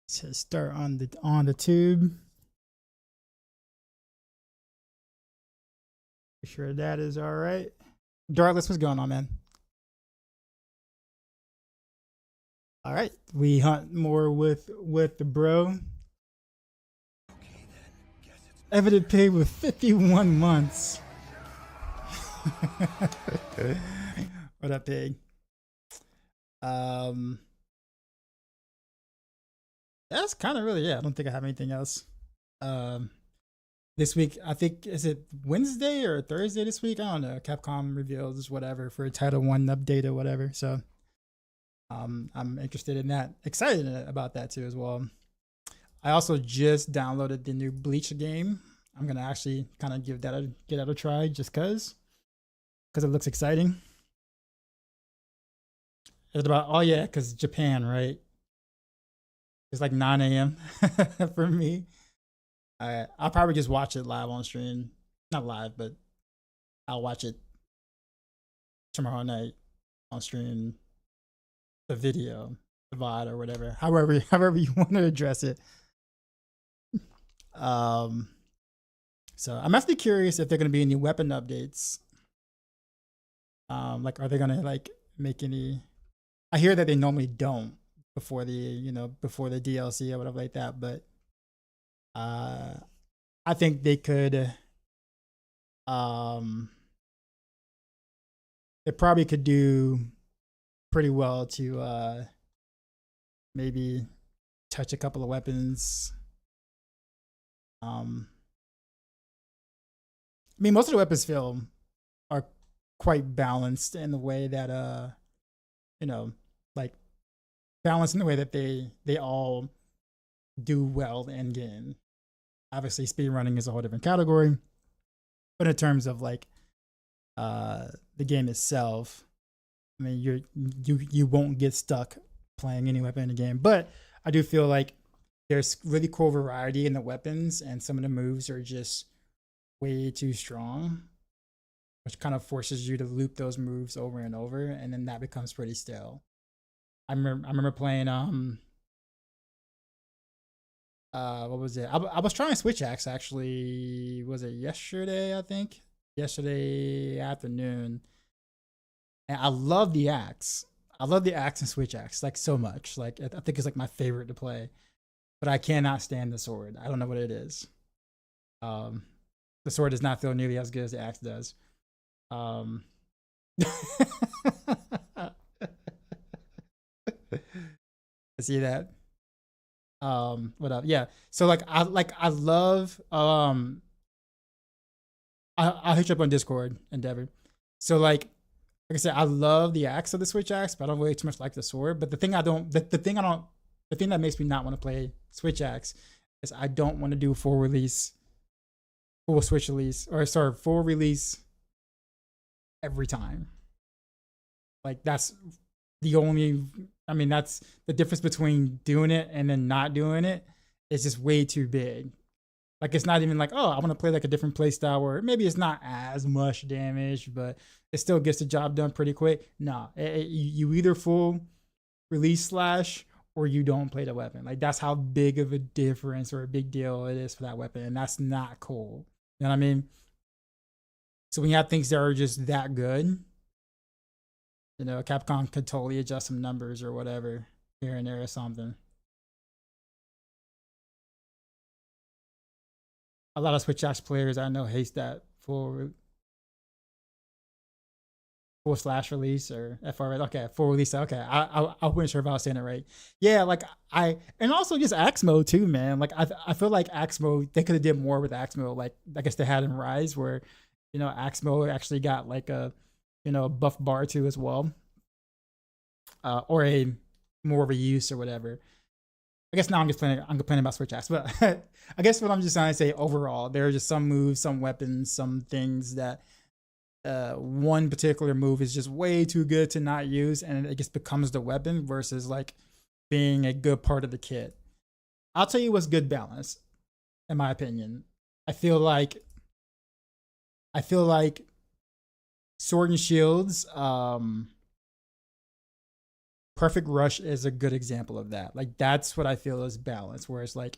So start on the tube. Make sure that is all right. Darkless, what's going on, man? All right, we hunt more with the bro. Evident pig with 51 months. What up, pig? That's kind of really, I don't think I have anything else. This week, I think, is it Wednesday or Thursday this week? I don't know. Capcom reveals whatever for Title 1 update or whatever. So I'm interested in that. Excited about that too as well. I also just downloaded the new Bleach game. I'm gonna actually kind of give that a try just cause it looks exciting. It's about, oh yeah, because Japan, right? It's like 9 a.m. for me. I'll probably just watch it live on stream. Not live, but I'll watch it tomorrow night on stream. The video, the VOD or whatever. However you want to address it. So I'm actually curious if there are gonna be any weapon updates. Like, are they gonna like make any? I hear that they normally don't before the before the DLC or whatever like that, but I think they could. They probably could do pretty well to maybe touch a couple of weapons. I mean, most of the weapons feel are quite balanced in the way that like balanced in the way that they all do well in game. Obviously, speedrunning is a whole different category, but in terms of like the game itself, I mean, you won't get stuck playing any weapon in the game. But I do feel like there's really cool variety in the weapons, and some of the moves are just way too strong, which kind of forces you to loop those moves over and over, and then that becomes pretty stale. I remember playing what was it? I was trying Switch Axe actually. Was it yesterday? I think yesterday afternoon. And I love the axe. I love the axe and Switch Axe like so much. Like I think it's like my favorite to play. But I cannot stand the sword. I don't know what it is. The sword does not feel nearly as good as the axe does. I see that. What up? Yeah. So I love I'll hit you up on Discord, Endeavor. So like I said, I love the axe of the Switch Axe, but I don't really too much like the sword. But the thing that makes me not want to play Switch Axe is I don't want to do full release every time. Like that's the only, I mean, that's the difference between doing it and then not doing it. It's just way too big. Like it's not even like, oh, I want to play like a different play style where maybe it's not as much damage, but it still gets the job done pretty quick. No, you either full release slash or you don't play the weapon. Like that's how big of a difference or a big deal it is for that weapon, and that's not cool. You know what I mean? So when you have things that are just that good, Capcom could totally adjust some numbers or whatever here and there or something. A lot of Switch Axe players I know hate that full slash release or FR. Okay, full release. Okay, I wasn't sure if I was saying it right. Yeah, like and also just Axe mode too, man. Like I feel like Axe mode, they could have did more with Axe mode. Like I guess they had in Rise where Axe mode actually got like a buff bar too as well, or a more of a use or whatever. I guess now I'm complaining about Switch Axe, but I guess what I'm just trying to say overall, there are just some moves, some weapons, some things that one particular move is just way too good to not use, and it just becomes the weapon versus like being a good part of the kit. I'll tell you what's good balance, in my opinion. I feel like Sword and Shields Perfect Rush is a good example of that. Like that's what I feel is balance, where it's like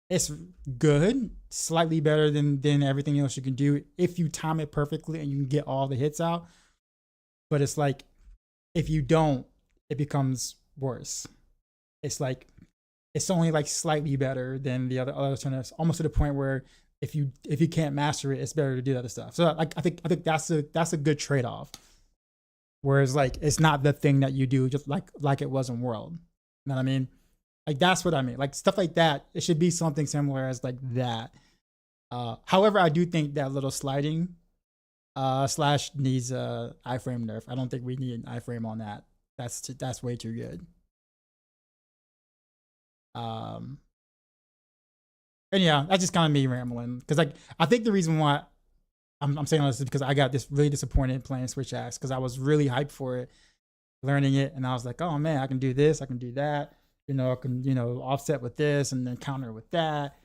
it's good, slightly better than everything else you can do if you time it perfectly and you can get all the hits out. But it's like if you don't, it becomes worse. It's like it's only like slightly better than the other alternatives, almost to the point where if you can't master it, it's better to do other stuff. So like I think that's a good trade off. Whereas like it's not the thing that you do just like it was in World. You know what I mean? Like that's what I mean. Like stuff like that. It should be something similar as like that. However, I do think that little sliding slash needs a iframe nerf. I don't think we need an iframe on that. That's way too good. And yeah, that's just kind of me rambling because like I think the reason why I'm saying this is because I got this really disappointed playing Switch Axe because I was really hyped for it, learning it, and I was like, oh man, I can do this, I can do that. You know, I can offset with this and then counter with that.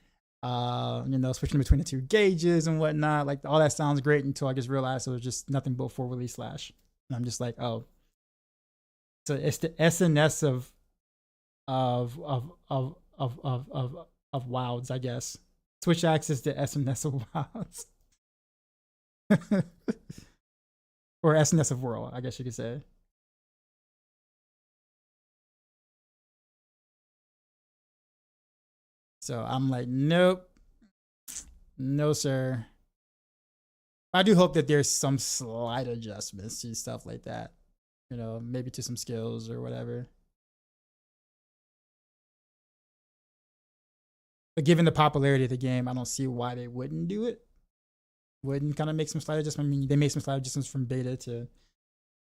Switching between the two gauges and whatnot. Like all that sounds great until I just realized it was just nothing but full release slash. And I'm just like, oh, so it's the SNS of wilds, I guess. Switch Axe is the SNS of wilds. Or SNS of world, I guess you could say. So I'm like, nope, no sir. I do hope that there's some slight adjustments to stuff like that, maybe to some skills or whatever. But given the popularity of the game, I don't see why they wouldn't do it. Wouldn't kind of make some slight adjustments. I mean, they made some slight adjustments from beta to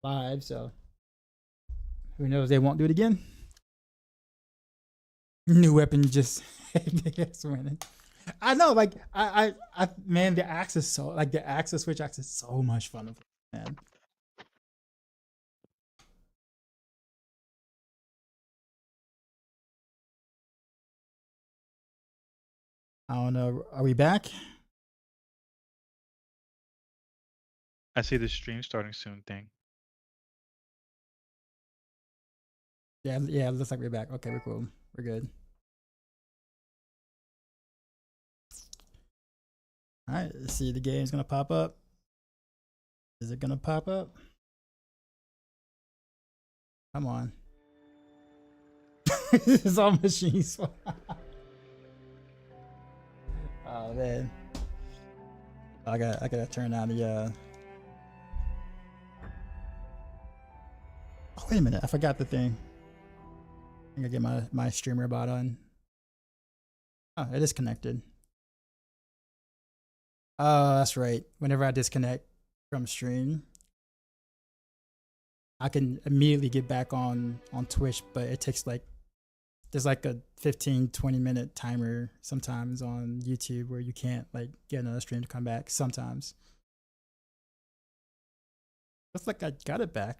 live, so who knows? They won't do it again. New weapon just winning. I know, like I man, the axe is so like the Switch Axe is so much fun, man. I don't know. Are we back? I see the stream starting soon thing. Yeah, it looks like we're back. Okay, we're cool. We're good. All right, let's see. The game's gonna pop up. Is it gonna pop up? Come on. It's all machines. Oh man. I gotta turn on the Oh wait a minute, I forgot the thing. I gotta get my streamer bot on. Oh, it is connected. Oh, that's right. Whenever I disconnect from stream, I can immediately get back on Twitch, but it takes like there's like a 15-20 minute timer sometimes on YouTube where you can't like get another stream to come back sometimes. Looks like I got it back.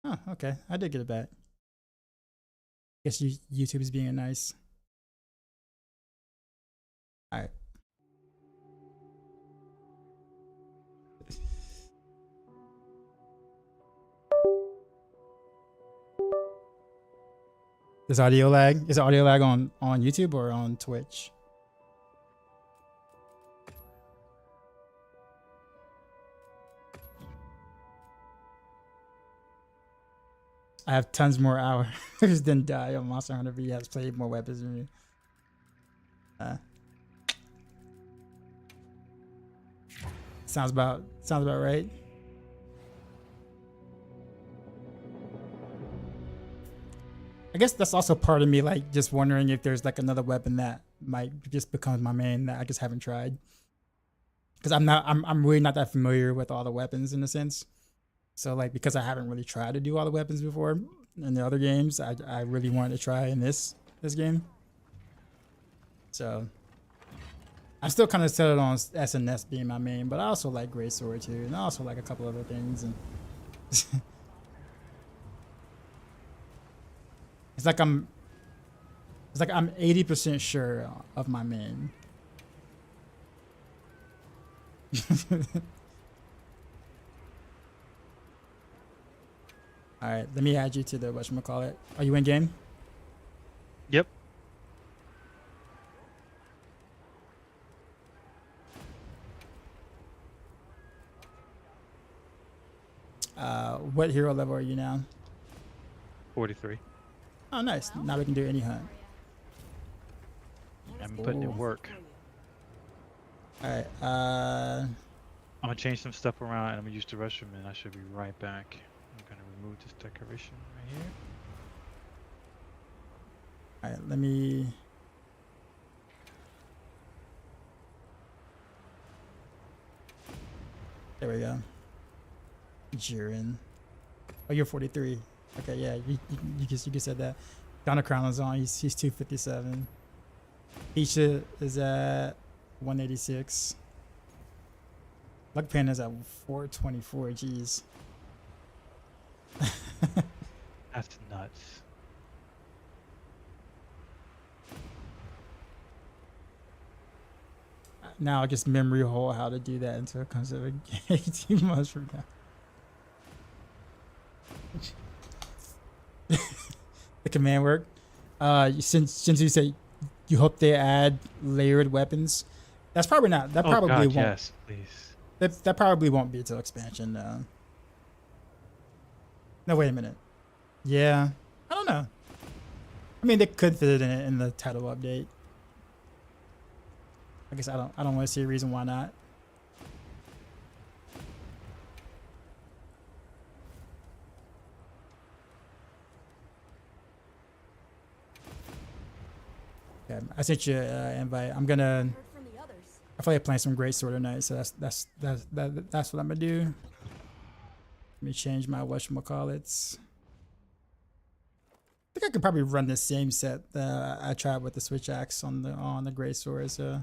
Oh, okay. I did get it back. Guess YouTube is being nice. All right. Is audio lag? Is audio lag on YouTube or on Twitch? I have tons more hours than die on Monster Hunter V. Has played more weapons than me. Sounds about right. I guess that's also part of me, like just wondering if there's like another weapon that might just become my main that I just haven't tried. Because I'm really not that familiar with all the weapons in a sense. So like because I haven't really tried to do all the weapons before in the other games, I really wanted to try in this game. So I'm still kind of settled on SNS being my main, but I also like Greatsword too, and I also like a couple other things. And it's like I'm 80% sure of my main. All All right, let me add you to the whatchamacallit. Are you in game? Yep. What hero level are you now? 43. Oh, nice. Now we can do any hunt. I'm putting in work. All right. I'm gonna change some stuff around and I'm gonna use the restroom and I should be right back. I'm gonna remove this decoration right here. All right. Let me. There we go. Jiren. Oh, you're 43. Okay, yeah, you just said that. Donna Crown is on. He's 257. Isha is at 186. Luck Panda is at 424. Jeez. That's nuts. Now I just memory hole how to do that until it comes to 18 months from now. The command work. Since you say you hope they add layered weapons, that's probably not. That probably God, won't. yes, please. That probably won't be until expansion. No, wait a minute. Yeah, I don't know. I mean, they could fit it in the title update. I guess I don't want to see a reason why not. Yeah, I sent you an invite. I feel like playing some Great Sword tonight, so that's what I'm gonna do. Let me change my whatchamacallits. I think I could probably run the same set that I tried with the Switch Axe on the Great Sword. So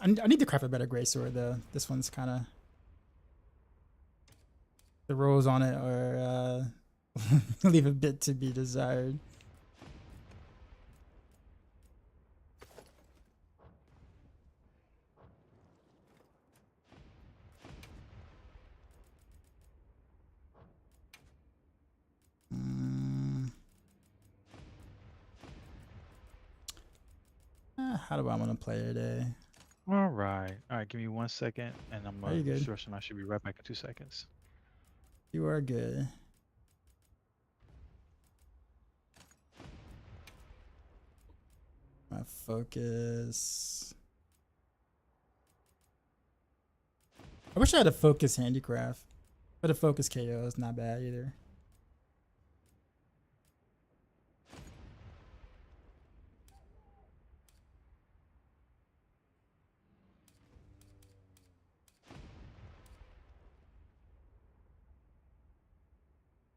I need to craft a better Great Sword though. This one's kind of, the rolls on it are leave a bit to be desired. How do I want to play today? All right, give me 1 second and I'm Are you good? I should be right back in 2 seconds. You are good. My focus. I wish I had a focus handicraft, but a focus KO is not bad either.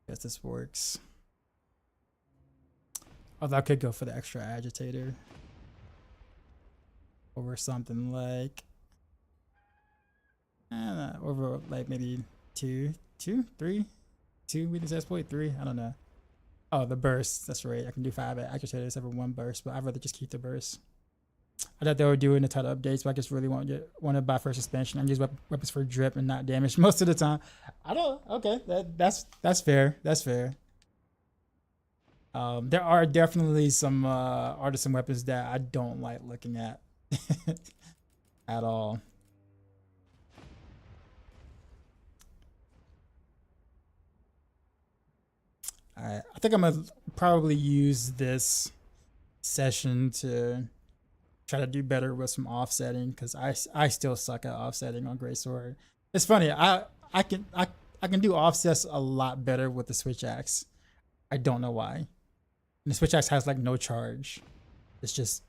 Guess this works. Although I could go for the extra agitator. Over something like, I don't know, over like maybe two weakness exploit, 3, I don't know. Oh, the burst, that's right. I can do 5 agitators over 1 burst, but I'd rather just keep the burst. I thought they were doing the title updates, but I just really want to buy first expansion and use weapons for drip and not damage most of the time. I don't. Okay, that's fair. That's fair. There are definitely some artisan weapons that I don't like looking at at all. All right, I think I'm gonna probably use this session to try to do better with some offsetting, because I still suck at offsetting on Greatsword. It's funny, I can do offsets a lot better with the Switch Axe. I don't know why. And the Switch Axe has like no charge. It just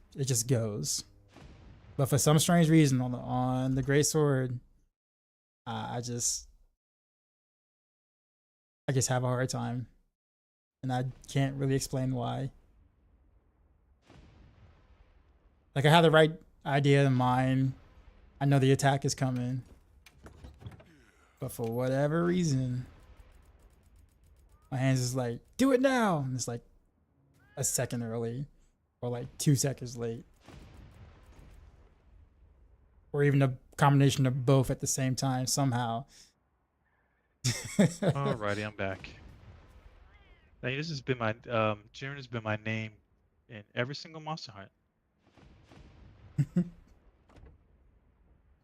goes. But for some strange reason on the Greatsword, I just have a hard time, and I can't really explain why. Like, I have the right idea in mind. I know the attack is coming. But for whatever reason, my hands is like, do it now! And it's like a second early. Or like 2 seconds late. Or even combination of both at the same time somehow. Alrighty, I'm back. Hey, this has been my Jiren has been my name in every single Monster Hunt.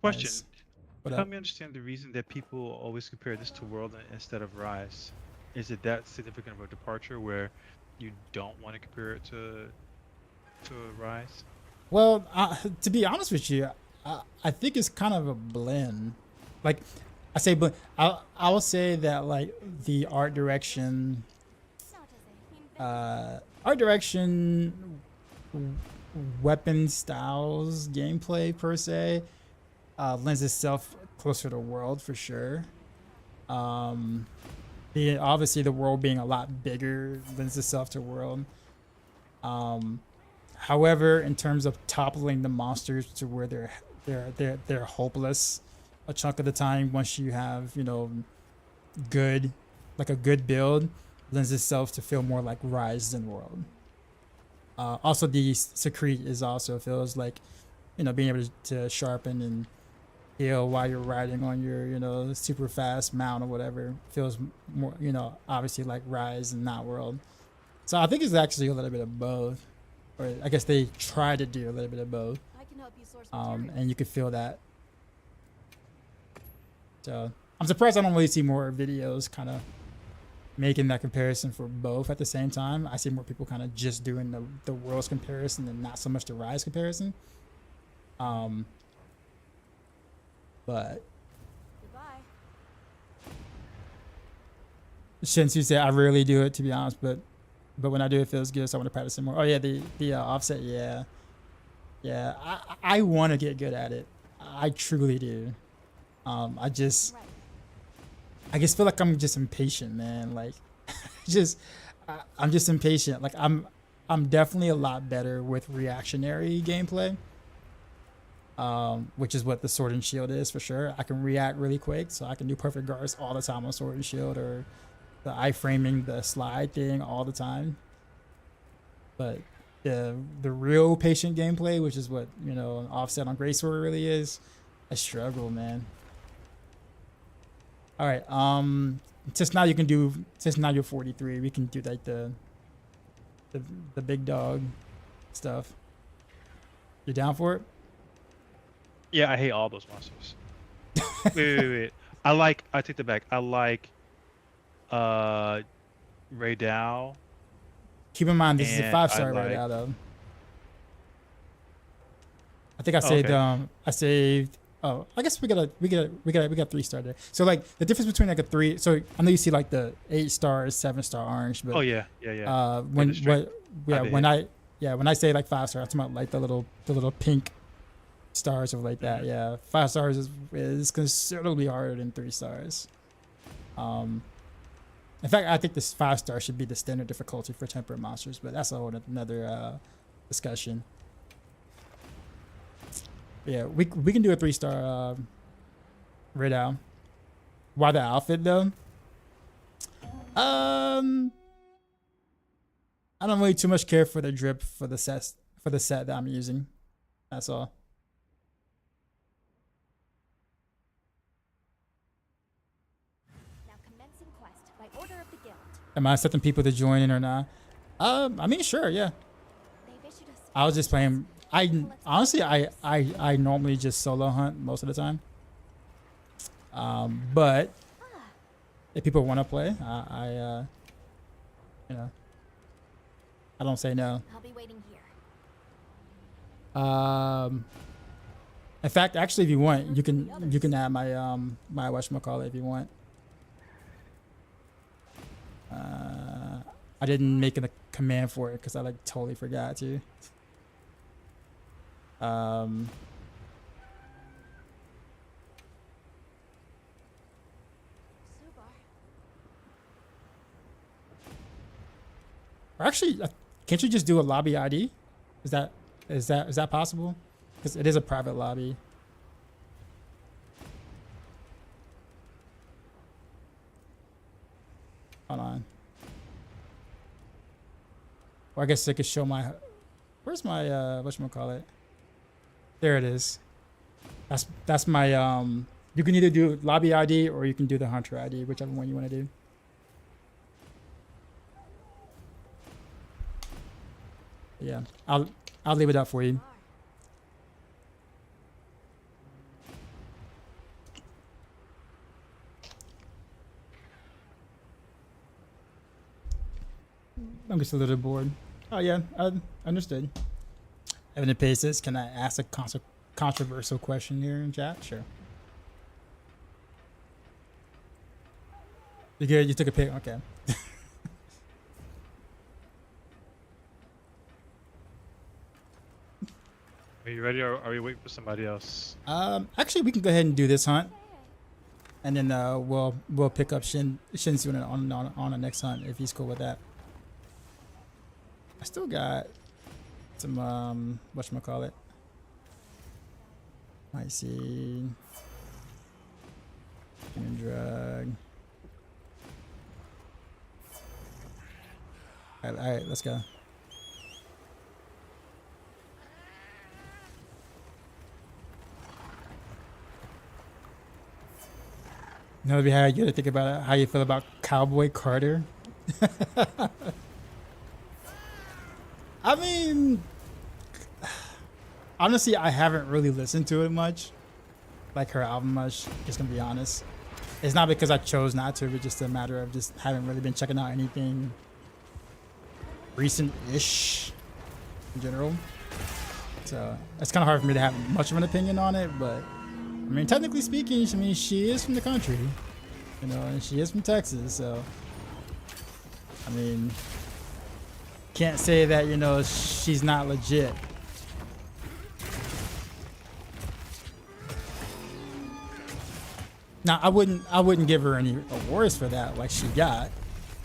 Question. Nice. What Help up? me understand the reason that people always compare this to World instead of Rise. Is it that significant of a departure where you don't want to compare it to Rise? Well, to be honest with you, I think it's kind of a blend. Like I say, but I will say that like the art direction, weapon styles, gameplay per se, lends itself closer to World for sure. Obviously the world being a lot bigger lends itself to World. However, in terms of toppling the monsters to where they're hopeless, a chunk of the time, once you have a good build, lends itself to feel more like Rise than World. Also, the secrete is also feels like being able to sharpen and heal while you're riding on your super fast mount or whatever feels more obviously like Rise and not World. So I think it's actually a little bit of both. Or I guess they try to do a little bit of both, and you could feel that. So I'm surprised I don't really see more videos kind of making that comparison for both at the same time. I see more people kind of just doing the World's comparison and not so much the Rise comparison. But Shinsu said I rarely do it, to be honest, but when I do, it feels good, so I want to practice it more. Oh yeah, the offset, yeah. I want to get good at it. I truly do. I just feel like I'm just impatient, man. Like, I'm just impatient. Like I'm definitely a lot better with reactionary gameplay, which is what the Sword and Shield is for sure. I can react really quick, so I can do perfect guards all the time on Sword and Shield, or the iframing, the slide thing all the time. But the real patient gameplay, which is what an offset on Great Sword really is, I struggle, man. All right, since now you're 43, we can do like the big dog stuff. You down for it? Yeah, I hate all those monsters. wait. I take that back. I like Raydal. Keep in mind this is a 5-star right now though. I think I saved I saved I guess we got 3-star there. So like the difference between like a 3, so I know you see like the 8-star, 7-star orange, but yeah. When I say like 5-star, I'm talking about like the little pink stars of like that. Yeah, 5 stars is considerably harder than 3 stars. In fact, I think this 5-star should be the standard difficulty for temperate monsters, but that's a whole another discussion. Yeah, we can do a 3-star Raydal. Why the outfit though? I don't really too much care for the drip for the set that I'm using. That's all. Am I accepting people to join in or not? I mean, sure, yeah. I was just playing. I honestly, I normally just solo hunt most of the time. But if people want to play, I don't say no. I'll be waiting here. In fact, actually, if you want, you can add my my whatchamacallit if you want. I didn't make a command for it because I like totally forgot to. Or actually, can't you just do a lobby ID? Is that possible? Because it is a private lobby. Hold on. Or I guess I could show my. Where's my whatchamacallit? There it is. That's my You can either do lobby ID or you can do the hunter ID, whichever one you want to do. Yeah, I'll leave it up for you. I'm just a little bored. Oh yeah, I understood. Evan Paces, can I ask a controversial question here in chat? Sure. You good? You took a pic? Okay. Are you ready, or are we waiting for somebody else? Actually, we can go ahead and do this hunt, and then we'll pick up Shinsu on the next hunt if he's cool with that. I still got some whatchamacallit. I see. Drug. All right, let's go. Now that we had you to think about it, how you feel about Cowboy Carter. I mean, honestly, I haven't really listened to it much, like her album much. Just gonna be honest. It's not because I chose not to, but just a matter of just haven't really been checking out anything recent-ish in general. So it's kind of hard for me to have much of an opinion on it, but I mean, technically speaking, I mean, she is from the country, you know, and she is from Texas, so I mean, can't say that, you know, she's not legit. Now, I wouldn't give her any awards for that like she got.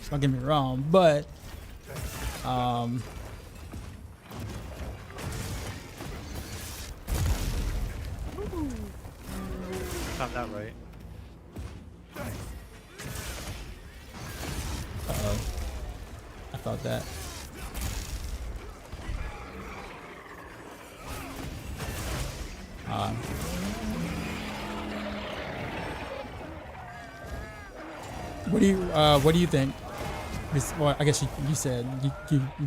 Don't get me wrong, but Time that right. uh-oh. I thought that. What do you think? Well, I guess you said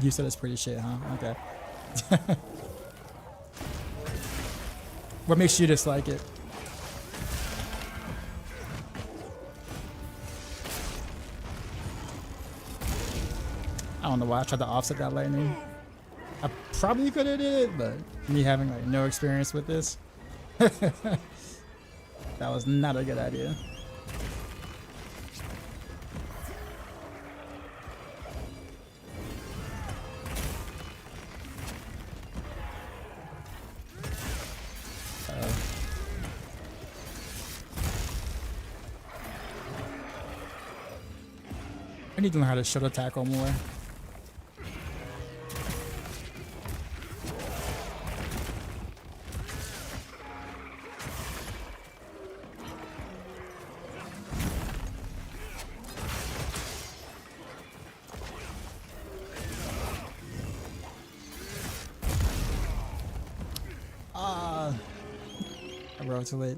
you said it's pretty shit, huh? Okay. What makes you dislike it? I don't know why I tried to offset that lightning. I probably could have did it, but me having like no experience with this, that was not a good idea. I need to learn how to shuttle tackle more. I rode too late.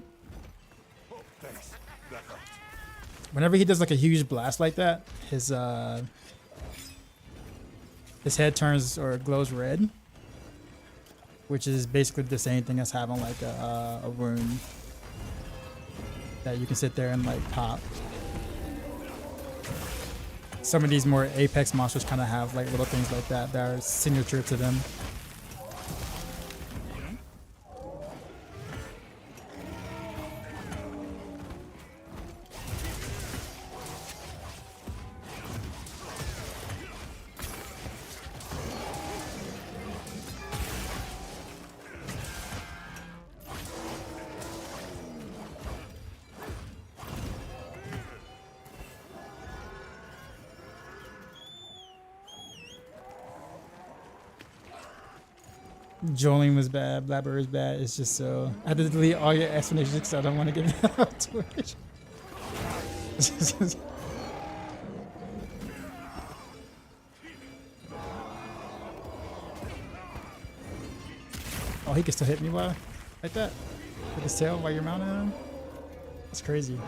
Whenever he does like a huge blast like that, his head turns or glows red, which is basically the same thing as having like a wound that you can sit there and like pop. Some of these more Apex monsters kind of have like little things like that that are signature to them. Jolene was bad, Blabber is bad. It's just so I had to delete all your explanations because I don't want to give it out to Twitch. Oh, he can still hit me while like that. with his tail while you're mounting him. That's crazy.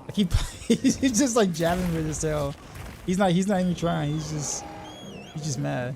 Like he's just like jabbing with his tail. He's not even trying. He's just mad.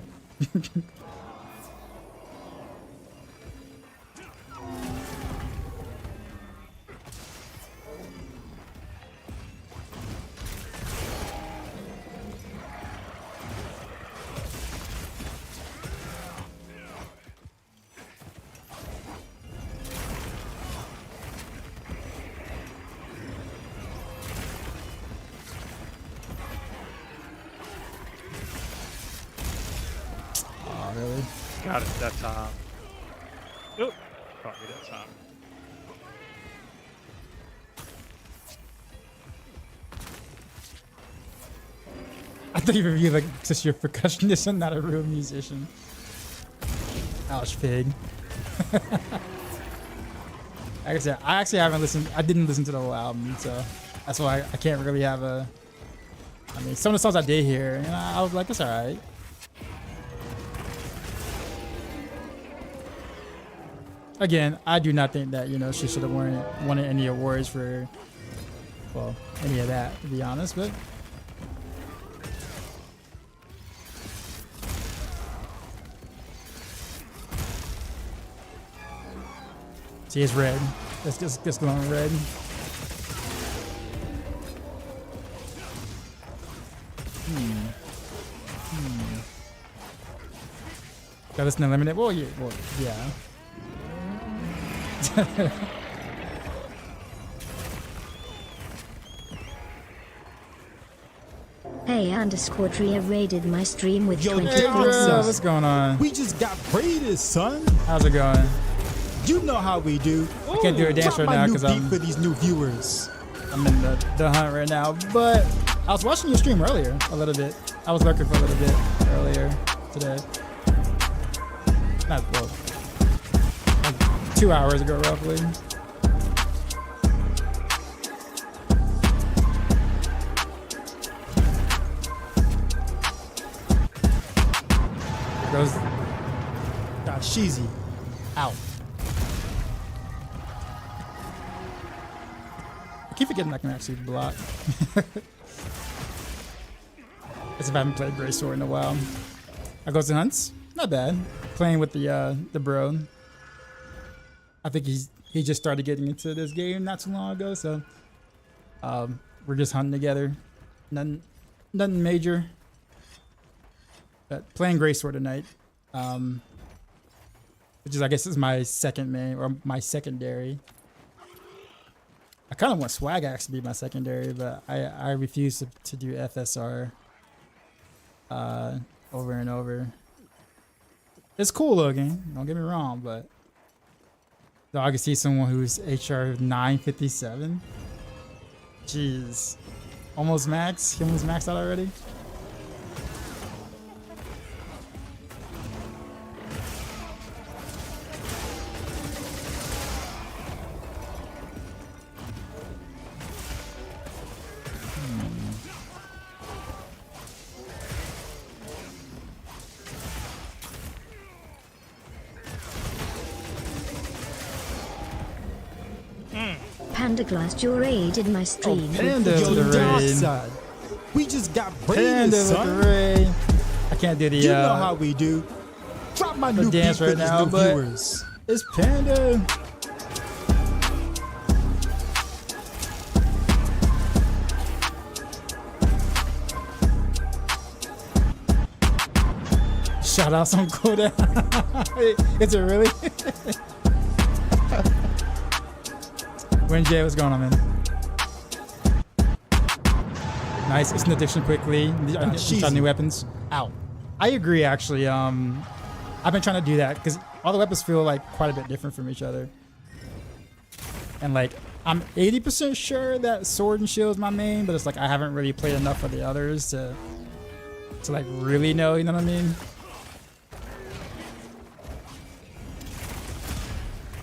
Really? Got it that time. Oop. Caught me that time. I thought you were like just your percussionist and not a real musician. Ouch, pig. Like I said, I actually haven't listened. I didn't listen to the whole album, so that's why I can't really have a. I mean, some of the songs I did hear, and I was like, it's alright. Again, I do not think that she should have won any awards for, well, any of that, to be honest. But see, it's red. Let's just go on red. Got us an eliminate. Well, yeah. Hey_Tria raided my stream with 20 Hey, bro, subs. what's going on? We just got raided, son. How's it going? You know how we do. I can't do a dance Drop right my now new because beat for these new viewers. I'm in the hunt right now. But I was watching your stream earlier a little bit. I was lurking for a little bit earlier today. Not well, like 2 hours ago, roughly. There goes. God, Sheezy. Out. I keep forgetting I can actually block. As if I haven't played Greysword in a while. I go to hunts. Not bad. Playing with the bro. I think he just started getting into this game not too long ago, so we're just hunting together. Nothing major. But playing Greysword tonight. Which is, I guess, is my second main or my secondary. I kind of want Swag Axe to be my secondary, but I refuse to do FSR over and over. It's cool looking, don't get me wrong, but though I can see someone who's HR 957. Jeez. Almost max? He almost maxed out already? Panda Glass, you raided my stream. Panda Yo, with the dark raid. side. We just got raided, Panda with the son. raid. I can't do the You know how we do. Drop my new beat dance for right these now, new but viewers. it's Panda. Shout out some Koda. Is it really? When Jay, what's going on, man? Nice, it's an addiction quickly. Try new weapons. Ow. I agree, actually. I've been trying to do that because all the weapons feel like quite a bit different from each other. And like, I'm 80% sure that sword and shield is my main, but it's like I haven't really played enough of the others to like really know. You know what I mean?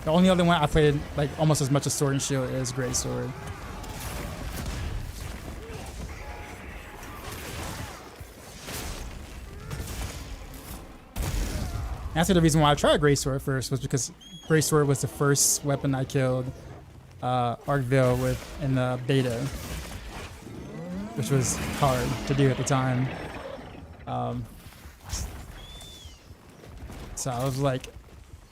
The only other one I played like almost as much as Sword and Shield is Greysword. That's the reason why I tried Greatsword first, was because Greatsword was the first weapon I killed Arkvale with in the beta, which was hard to do at the time. So I was like,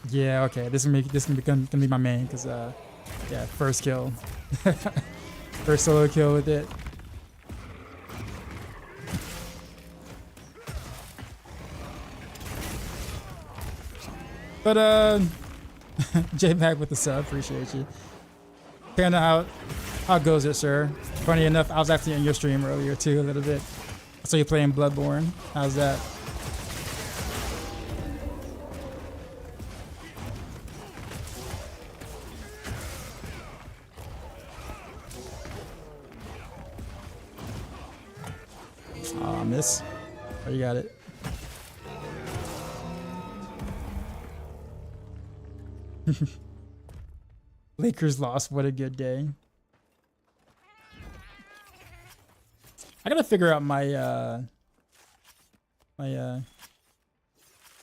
yeah, okay, this can be my main, because yeah, first kill, first solo kill with it. But J-Mac with the sub, appreciate you. Panda, how goes it, sir? Funny enough, I was actually in your stream earlier too, a little bit. I saw you playing Bloodborne. How's that? Oh, I miss. Oh, you got it. Lakers lost. What a good day. I gotta figure out my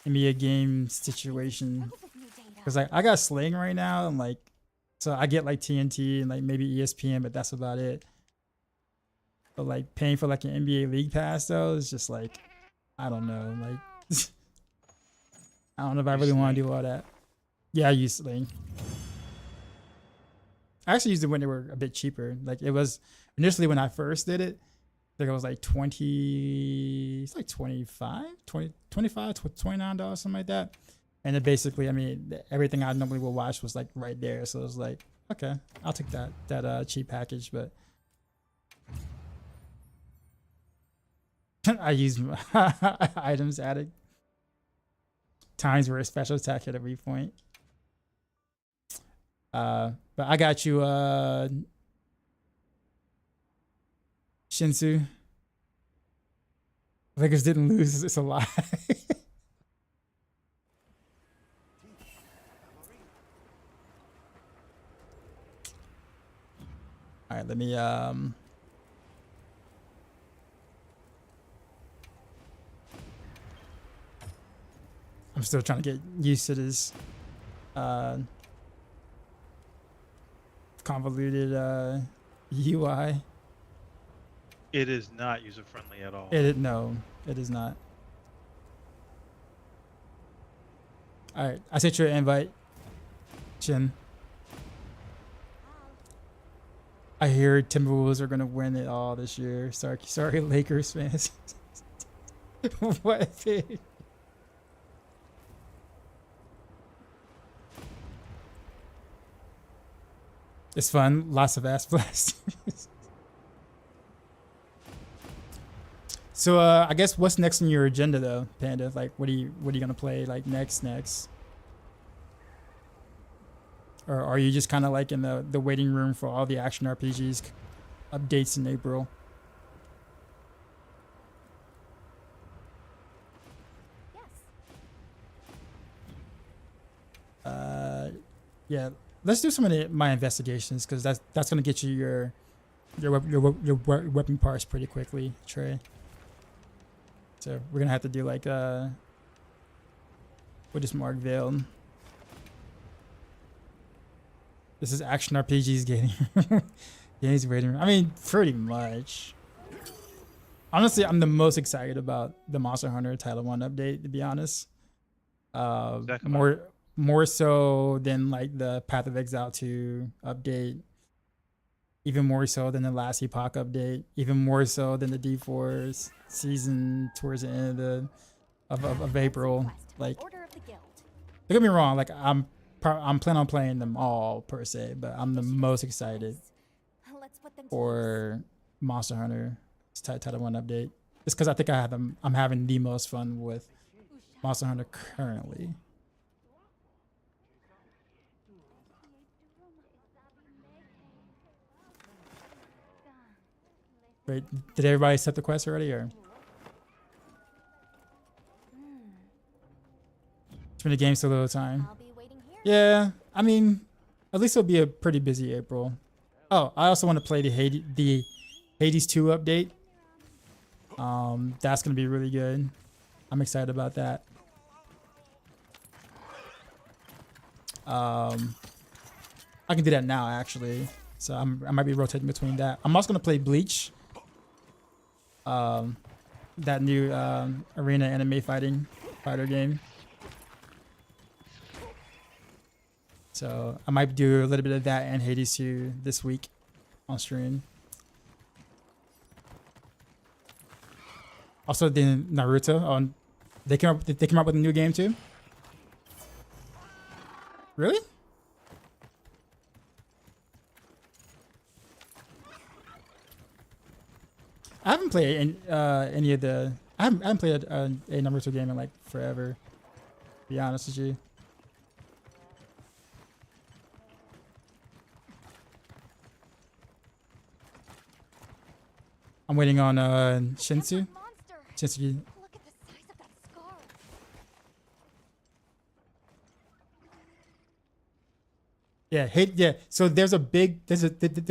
NBA game situation, because I got Sling right now, and like, so I get like TNT and like maybe ESPN, but that's about it. But like paying for like an NBA League Pass though is just like, I don't know, like I don't know if I really want to do all that. Yeah, I use Sling. I actually used it when they were a bit cheaper. Like it was initially when I first did it, I think it was like 20, it's like 25, 20, 25, $29, something like that. And it basically, I mean, everything I normally would watch was like right there. So it was like, okay, I'll take that cheap package. But I use items added. Times where a special attack hit a weak point. But I got you, Shinsu. Lakers didn't lose. It's a lie. All right, let me I'm still trying to get used to this convoluted UI. It is not user friendly at all. No, it is not. All right, I sent you an invite, Chin. I hear Timberwolves are gonna win it all this year. Sorry, Lakers fans. What? It's fun. Lots of ass blasts. So I guess what's next on your agenda though, Panda? Like what are you gonna play like next? Or are you just kind of like in the waiting room for all the action RPGs updates in April? Yeah, let's do some of my investigations, because that's gonna get you your weapon parts pretty quickly, Trey. So we're gonna have to do like what is Mark Vale? This is action RPGs getting games waiting room. I mean, pretty much. Honestly, I'm the most excited about the Monster Hunter Title 1 update, to be honest. More so than like the Path of Exile 2 update. Even more so than the last Epoch update. Even more so than the D4 season towards the end of April. Like, don't get me wrong. Like I'm planning on playing them all per se, but I'm the most excited for Monster Hunter Title 1 update. It's because I think I'm having the most fun with Monster Hunter currently. Wait, did everybody set the quest already, or? It's been a game so little time. Yeah, I mean, at least it'll be a pretty busy April. Oh, I also want to play the Hades 2 update. That's gonna be really good. I'm excited about that. I can do that now actually. So I might be rotating between that. I'm also gonna play Bleach. That new arena anime fighter game. So I might do a little bit of that and Hades 2 this week on stream. Also, the Naruto on they came up with a new game too. Really? I haven't played any of the. I haven't played a Naruto game in like forever. To be honest with you. I'm waiting on Shinsu. Shinsu. Look at the size of that scar. Yeah. So there's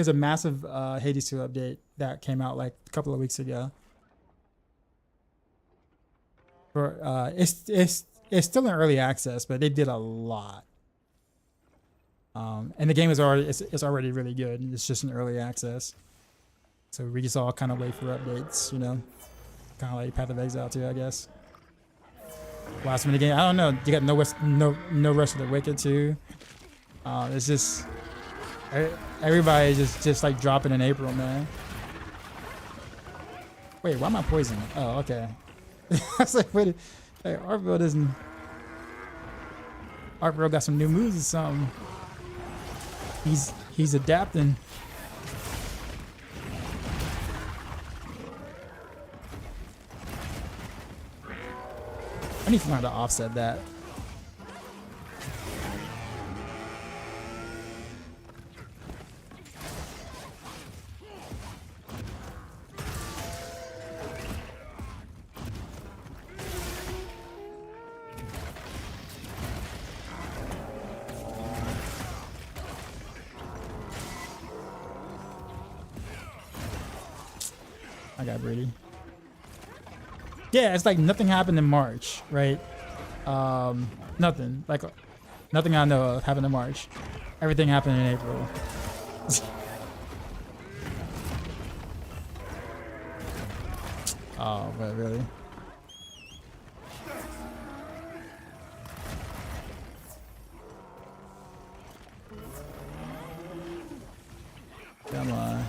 a massive Hades 2 update that came out like a couple of weeks ago. For it's still in early access, but they did a lot. And the game is already really good. It's just in early access. So we just all kind of wait for updates, you know, kind of like Path of Exile too, I guess. Last minute game, I don't know. You got no Rush of the Wicked too. It's just everybody just like dropping in April, man. Wait, why am I poisoned? Oh, okay. I was like, wait, hey, Artville doesn't. Artville got some new moves or something. He's adapting. I need to learn how to offset that. I got greedy. Yeah, it's like nothing happened in March, right? Nothing. Like nothing I know of happened in March. Everything happened in April. Oh, but really? Come on.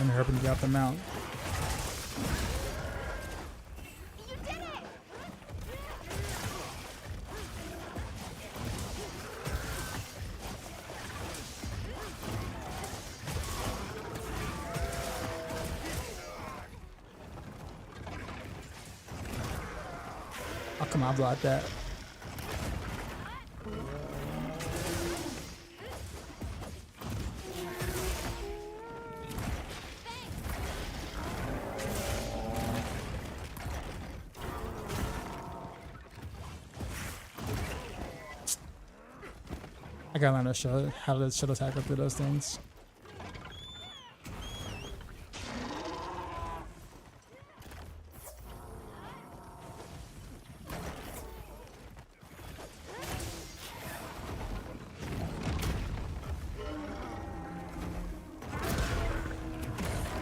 I'm hoping to get off the mount. You did it! Oh, come on, I'll block that. I gotta learn how to shuttle tackle through those things.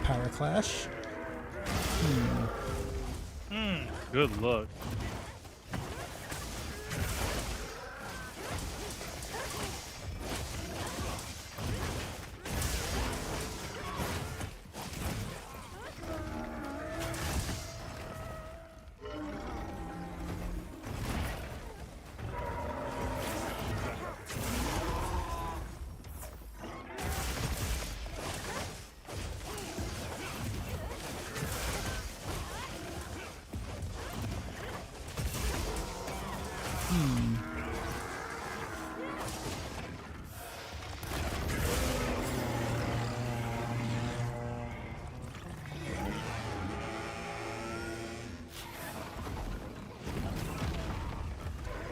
Power clash. Good luck.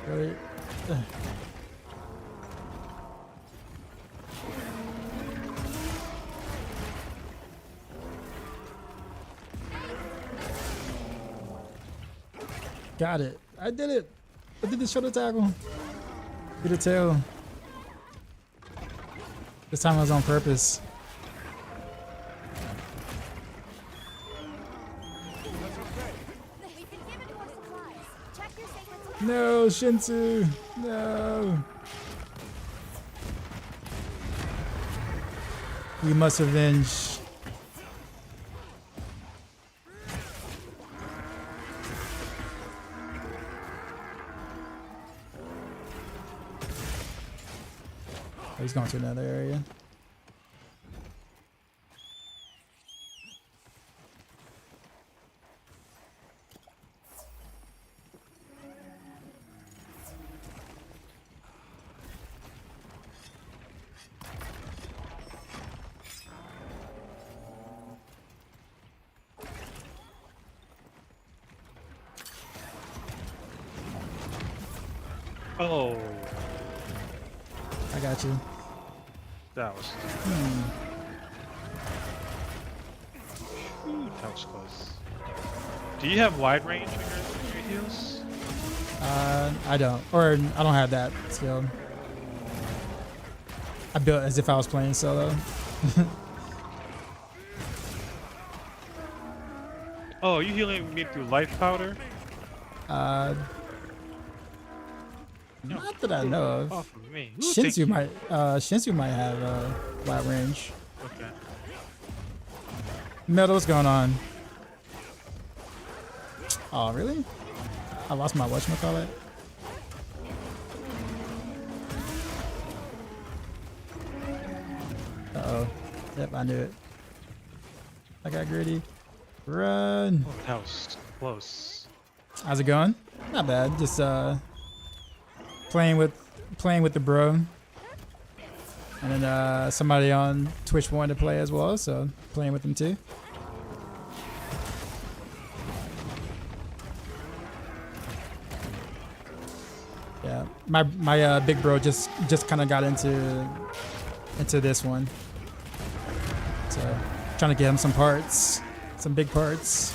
Really? Ugh. Got it. I did it. I did the shoulder tackle. Get a tail. This time I was on purpose. We've been given to our supplies. Check your sacred supplies. No, Shinsu. No. We must avenge. Oh, he's going to another area. Oh, I got you. that was that was close. Do you have wide range in your heals? I don't. Or I don't have that skill. I built as if I was playing solo. Oh, you healing me through life powder? Not that I know of. Off of me. Ooh, thank you. Shinsu might have wide range. Okay. Metal, what's going on? Oh, really? I lost my whatchamacallit. Uh-oh. Yep, I knew it. I got greedy. Run. Oh, that was close. How's it going? Not bad. Just playing with the bro. And then somebody on Twitch wanted to play as well, so playing with them too. Yeah, my big bro just kind of got into this one, so trying to get him some parts, some big parts,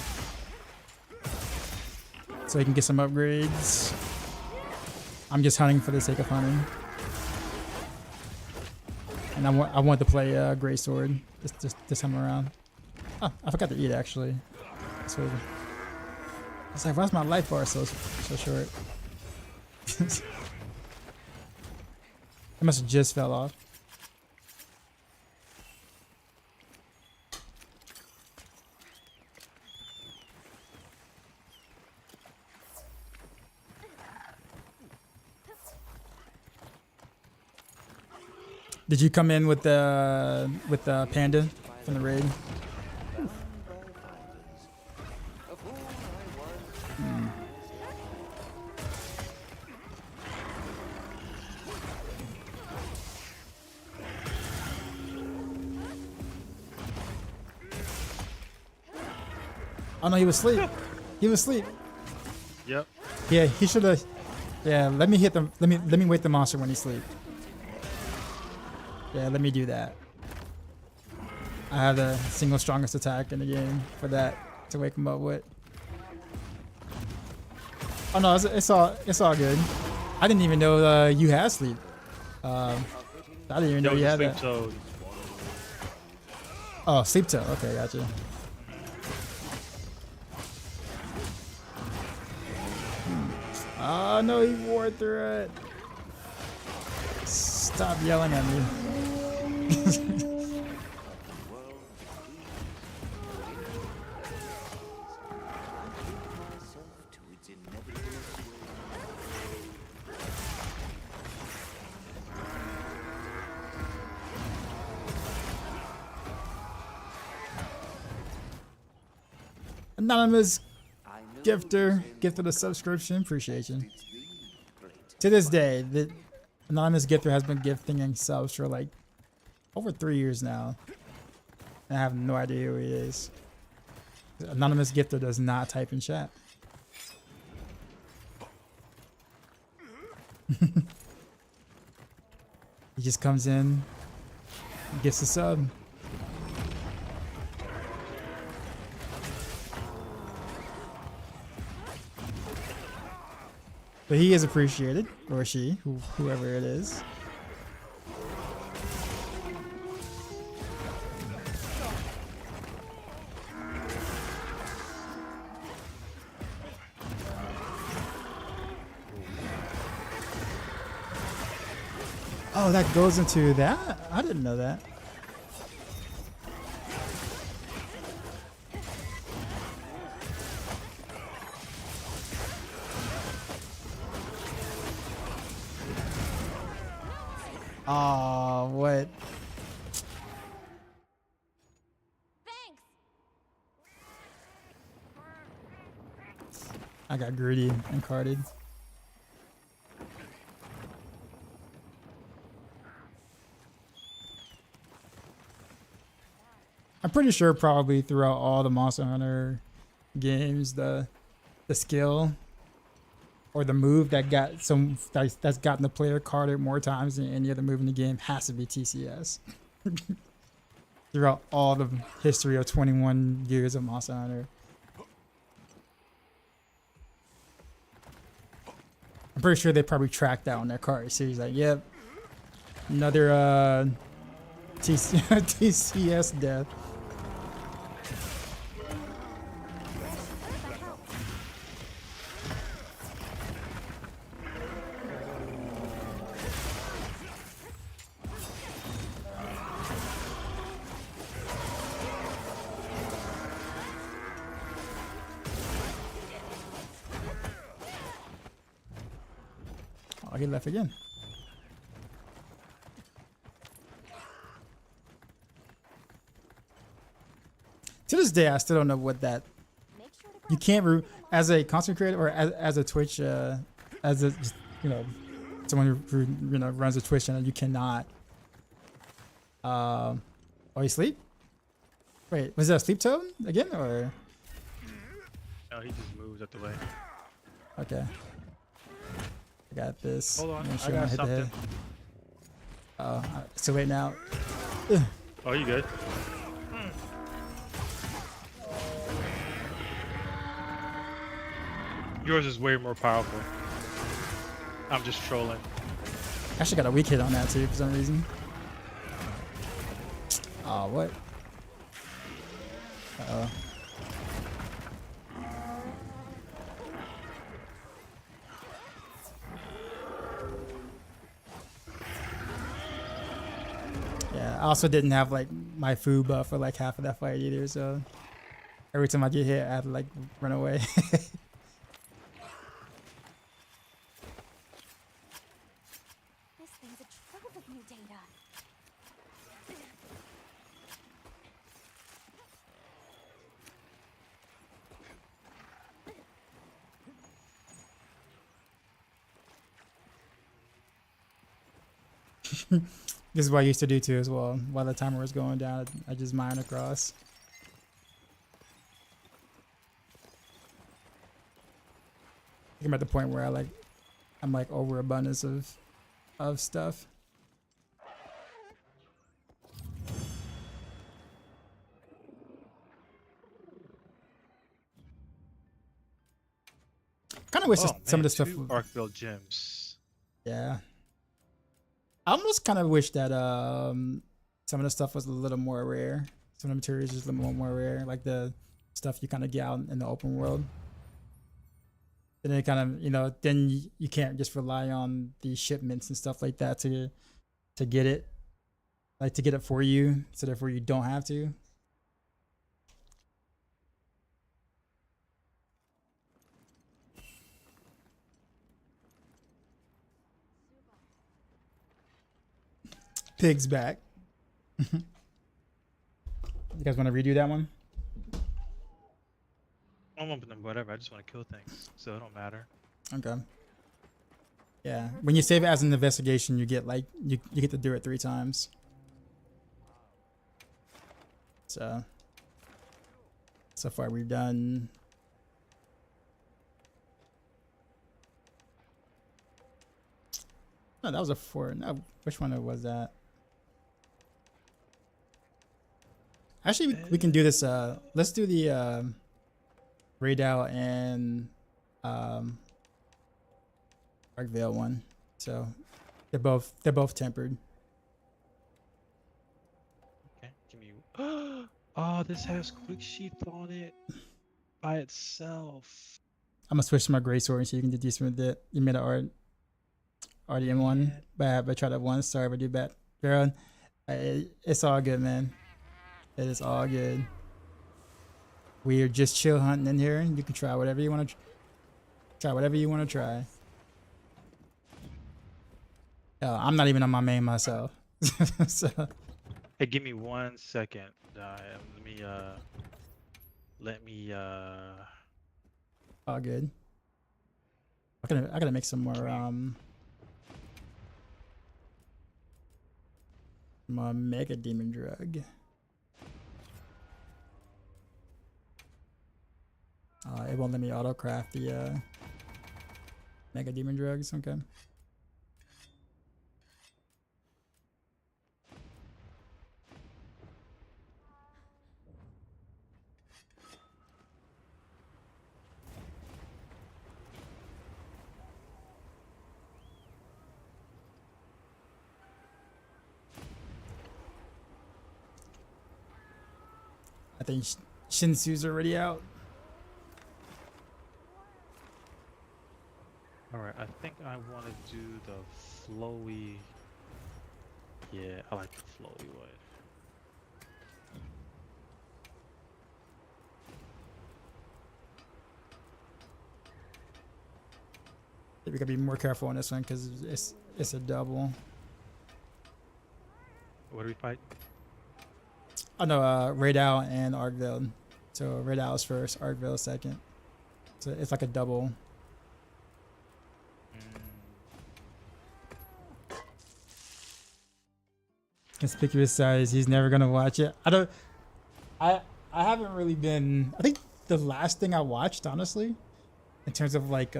so he can get some upgrades. I'm just hunting for the sake of hunting, and I want to play Grey Sword this time around. Oh, I forgot to eat actually. So it's like, why's my life bar so short? It must have just fell off. Did you come in with the panda from the raid? Oh no, he was asleep. He was asleep. Yep. Yeah, he should have. Yeah, let me hit them. Let me wake the monster when he's asleep. Yeah, let me do that. I have the single strongest attack in the game for that to wake him up with. Oh no, it's all good. I didn't even know you had sleep. I didn't even know you had that. So Oh, sleep toe. Okay, gotcha. Oh no, he wore through it. Stop yelling at me. Anonymous gifted a subscription. Appreciate you. To this day, the anonymous gifter has been gifting subs for like over 3 years now. And I have no idea who he is. The anonymous gifter does not type in chat. He just comes in, gets a sub. But he is appreciated, or she, whoever it is. Oh, that goes into that? I didn't know that. Oh, what? Thanks. I got greedy and carded. I'm pretty sure probably throughout all the Monster Hunter games, the skill or the move that got that's gotten the player carded more times than any other move in the game has to be TCS. Throughout all the history of 21 years of Monster Hunter. I'm pretty sure they probably tracked that on their card. So he's like, yep, another TCS death. Oh, he left again. To this day, I still don't know what that. Make sure to You grab can't as a content creator or as a Twitch, as a someone who runs a Twitch channel. You cannot. Oh, you sleep? Wait, was that a sleep tone again or? No, he just moves out the way. Okay. I got this. Hold on, Make I sure got hit the head. something. Oh, so wait now. Oh, you good? Yours is way more powerful. I'm just trolling. Actually got a weak hit on that too for some reason. Oh, what? Uh-oh. Yeah, I also didn't have like my food buff for like half of that fight either, so every time I get hit, I have to like run away. This thing's a trove of new data. This is what I used to do too as well. While the timer was going down, I just mine across. I'm at the point where I'm like overabundance of stuff. Kind of wish some of the stuff. Two Arcville gems. Yeah. I almost kind of wish that some of the stuff was a little more rare. Some of the materials just a little more rare, like the stuff you kind of get out in the open world. Then it kind of, then you can't just rely on the shipments and stuff like that to get it, like to get it for you, so therefore you don't have to. Pig's back. You guys want to redo that one? I'm open whatever. I just want to kill things, so it don't matter. Okay. Yeah, when you save it as an investigation, you get like you get to do it 3 times. So far we've done. No, that was a 4. No, which one was that? Actually, we can do this. Let's do the Raid Out and Arkvale one. So they're both tempered. Okay, give me. Oh, this has quick sheath on it by itself. I'm gonna switch to my greatsword so you can do decent with it. You made an RDM one, but I tried that once. Sorry if I do bad, girl. It's all good, man. It is all good. We are just chill hunting in here. You can try whatever you want to try. Whatever you want to try. I'm not even on my main myself. So. Hey, give me 1 second. Let me. All good. I gotta make some more my mega demon drug. It won't let me auto craft the mega demon drugs. Okay. I think Shinsu's already out. Alright, I think I want to do the flowy. Yeah, I like the flowy one. We gotta be more careful on this one because it's a double. What do we fight? Oh no, Raid Out and Arkvale. So Raid Out is first, Arkvale is second. So it's like a double. Conspicuous size. He's never gonna watch it. I haven't really been. I think the last thing I watched, honestly, in terms of like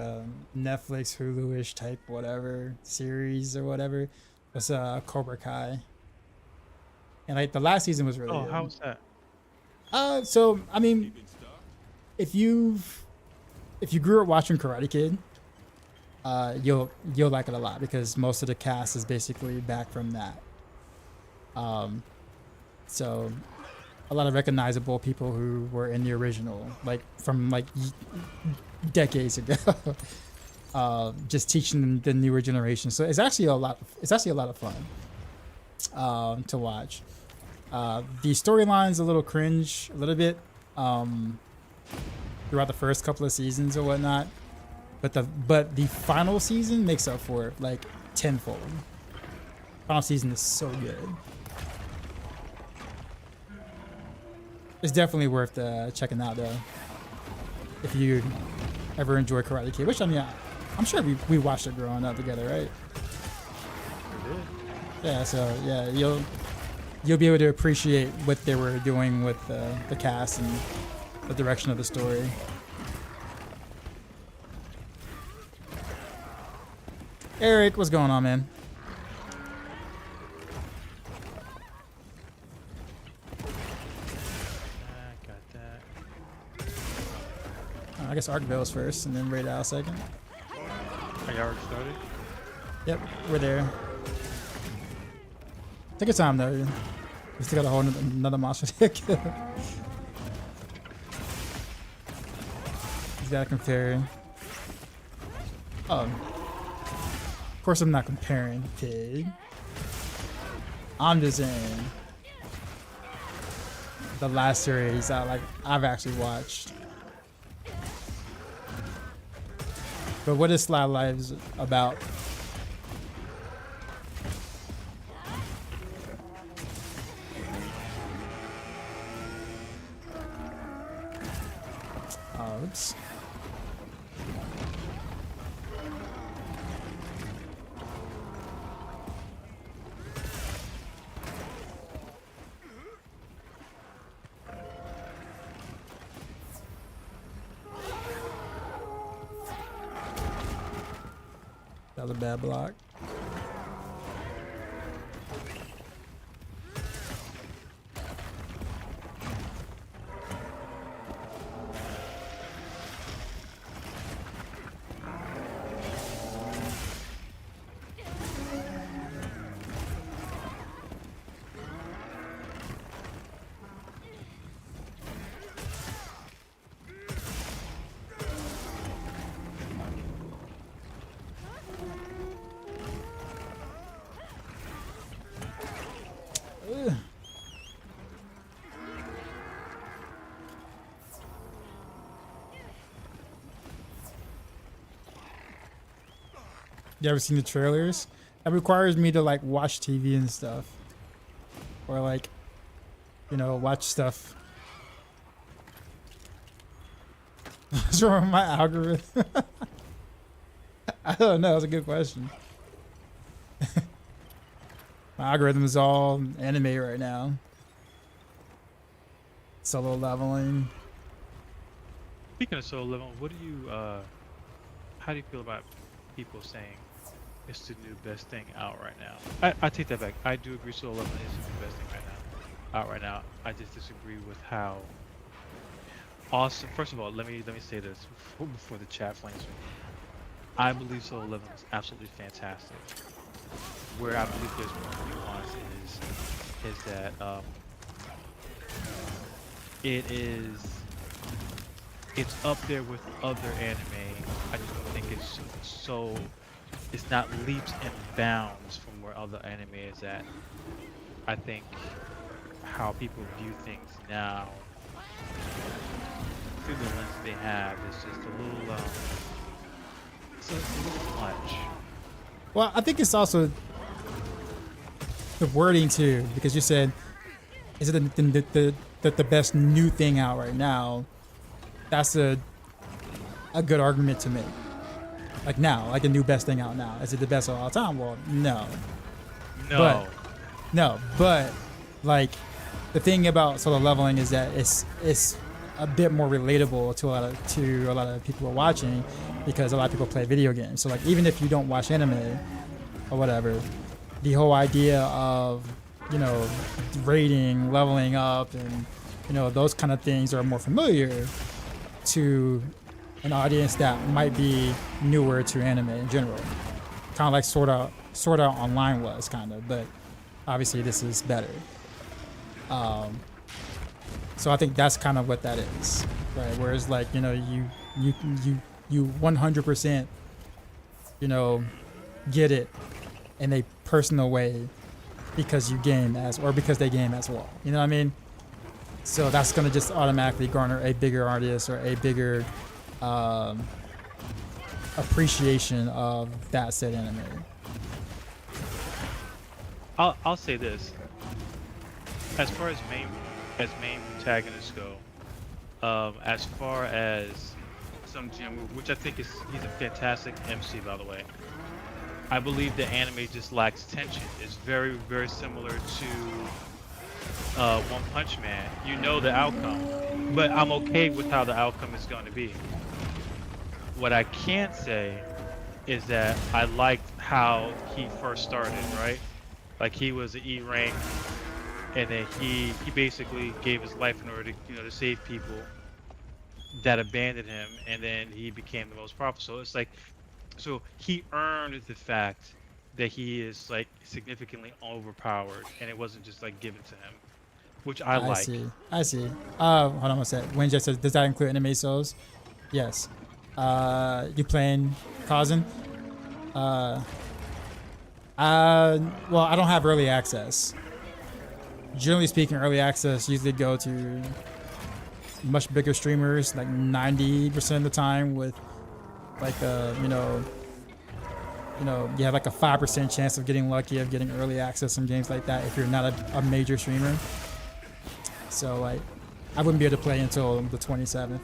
Netflix, Hulu-ish type whatever series or whatever, was Cobra Kai. And like the last season was really good. How was that? So I mean, if you grew up watching Karate Kid, you'll like it a lot because most of the cast is basically back from that. So a lot of recognizable people who were in the original, like from like decades ago, just teaching the newer generation. So it's actually a lot of fun to watch. The storyline's a little cringe, a little bit throughout the first couple of seasons or whatnot, but the final season makes up for it like tenfold. Final season is so good. It's definitely worth checking out though. If you ever enjoy Karate Kid, which I mean, I'm sure we watched it growing up together, right? Yeah, so yeah, you'll be able to appreciate what they were doing with the cast and the direction of the story. Eric, what's going on, man? I guess Arkvale's first, and then Raid Out second. Are you already started? Yep, we're there. Take your time though. We still got a whole another monster to kill. He's gotta compare. Oh, of course I'm not comparing, pig. I'm just saying the last series I've actually watched. But what is Sly Lives about? Oops. That was a bad block. You ever seen the trailers? That requires me to like watch TV and stuff, or like, you know, watch stuff. What's wrong with my algorithm? I don't know. It's a good question. My algorithm is all anime right now. Solo leveling. Speaking of solo leveling, what do you how do you feel about people saying it's the new best thing out right now? I take that back. I do agree solo leveling is the new best thing out right now. I just disagree with how awesome. First of all, let me say this before the chat flames me. I believe solo leveling is absolutely fantastic. Where I believe there's more nuance is that it's up there with other anime. I just don't think it's not leaps and bounds from where other anime is at. I think how people view things now through the lens they have is just a little it's a little much. Well, I think it's also the wording too, because you said, "Is it the best new thing out right now?" That's a good argument to make. Like now, like the new best thing out now. Is it the best of all time? Well, no. But like the thing about solo leveling is that it's a bit more relatable to a lot of people who are watching, because a lot of people play video games. So like even if you don't watch anime or whatever, the whole idea of, you know, rating, leveling up, and, you know, those kind of things are more familiar to an audience that might be newer to anime in general. Kind of like Sword Art Online was, kind of, but obviously this is better. So I think that's kind of what that is, right? Whereas like, you know, you 100%, you know, get it in a personal way because you game or because they game as well. You know what I mean? So that's gonna just automatically garner a bigger audience or a bigger appreciation of that said anime. I'll say this. As far as main protagonists go, as far as some Jim, which I think he's a fantastic MC, by the way. I believe the anime just lacks tension. It's very, very similar to One Punch Man. You know the outcome, but I'm okay with how the outcome is going to be. What I can't say is that I liked how he first started, right? Like he was an E rank, and then he basically gave his life in order to, you know, to save people that abandoned him, and then he became the most powerful. So it's like, so he earned the fact that he is like significantly overpowered, and it wasn't just like given to him, which I like. I see. Hold on one sec. When just says, does that include anime souls? Yes. You playing Kazan? Well, I don't have early access. Generally speaking, early access usually go to much bigger streamers, like 90% of the time, with like you know, you have like a 5% chance of getting lucky of getting early access and games like that if you're not a major streamer. So like, I wouldn't be able to play until the 27th.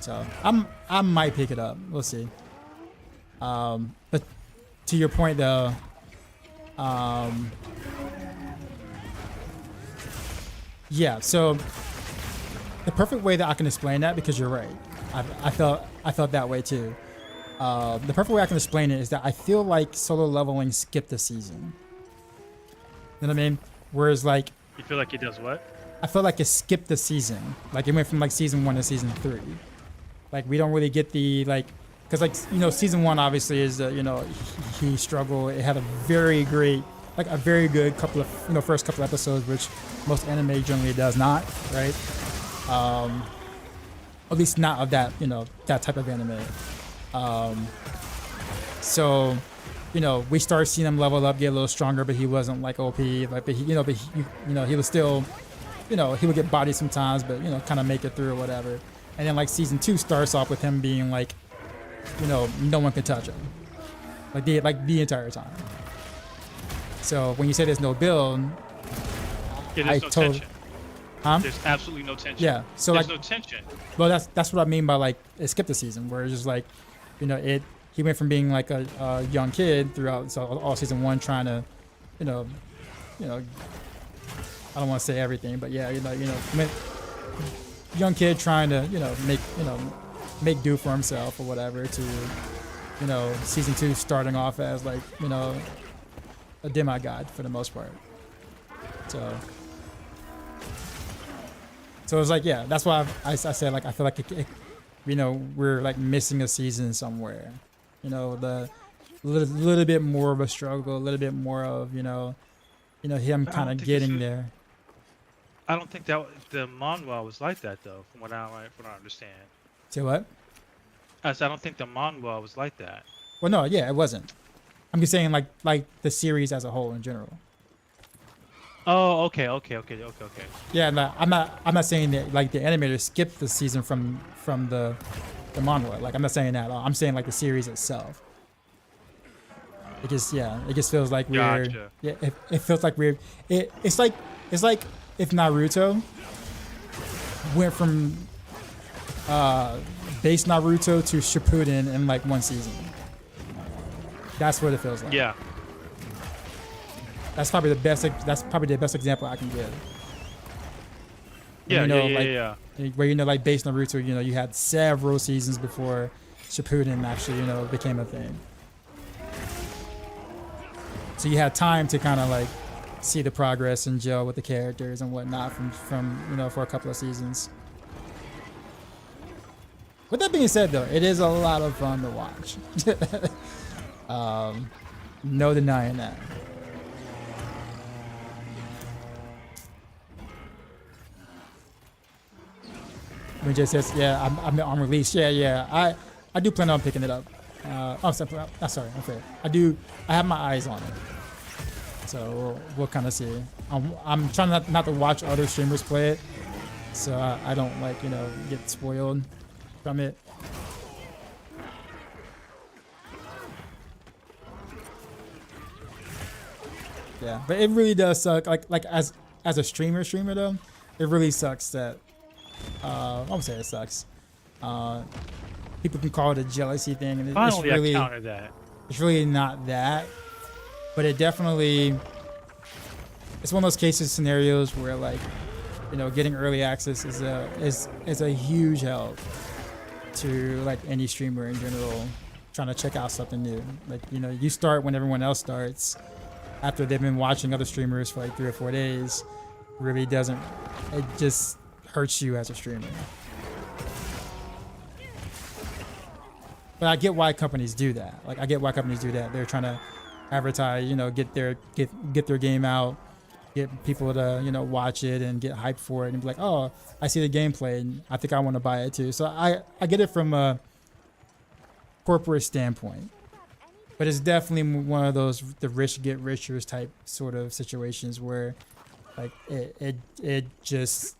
So I might pick it up. We'll see. But to your point though, yeah. So the perfect way that I can explain that, because you're right, I felt that way too. The perfect way I can explain it is that I feel like solo leveling skipped a season. You know what I mean? Whereas like, You feel like he does what? I feel like it skipped the season. Like it went from like season 1 to season 3. Like we don't really get the like, because like, you know, season 1 obviously is you know, he struggled. It had a very great, like a very good couple of, you know, first couple of episodes, which most anime generally does not, right? At least not of that, you know, that type of anime. So, you know, we started seeing him level up, get a little stronger, but he wasn't like OP. Like, but he, you know, he was still you know, he would get bodied sometimes, but you know, kind of make it through or whatever. And then like season 2 starts off with him being like, you know, no one can touch him, like the entire time. So when you say there's no build, Yeah, I there's no totally, tension. huh? There's absolutely no tension. Yeah. So there's like, no tension. well, that's what I mean by like it skipped a season, where it's just like, you know, he went from being like a young kid throughout so all season 1 trying to, you know, I don't want to say everything, but yeah, young kid trying to, make do for himself or whatever, to, season 2 starting off as like, a demigod for the most part. So it's like, yeah, that's why I said, like, I feel like we're like missing a season somewhere. The little bit more of a struggle, a little bit more of, him kind of getting there. I don't think that the Monwell was like that though, from what I understand. Say what? I don't think the Monwell was like that. Well, no, yeah, it wasn't. I'm just saying like the series as a whole in general. Oh, okay. Yeah, no, I'm not saying that like the animators skipped the season from the Monwell. Like, I'm not saying that at all. I'm saying like the series itself. It just feels like weird. Gotcha. Yeah, it feels like weird. It's like if Naruto went from base Naruto to Shippuden in like one season. That's what it feels like. Yeah. That's probably the best example I can give. Yeah, yeah. Where like base Naruto, you had several seasons before Shippuden actually, became a thing. So you had time to kind of like see the progress and gel with the characters and whatnot from for a couple of seasons. With that being said, though, it is a lot of fun to watch. No denying that. We just says, yeah, I'm on release. Yeah. I do plan on picking it up. Sorry, unfair. I have my eyes on it. So we'll kind of see. I'm trying not to watch other streamers play it, so I don't like get spoiled from it. Yeah, but it really does suck. Like as a streamer though, it really sucks that I won't say it sucks. People can call it a jealousy thing, and it's really I counter that. It's really not that, but it definitely. It's one of those scenarios where like, getting early access is a huge help to like any streamer in general trying to check out something new. Like, you start when everyone else starts after they've been watching other streamers for like 3 or 4 days. It just hurts you as a streamer. But I get why companies do that. Like, I get why companies do that. They're trying to advertise, get their game out, get people to watch it and get hyped for it and be like, oh, I see the gameplay and I think I want to buy it too. So I get it from a corporate standpoint, but it's definitely one of those the rich get richer type sort of situations where like it just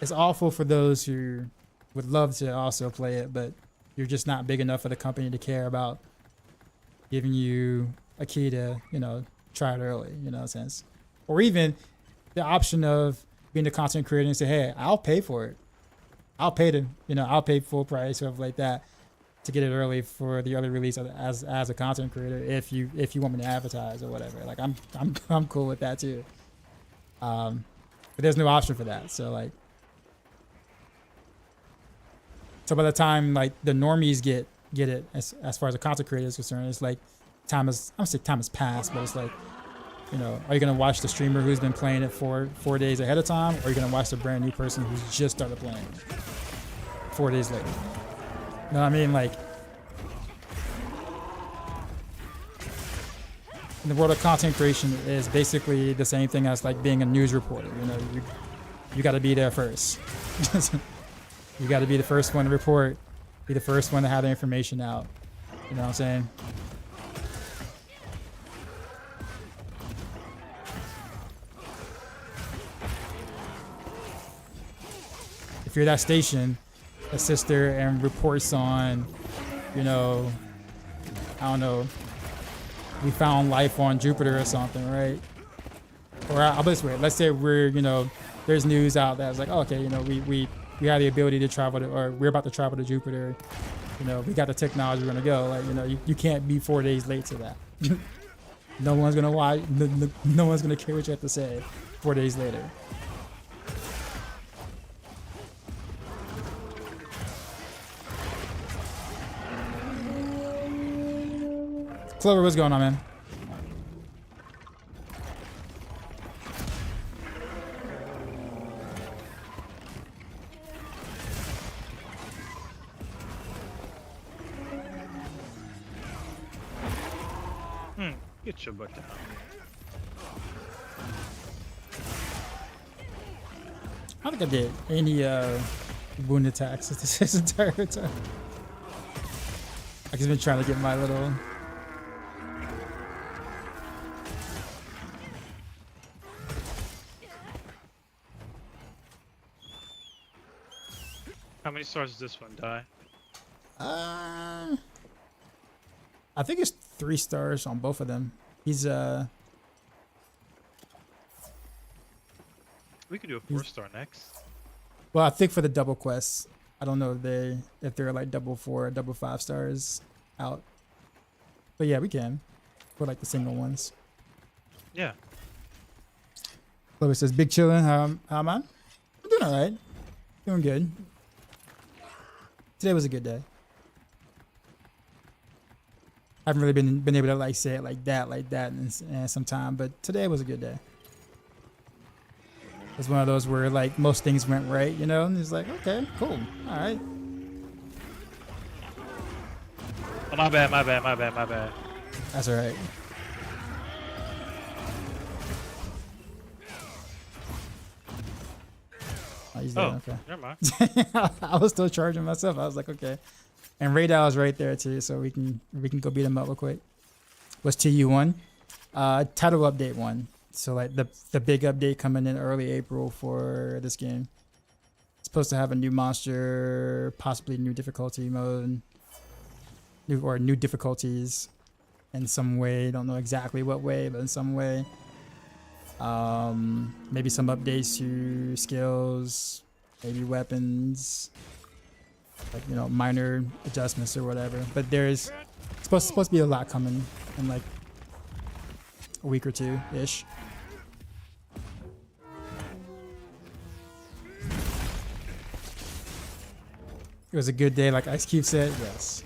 it's awful for those who would love to also play it, but you're just not big enough for the company to care about giving you a key to try it early, in a sense. Or even the option of being a content creator and say, hey, I'll pay for it. I'll pay full price, stuff like that, to get it early for the other release as a content creator if you want me to advertise or whatever. Like I'm cool with that too. But there's no option for that. So by the time like the normies get it as far as the content creator is concerned, it's like time has passed, but it's like, are you gonna watch the streamer who's been playing it for 4 days ahead of time, or are you gonna watch the brand new person who's just started playing 4 days later? You know what I mean? Like, in the world of content creation is basically the same thing as like being a news reporter. You got to be there first. You got to be the first one to report, be the first one to have the information out. You know what I'm saying? you're that station, a sister, and reports on, you know, I don't know, we found life on Jupiter or something, right? Or I'll put it this way, let's say we're, you know, there's news out that's like, oh, okay, you know, we have the ability to travel to, or we're about to travel to Jupiter. You know, we got the technology, we're gonna go. Like, you know, you can't be 4 days late to that. No one's gonna watch, no one's gonna care what you have to say 4 days later. Clover, what's going on, man? Get your butt down. I don't think I did any wound attacks this entire time. I've just been trying to get my little. How many stars does this one die? I think it's 3 stars on both of them. He's We could do a 4-star next. well, I think for the double quests. I don't know if they're like double 4, double 5 stars out. But yeah, we can. For like the single ones. Yeah. Chloe says, "Big chillin'. How am I? I'm doing all right. Doing good. Today was a good day. I haven't really been able to like say it like that in some time, but today was a good day. It's one of those where like most things went right, you know, and it's like, okay, cool, all right. Oh, my bad. That's all right. Oh, he's Oh, there, okay. never mind. I was still charging myself. I was like, okay. And Radar is right there too, so we can go beat him up real quick. What's TU1? Title update 1. So like the big update coming in early April for this game. It's supposed to have a new monster, possibly new difficulty mode, new difficulties in some way. Don't know exactly what way, but in some way. Maybe some updates to skills, maybe weapons. Like, you know, minor adjustments or whatever, but there's supposed to be a lot coming in like a week or 2 ish. It was a good day, like Ice Cube said. Yes.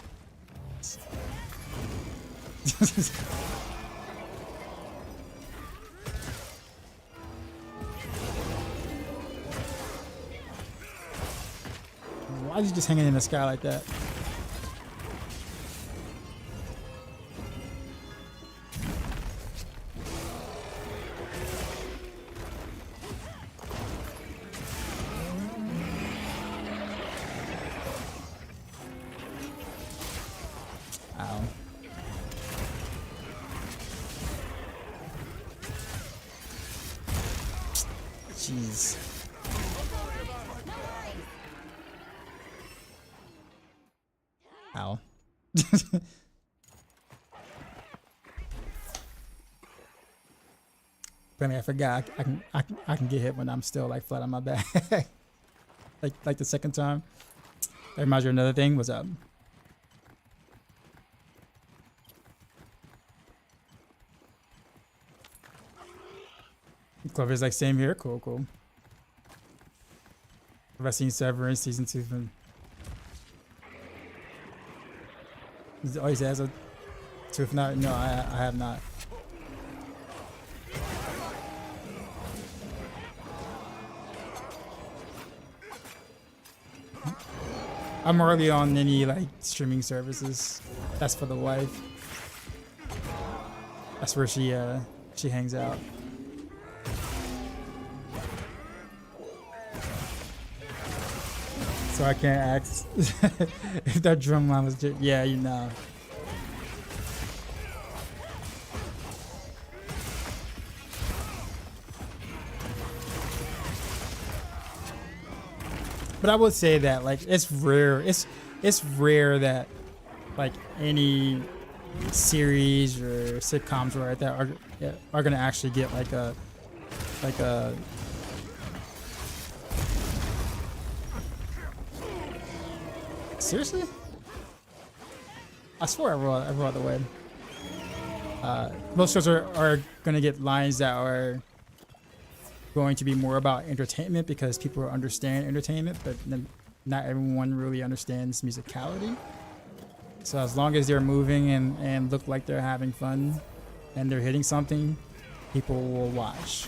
Why is he just hanging in the sky like that? Ow. Jeez. Ow. Apparently I forgot I can get hit when I'm still like flat on my back. like the second time. That reminds you of another thing. What's up? Clover's like, same here. Cool. Have I seen Severance season 2 from? He always has a tooth knot. No, I have not. I'm hardly on any like streaming services. That's for the wife. That's where she hangs out. So I can't ask if that drum line was just, yeah, you know. But I would say that like it's rare. It's rare that like any series or sitcoms or like that are gonna actually get like a seriously. I swear I wrote the way. Most shows are going to get lines that are going to be more about entertainment because people understand entertainment, but not everyone really understands musicality. So as long as they're moving and look like they're having fun and they're hitting something, people will watch.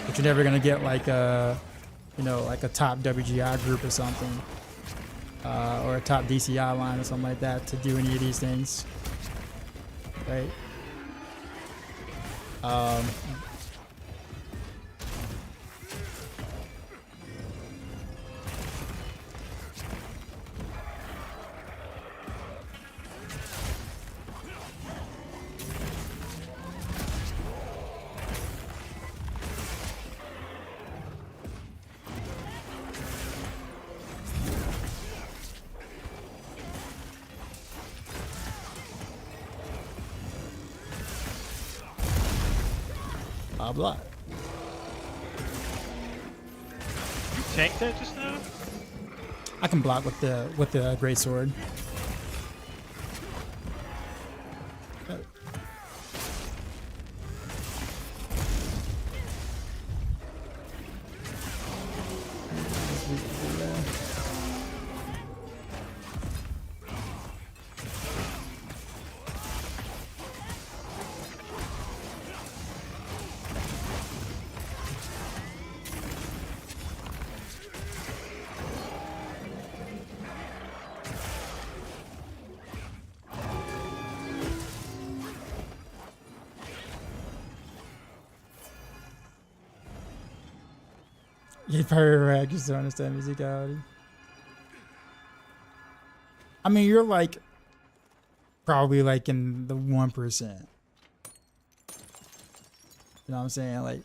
But you're never going to get like a, you know, like a top WGI group or something. Or a top DCI line or something like that to do any of these things, right? Block. You tanked that just now? I can block with the great sword. You probably right, just don't understand musicality. I mean, you're like probably like in the 1%. You know what I'm saying? Like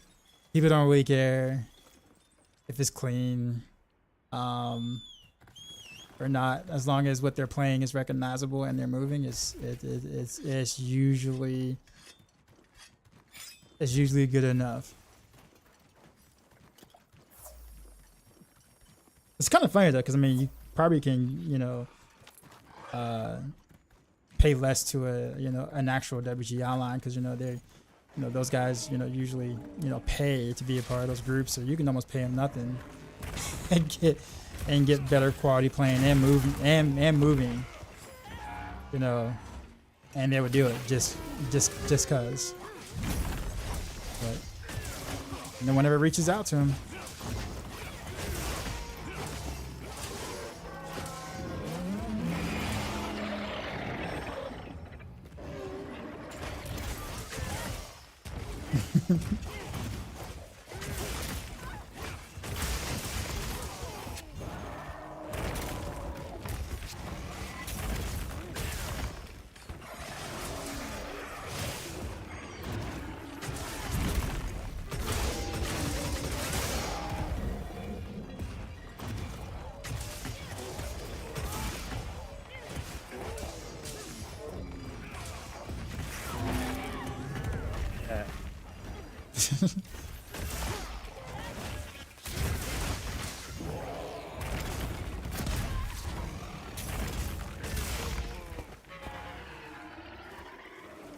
people don't really care if it's clean or not, as long as what they're playing is recognizable and they're moving. It's usually good enough. It's kind of funny though, because I mean, you probably can, you know, pay less to an actual WGI line, because you know they're, you know, those guys, you know, usually, you know, pay to be a part of those groups, so you can almost pay them nothing and get better quality playing and moving, you know, and they would do it just cause. But no one ever reaches out to them.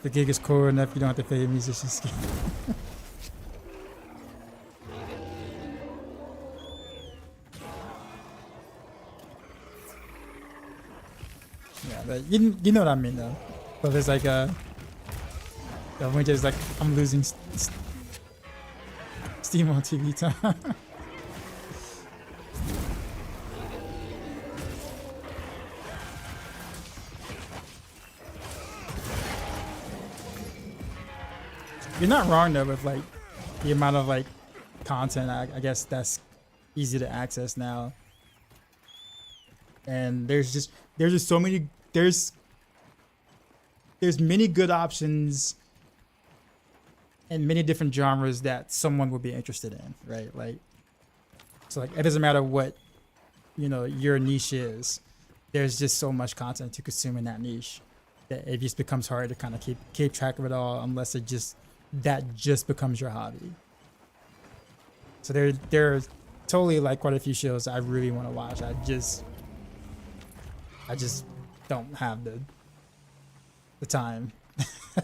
The gig is cool enough, you don't have to pay a musician scheme. Yeah, but you know what I mean though. But it's like the winter is like I'm losing steam on TV time. You're not wrong though with like the amount of like content. I guess that's easy to access now, and there's just so many. There's many good options in many different genres that someone would be interested in, right? Like, so like it doesn't matter what, you know, your niche is. There's just so much content to consume in that niche that it just becomes hard to kind of keep track of it all unless that just becomes your hobby. So there's totally like quite a few shows I really want to watch. I just don't have the time.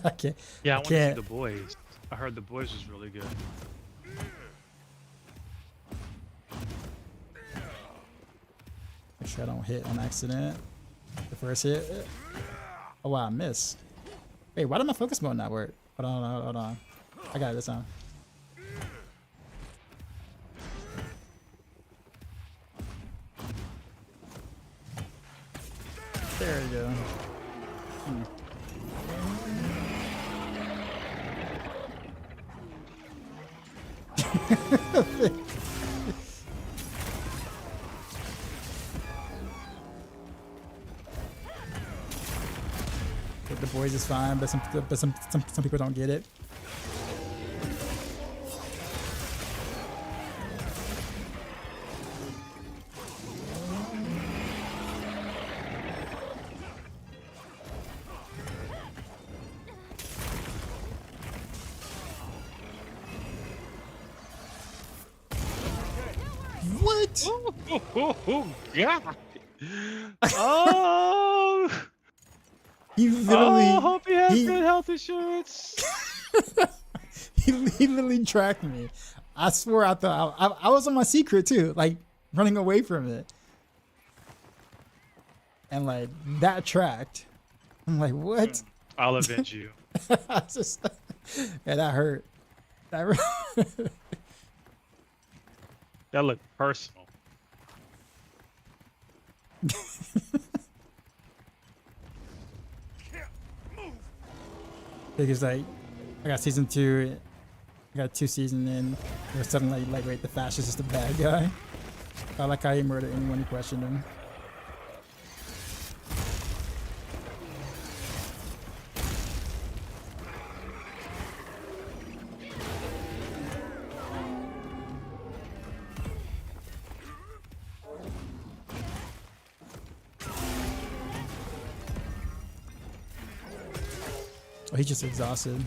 I can't. Yeah, I I want to see can't. The Boys. I heard The Boys was really good. Make sure I don't hit on accident. The first hit. Oh wow, I missed. Wait, why did my focus mode not work? Hold on. I got it this time. There you go. The Boys is fine, but some people don't get it. What? Oh God! Oh, He literally. oh, hope he has he- good health insurance. he literally tracked me. I swear I thought I was on my secret too, like running away from it. And like that tracked. I'm like, what? I'll avenge you. I just, yeah, that hurt. That hurt. That looked personal. Because like, I got season 2. I got 2 seasons in. They're suddenly like, wait, the fascist is the bad guy. I like how he murdered anyone who questioned him. Oh, he's just exhausted.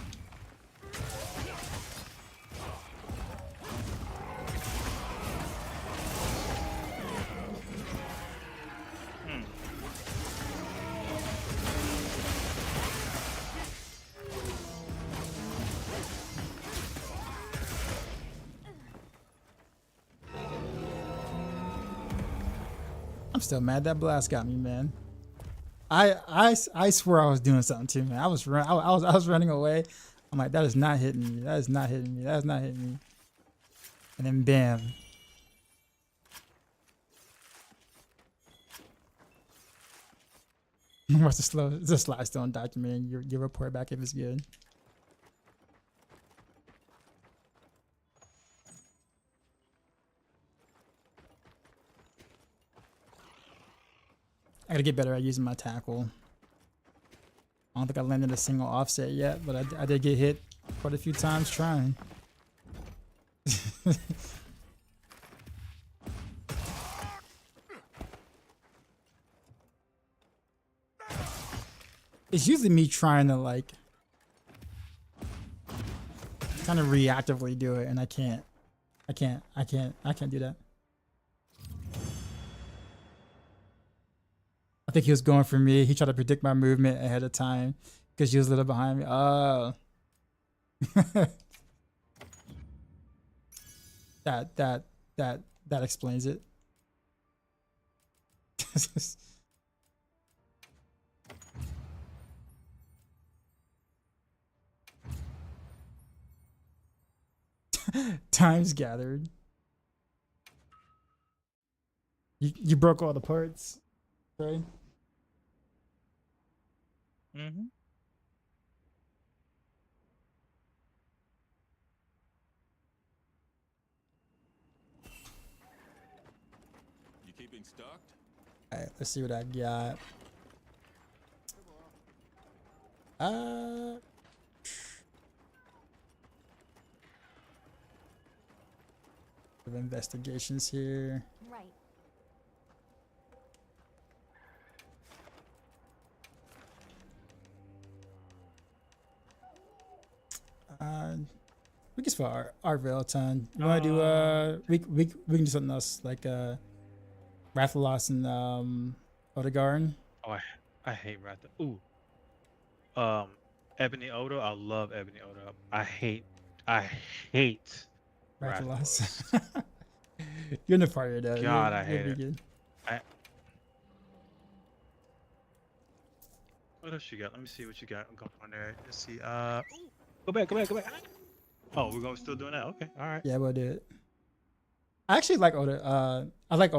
I'm still mad that blast got me, man. I swear I was doing something too, man. I was running away. I'm like, that is not hitting me. That is not hitting me. That is not hitting me. And then bam. Watch the slide stone document. Your report back if it's good. I gotta get better at using my tackle. I don't think I landed a single offset yet, but I did get hit quite a few times trying. It's usually me trying to like kind of reactively do it, and I can't do that. I think he was going for me. He tried to predict my movement ahead of time because he was a little behind me. Oh. that explains it. Times gathered. You broke all the parts, right? Mm-hmm. You keeping stocked? All right, let's see what I got. Investigations here. Right. We can spell our Veilton. You want to do we can do something else like Rathalos and Odegaard. Oh, I hate Wrath. Ooh. Ebony Odo. I love Ebony Odo. I hate Rathalos. You're in the party though. God, You'll I hate be it. good. What else you got? Let me see what you got going on there. Let's see. Go back. Oh, we're still doing that. Okay, all right. Yeah, we'll do it. I actually like Oda. I like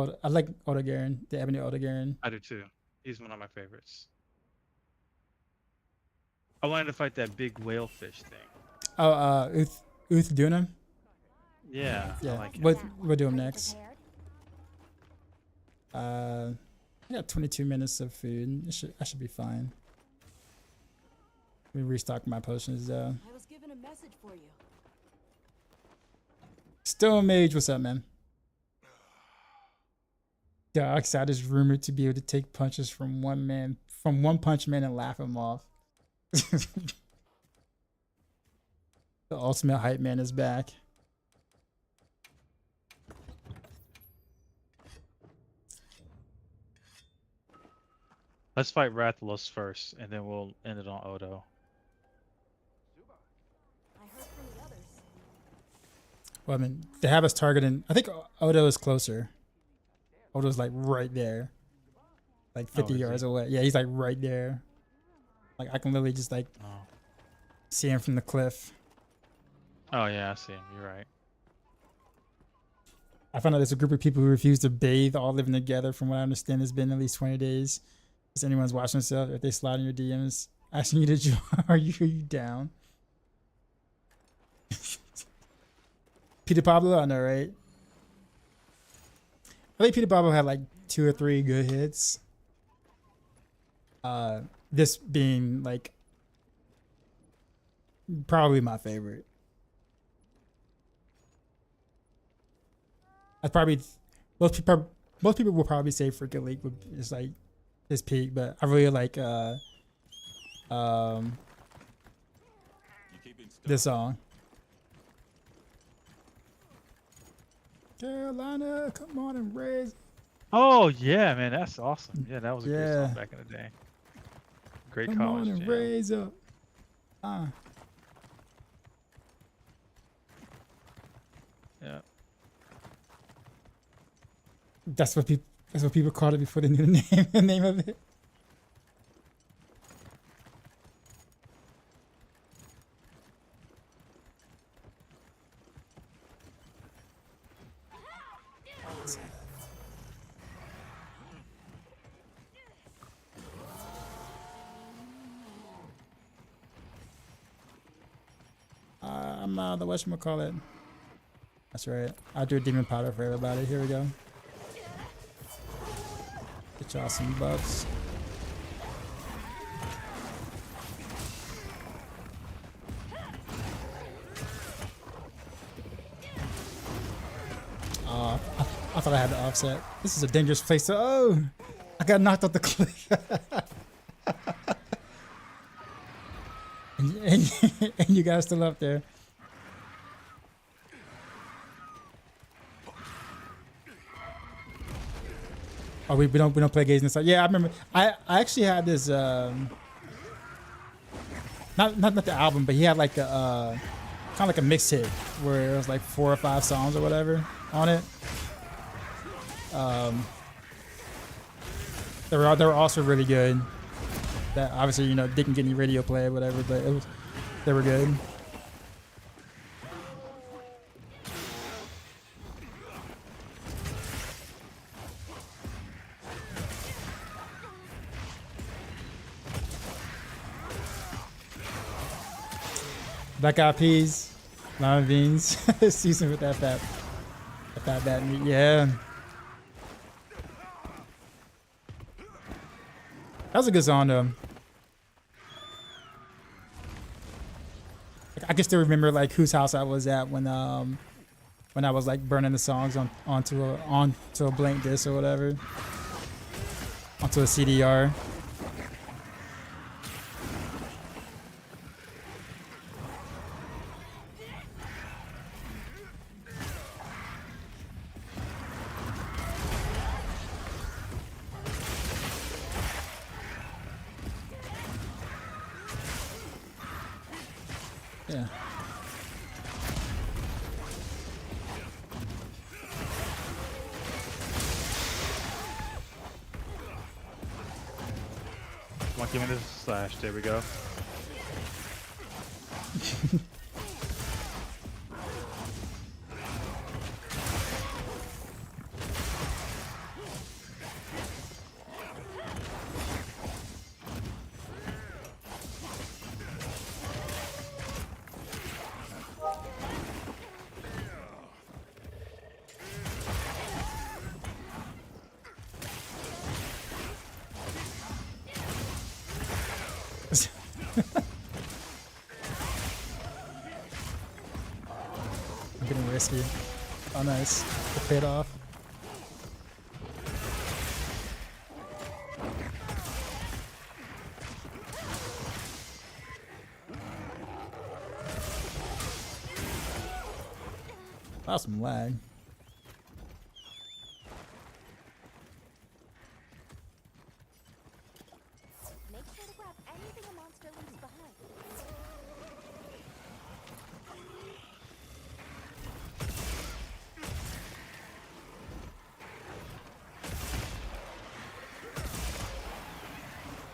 Odegaard, the Ebony Odegaard. I do too. He's one of my favorites. I wanted to fight that big whale fish thing. Oh, Uth Dunham. Yeah. Yeah, I like it. we'll do him next. Prepared? I got 22 minutes of food. I should be fine. Let me restock my potions though. I was given a message for you. Stone Mage, what's up, man? Darkseid is rumored to be able to take punches from one punch man and laugh him off. The ultimate hype man is back. Let's fight Rathalos first, and then we'll end it on Odo. I heard from the others. Well, I mean, they have us targeting. I think Odo is closer. Odo's like right there, like 50 is yards he? away. Yeah, he's like right there. Like I can literally just like see him from the cliff. Oh yeah, I see him. You're right. I found out there's a group of people who refuse to bathe, all living together. From what I understand, it's been at least 20 days. If anyone's watching this, if they slide in your DMs asking you to join, are you down? Peter Pablo, I know, right? I think Peter Pablo had like 2 or 3 good hits. This being like probably my favorite. I probably most people will probably say Freaking League is like his peak, but I really like You keeping stuck? this song. Carolina, come on and raise. Oh yeah, man, that's awesome. Yeah, that was a great Yeah. song back in the day. Great Come on college and jam. raise up. Yeah. That's what people called it before they knew the name of it. I'm the whatchamacallit. That's right. I'll do a demon powder for everybody. Here we go. Get y'all some buffs. I thought I had the offset. This is a dangerous place to. Oh, I got knocked off the cliff. and you guys still up there. Oh, we don't play games inside. Yeah, I remember. I actually had this. Not the album, but he had like a kind of like a mix hit where it was like 4 or 5 songs or whatever on it. They were also really good. That obviously didn't get any radio play or whatever, but they were good. Black eyed peas, lima beans, seasoned with that fat meat. Yeah, that was a good song though. I can still remember like whose house I was at when when I was like burning the songs onto a blank disc or whatever, onto a CDR. Yeah. Come on, give me this slash. There we go. I'm getting risky. Oh, nice. It paid off. That was some lag. Make sure to grab anything a monster leaves behind.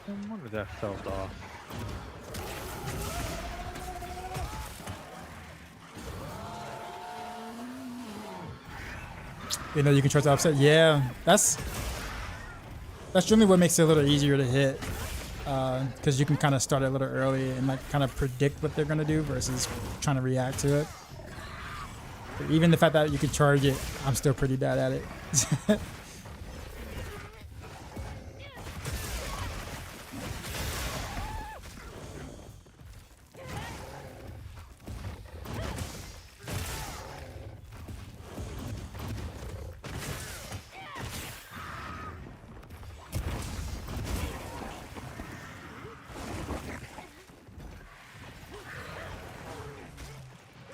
No wonder that felt off. You know, you can try to offset. Yeah, that's generally what makes it a little easier to hit, because you can kind of start it a little early and like kind of predict what they're gonna do versus trying to react to it. But even the fact that you can charge it, I'm still pretty bad at it.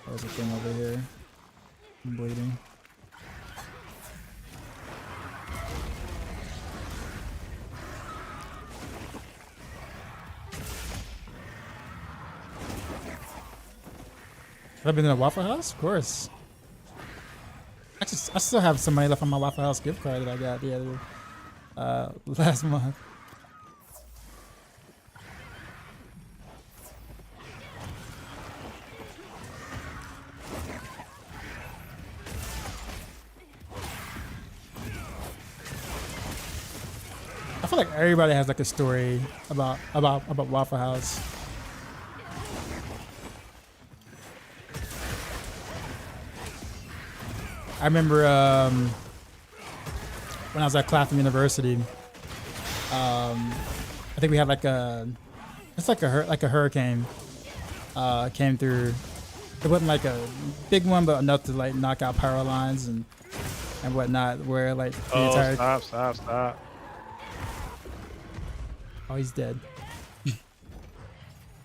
There's a thing over here. I'm bleeding. Have I been in a Waffle House? Of course. I still have some money left on my Waffle House gift card that I got the other last month. I feel like everybody has like a story about Waffle House. I remember when I was at Clapham University, I think we had like it's like a hurricane came through. It wasn't like a big one, but enough to like knock out power lines and whatnot. Where like the entire Stop. Oh, he's dead.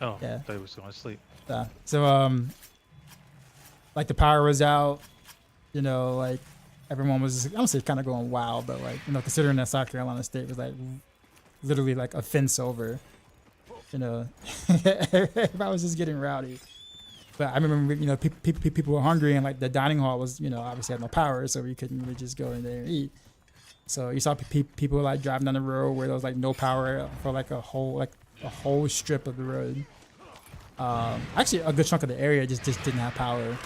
Oh, Yeah. I thought he was going to sleep. So like the power was out, you know, like everyone was, I don't say kind of going wild, but like, you know, considering that South Carolina State was like literally like a fence over, you know, everybody was just getting rowdy. But I remember, you know, people were hungry and like the dining hall was, you know, obviously had no power, so we couldn't really just go in there and eat. So you saw people like driving down the road where there was like no power for like a whole strip of the road. Actually, a good chunk of the area just didn't have power.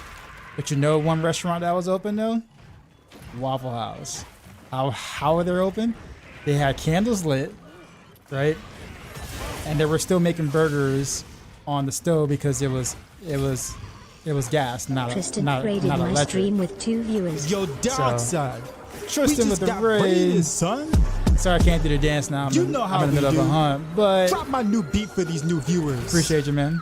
But you know, one restaurant that was open though, Waffle House. How are they open? They had candles lit, right? And they were still making burgers on the stove because it was gas, not Tristan not raided my electric. stream with 2 viewers. Yo, dark So- side. Tristan We with just the got raid. raided, son. Sorry, I can't do the dance now. You know how I'm in the we middle of a do. hunt, but Drop my new beat for these new viewers. appreciate you, man.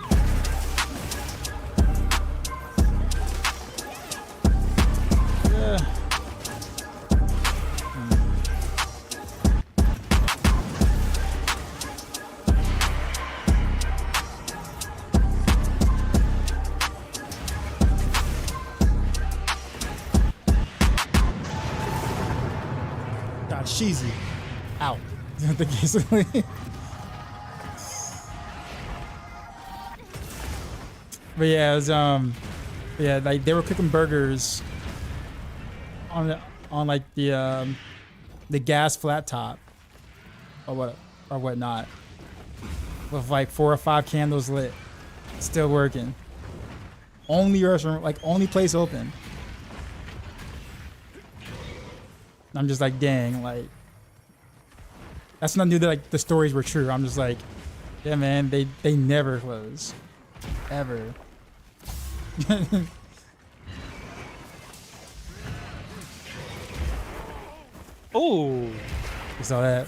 cheesy. Out. Basically. But yeah, it was yeah, like they were cooking burgers on like the gas flat top or whatnot, with like 4 or 5 candles lit, still working. Only restaurant, like only place open. I'm just like, dang, like that's not new that like the stories were true. I'm just like, yeah, man, they never close, ever. Oh, You saw that?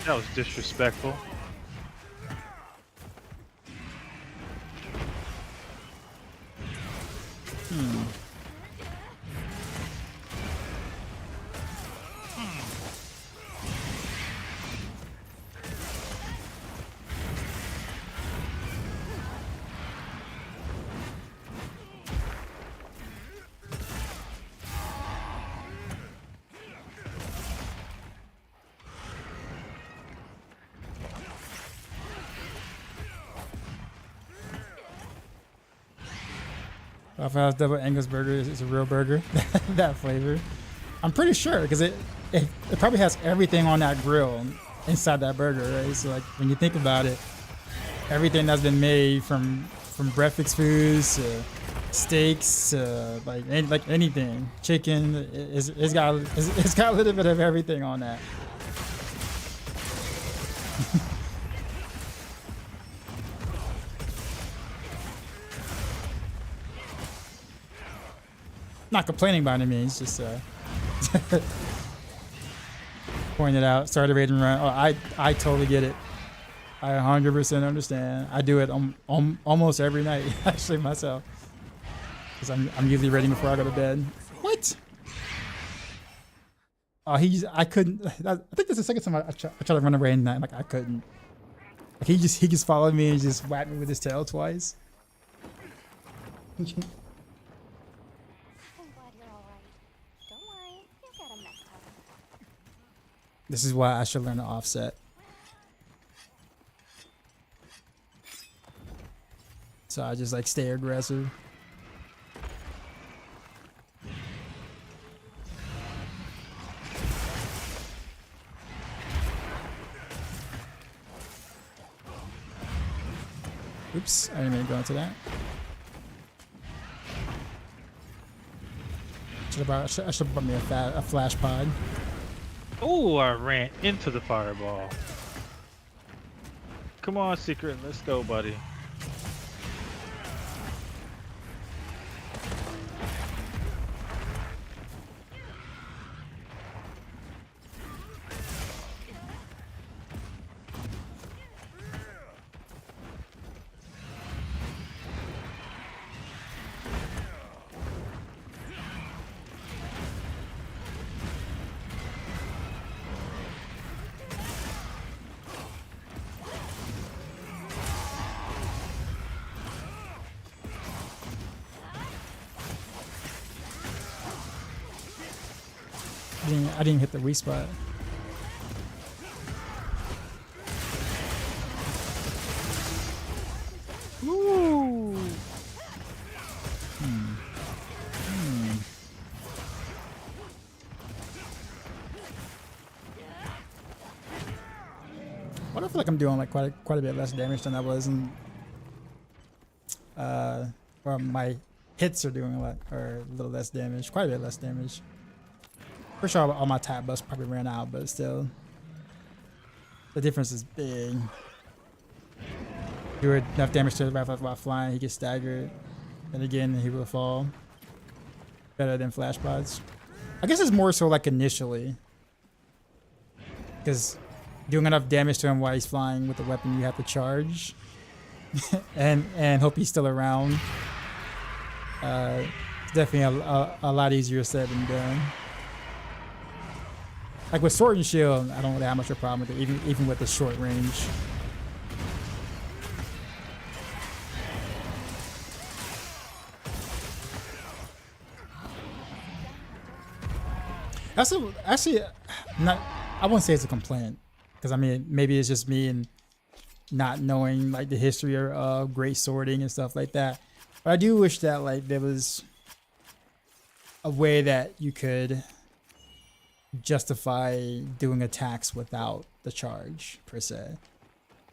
that was disrespectful. Waffle House Double Angus Burger is a real burger. That flavor. I'm pretty sure because it probably has everything on that grill inside that burger, right? So like when you think about it, everything that's been made from breakfast foods to steaks to like anything, chicken, it's got a little bit of everything on that. Not complaining by any means, just pointing it out. Started raid and run. Oh, I totally get it. I 100% understand. I do it almost every night, actually myself, because I'm usually ready before I go to bed. What? Oh, I couldn't. I think that's the second time I tried to run a raid and like I couldn't. Like he just followed me and just whacked me with his tail twice. I'm glad you're alright. Don't worry, you'll get him next time. This is why I should learn to offset. So I just like stay aggressive. Oops, I didn't mean to go into that. I should have bought me a flash pod. Oh, I ran into the fireball. Come on, Secret, let's go, buddy. I didn't hit the respot. Ooh. What I feel like I'm doing like quite a bit less damage than I was, and or my hits are doing a little less damage, quite a bit less damage. For sure, all my tap buffs probably ran out, but still, the difference is big. Do enough damage to the rifle while flying, he gets staggered, and again he will fall. Better than flash pods. I guess it's more so like initially, because doing enough damage to him while he's flying with the weapon, you have to charge, and hope he's still around. It's definitely a lot easier said than done. Like with sword and shield, I don't really have much of a problem with it, even with the short range. Actually, not I wouldn't say it's a complaint, because I mean maybe it's just me and not knowing like the history of great sorting and stuff like that. But I do wish that like there was a way that you could justify doing attacks without the charge per se.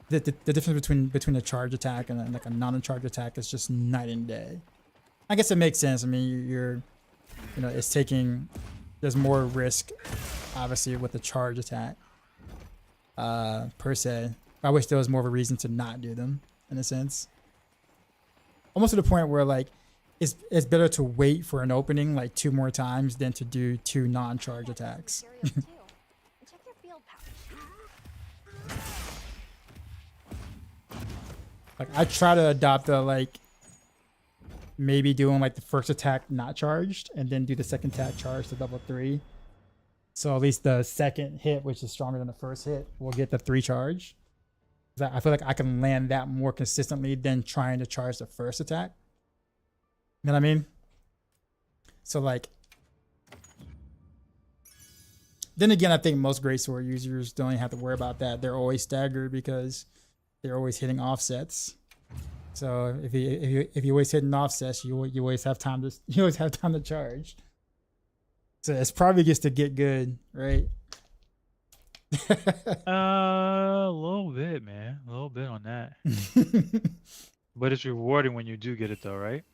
The difference between a charge attack and like a non-charge attack is just night and day. I guess it makes sense. I mean, you're you know, it's taking, there's more risk obviously with the charge attack per se. I wish there was more of a reason to not do them in a sense. Almost to the point where like it's better to wait for an opening like 2 more times than to do 2 non-charge attacks. Materials too. And check your field pouch. Like I try to adopt the like maybe doing like the first attack not charged and then do the second attack charged to level 3. So at least the second hit, which is stronger than the first hit, will get the 3 charge. I feel like I can land that more consistently than trying to charge the first attack. You know what I mean? So like, then again, I think most greatsword users don't even have to worry about that. They're always staggered because they're always hitting offsets. So if you always hitting offsets, you always have time to charge. So it's probably just to get good, right? A little bit, man. A little bit on that. But it's rewarding when you do get it, though, right?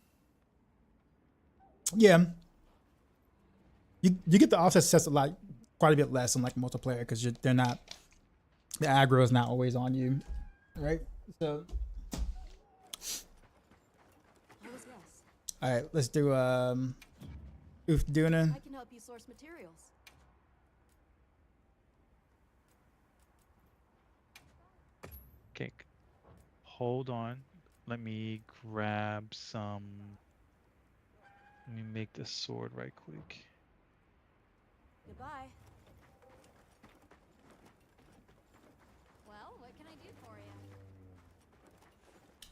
Yeah. You get the offset sets quite a bit less on like multiplayer because they're not, the aggro is not always on you, right? So. All right, let's do Oof Duna. I can help you source materials. Okay. Hold on. Let me grab some. Let me make this sword right quick. Goodbye. Well, what can I do for you?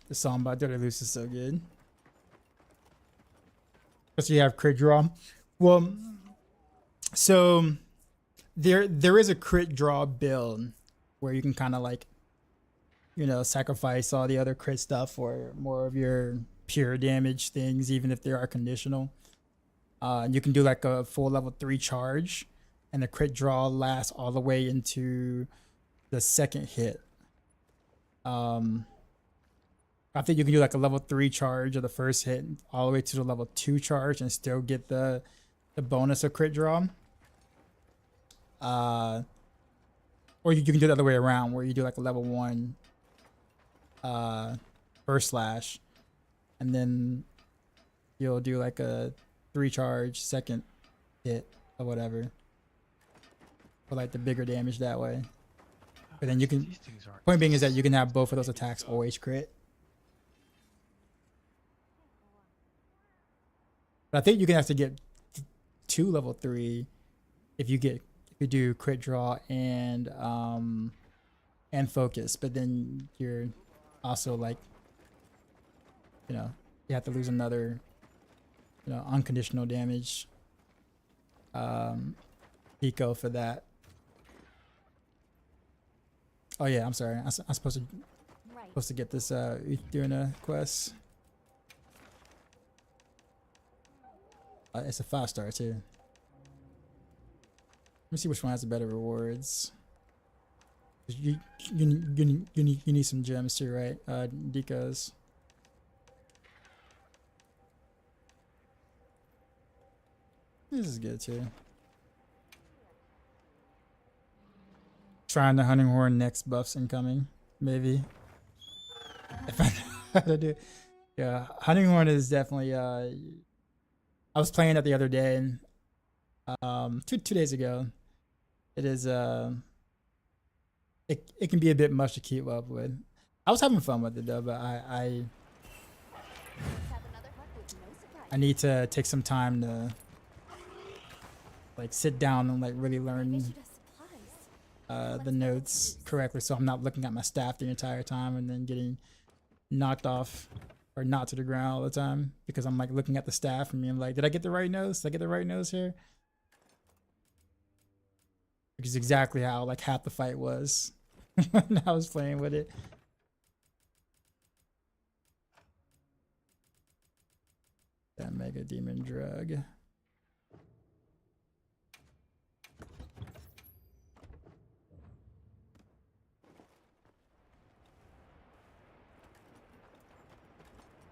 The song by Dirty Loose is so good. So you have crit draw. Well, so there is a crit draw build where you can kind of like, you know, sacrifice all the other crit stuff for more of your pure damage things, even if they are conditional. You can do like a full level 3 charge, and the crit draw lasts all the way into the second hit. I think you can do like a level 3 charge of the first hit all the way to the level 2 charge and still get the bonus of crit draw. Or you can do the other way around where you do like a level 1 first slash, and then you'll do like a 3 charge second hit or whatever for like the bigger damage that way. But then you can, These things aren't. point being is that you can have both of those attacks always crit. But I think you can have to get 2 level 3 if you do crit draw and focus. But then you're also like, you know, you have to lose another, you know, unconditional damage eco for that. Oh yeah, I'm sorry. I'm supposed to get this doing a quest. It's a 5-star too. Let me see which one has the better rewards. You need some gems too, right? Decos. This is good too. Trying the hunting horn next buffs incoming, maybe. If I know how to do. Yeah, hunting horn is definitely I was playing it the other day, and two days ago. It is it can be a bit much to keep up with. I was having fun with it though, but I need to take some time to like sit down and like really learn the notes correctly, so I'm not looking at my staff the entire time and then getting knocked off or knocked to the ground all the time because I'm like looking at the staff and being like, did I get the right notes? Did I get the right notes here? which is exactly how like half the fight was when I was playing with it. That Mega Demon Drug.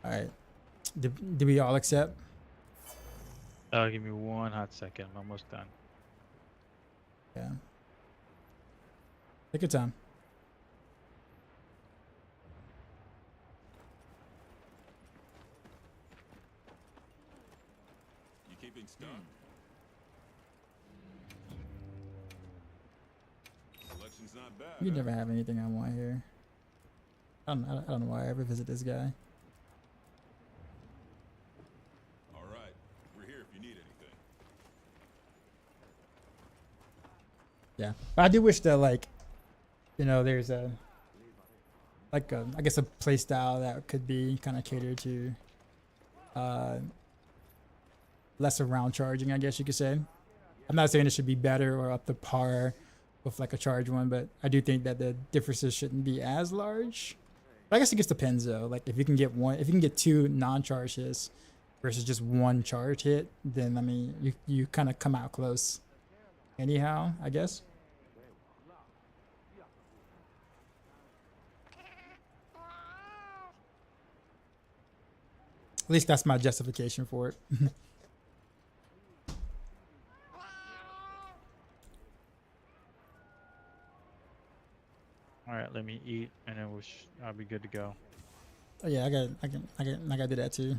All right. Did we all accept? Give me one hot second. I'm almost done. Yeah. Take your time. You keeping stuck? Selection's not bad. You huh? never have anything I want here. I don't know why I ever visit this guy. All right, we're here if you need anything. Yeah, but I do wish that like, you know, there's a like a, I guess a play style that could be kind of catered to lesser round charging, I guess you could say. I'm not saying it should be better or up to par with like a charge one, but I do think that the differences shouldn't be as large. But I guess it just depends though. Like if you can get one, if you can get two non-charge hits versus just one charge hit, then I mean you kind of come out close. Anyhow, I guess. At least that's my justification for it. All right, let me eat, and then I'll be good to go. Oh yeah, I gotta do that too.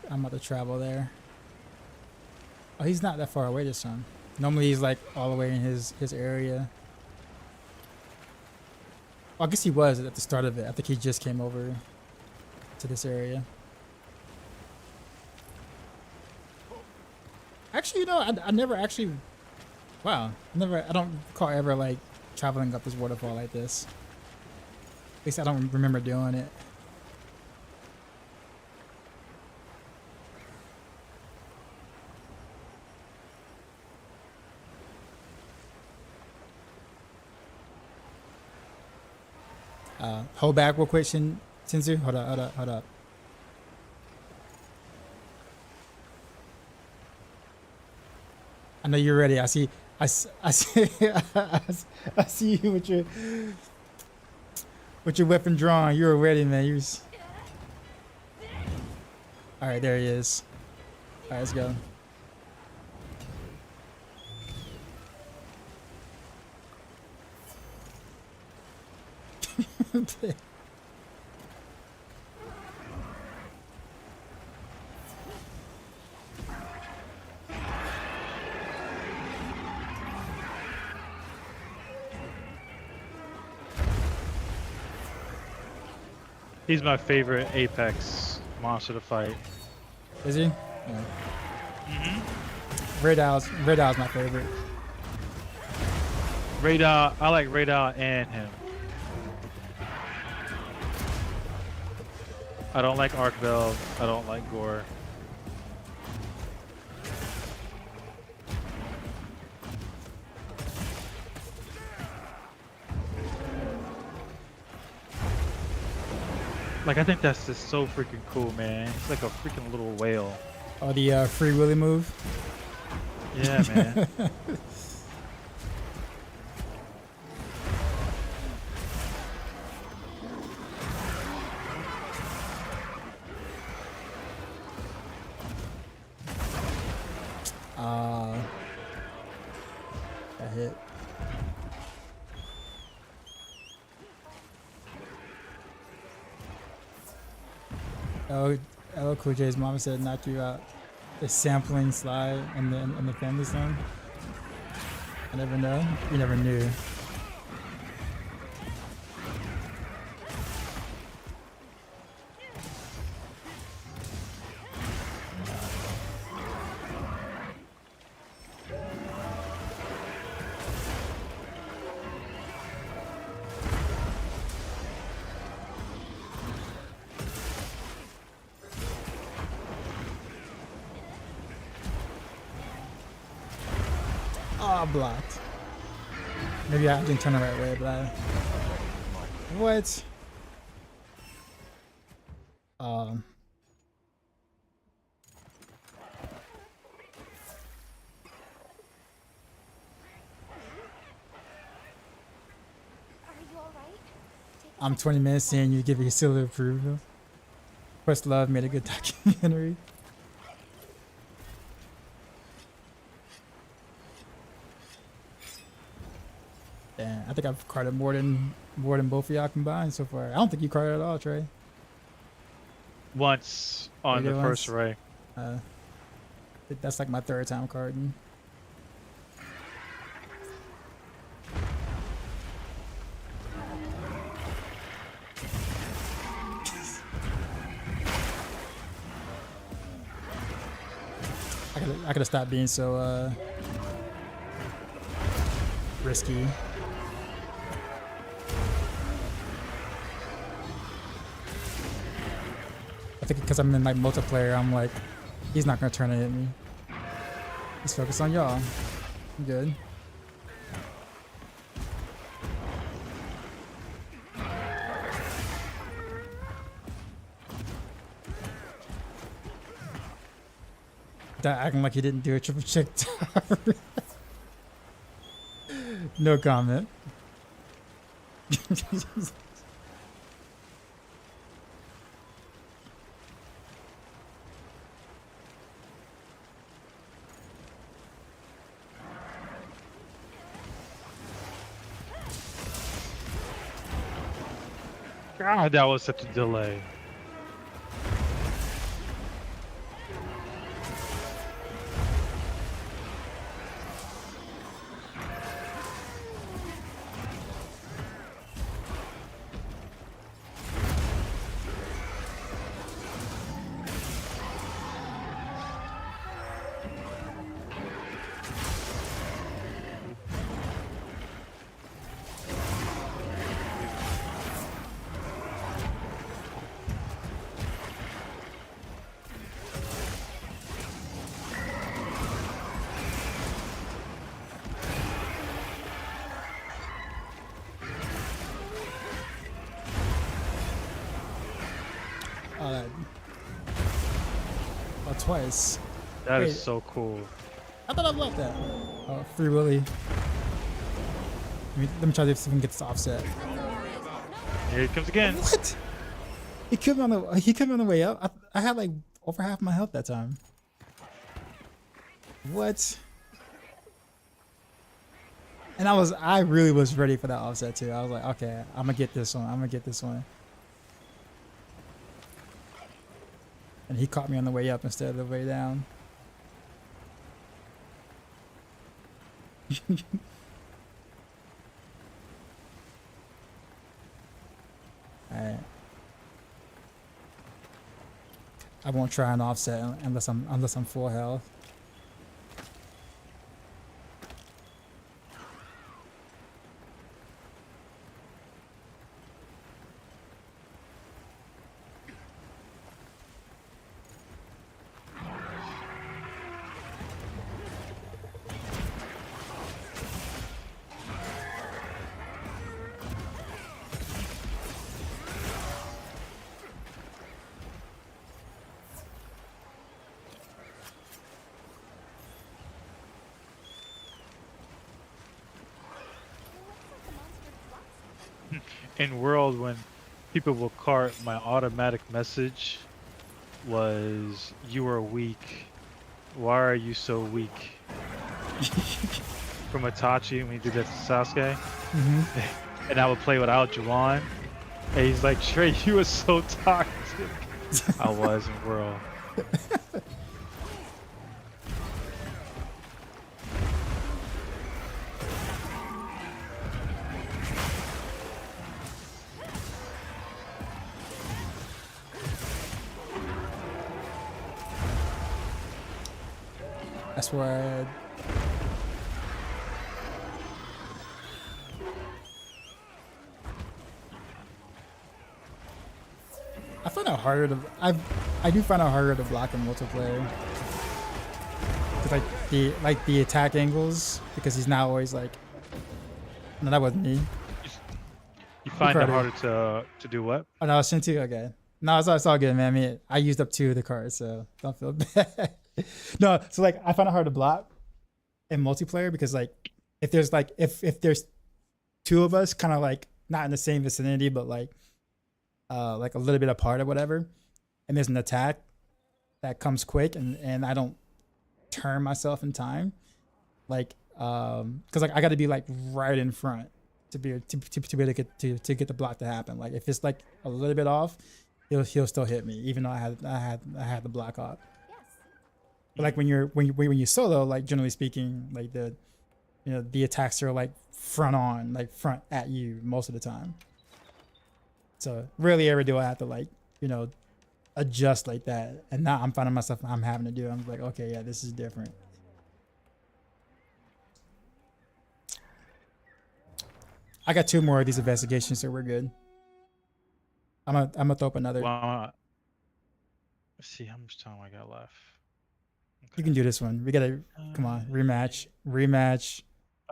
I'm about to travel there. Oh, he's not that far away this time. Normally he's like all the way in his area. Well, I guess he was at the start of it. I think he just came over to this area. Actually, you know, I never actually. Wow, I don't recall ever like traveling up this waterfall like this. At least I don't remember doing it. Hold back real quick, Shinzu. Hold up. I know you're ready. I see I see you with your weapon drawn. You're ready, man. All right, there he is. All right, let's go. He's my favorite Apex monster to fight. Is he? Yeah. Red Owl's my favorite. Radar, I like Radar and him. I don't like Arc Valve. I don't like Gore. Like, I think that's just so freaking cool, man. It's like a freaking little whale. Oh, the Free Willy move? Yeah, man. That hit. LL Cool J's mama said knock you out. The sampling slide in the family song. I never know. You never knew. Oh, blocked. Maybe I didn't turn the right way, but I... What? Are you alright? I'm 20 minutes seeing you give a seal of approval. Quest Love made a good documentary. Damn, I think I've carded more than both of y'all combined so far. I don't think you carded at all, Trey. Once on You the did first once? array. That's like my third time carding. I could have stopped being so risky. I think because I'm in like multiplayer, I'm like, he's not gonna turn it at me. Let's focus on y'all. I'm good. That acting like he didn't do a triple check tower. No comment. God, that was such a delay. Oh, twice. That Wait. is so cool. I thought I blocked that. Oh, Free Willy. Let me try to see if we can get this offset. Here it comes again. What? He killed me on the way up. I had like over half my health that time. What? And I really was ready for that offset too. I was like, okay, I'm gonna get this one. And he caught me on the way up instead of the way down. Alright. I won't try an offset unless I'm full health. In World, when people will cart, my automatic message was, "You are weak. Why are you so weak?" From Itachi when he did that to Sasuke. Mm-hmm. And I would play without Juwan. And he's like, "Trey, you are so toxic." I was in World. That's where I find it harder to I do find it harder to block in multiplayer. Cause like the attack angles, because he's not always like, no, that wasn't me. You find it Incredible. harder to do what? Oh no, Shinty, okay. No, it's all good, man. I mean, I used up 2 of the cards, so don't feel bad. No, so like I find it hard to block in multiplayer because like if there's 2 of us kind of like not in the same vicinity but like a little bit apart or whatever, and there's an attack that comes quick and I don't turn myself in time, like because like I got to be like right in front to be able to get the block to happen. Like if it's like a little bit off, he'll still hit me even though I had the block off. But like when you solo, like generally speaking, like the attacks are like front at you most of the time. So rarely ever do I have to like, adjust like that. And now I'm finding myself I'm having to do it. I'm like, okay, yeah, this is different. I got 2 more of these investigations, so we're good. I'm gonna throw up another. Well, let's see how much time I got left. You can do this one. We gotta come on, rematch.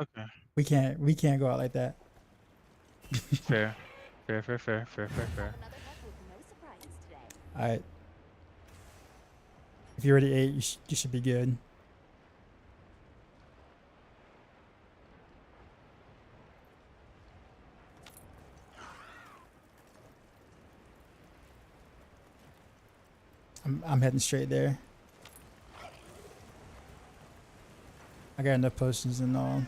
Okay. We can't go out like that. Fair. Another heck with no surprises today. All right. If you're already 8, you should be good. I'm heading straight there. I got enough potions and all.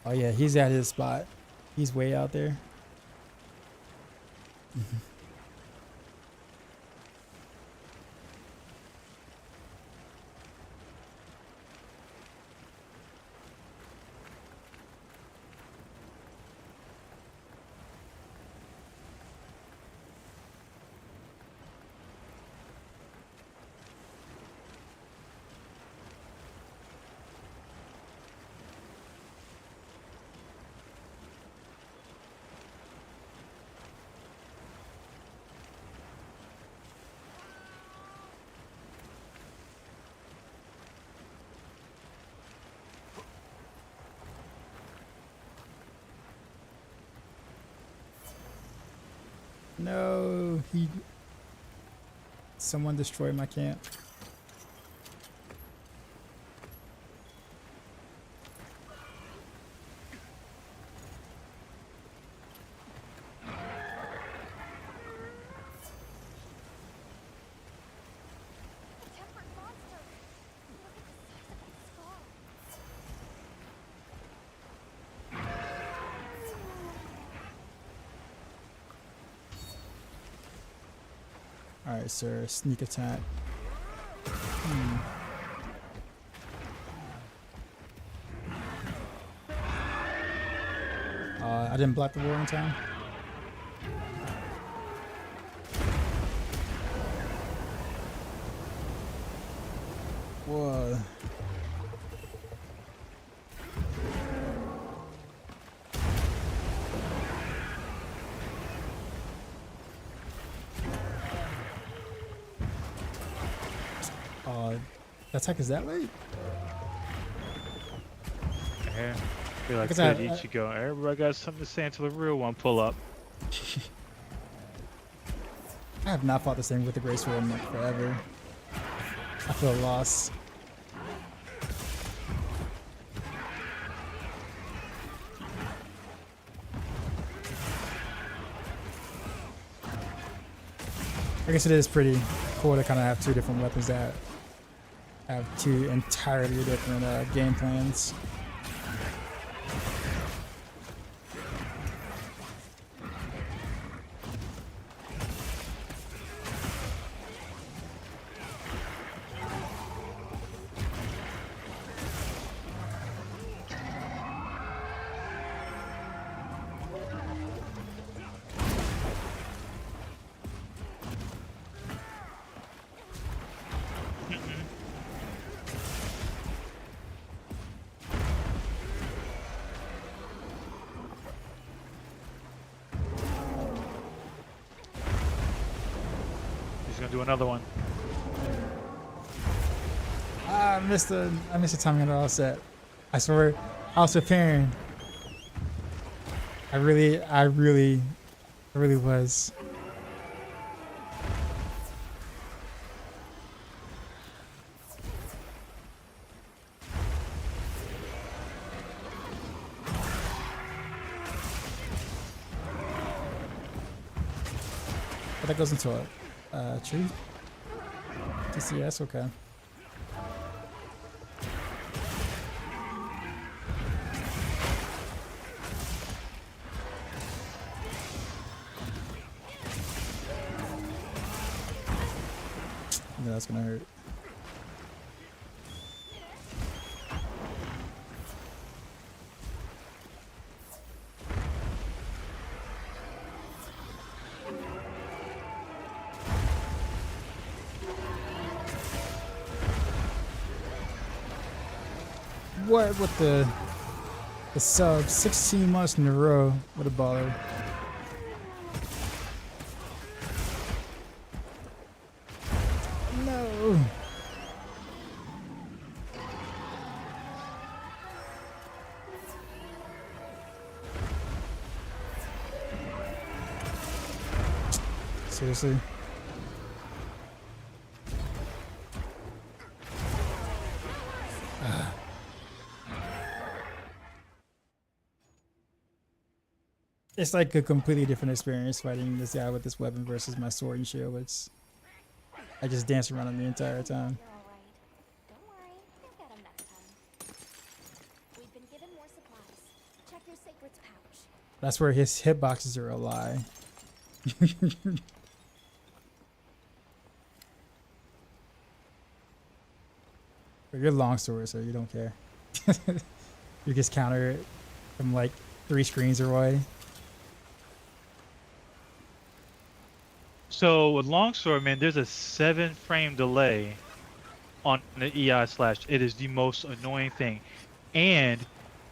Oh yeah, he's at his spot. He's way out there. No, someone destroyed my camp. A tempered monster. Look at the size of its skull. All right, sir. Sneak attack. I didn't block the war in time. Whoa. The attack is that late? Yeah. Feel like Like I said, good Ichigo. Everybody got something to say until the real one pull up. I have not fought this thing with the Grace Sword in like forever. I feel lost. I guess it is pretty cool to kind of have 2 different weapons that have 2 entirely different game plans. gonna do another one. I missed the timing of the all set. I swear, I was preparing. I really was. But that goes into a tree. TCS, okay. Yeah, that's gonna hurt. What with the sub 16 months in a row with a baller. No. Seriously. It's like a completely different experience fighting this guy with this weapon versus my sword and shield. I just dance around him the entire time. You're all right. Don't worry, you'll get him next time. We've been given more supplies. Check your sacred's pouch. That's where his hitboxes are a lie. But you're longsword, so you don't care. You just counter it from like 3 screens away. So with longsword, man, there's a 7-frame delay on the EI slash. It is the most annoying thing, and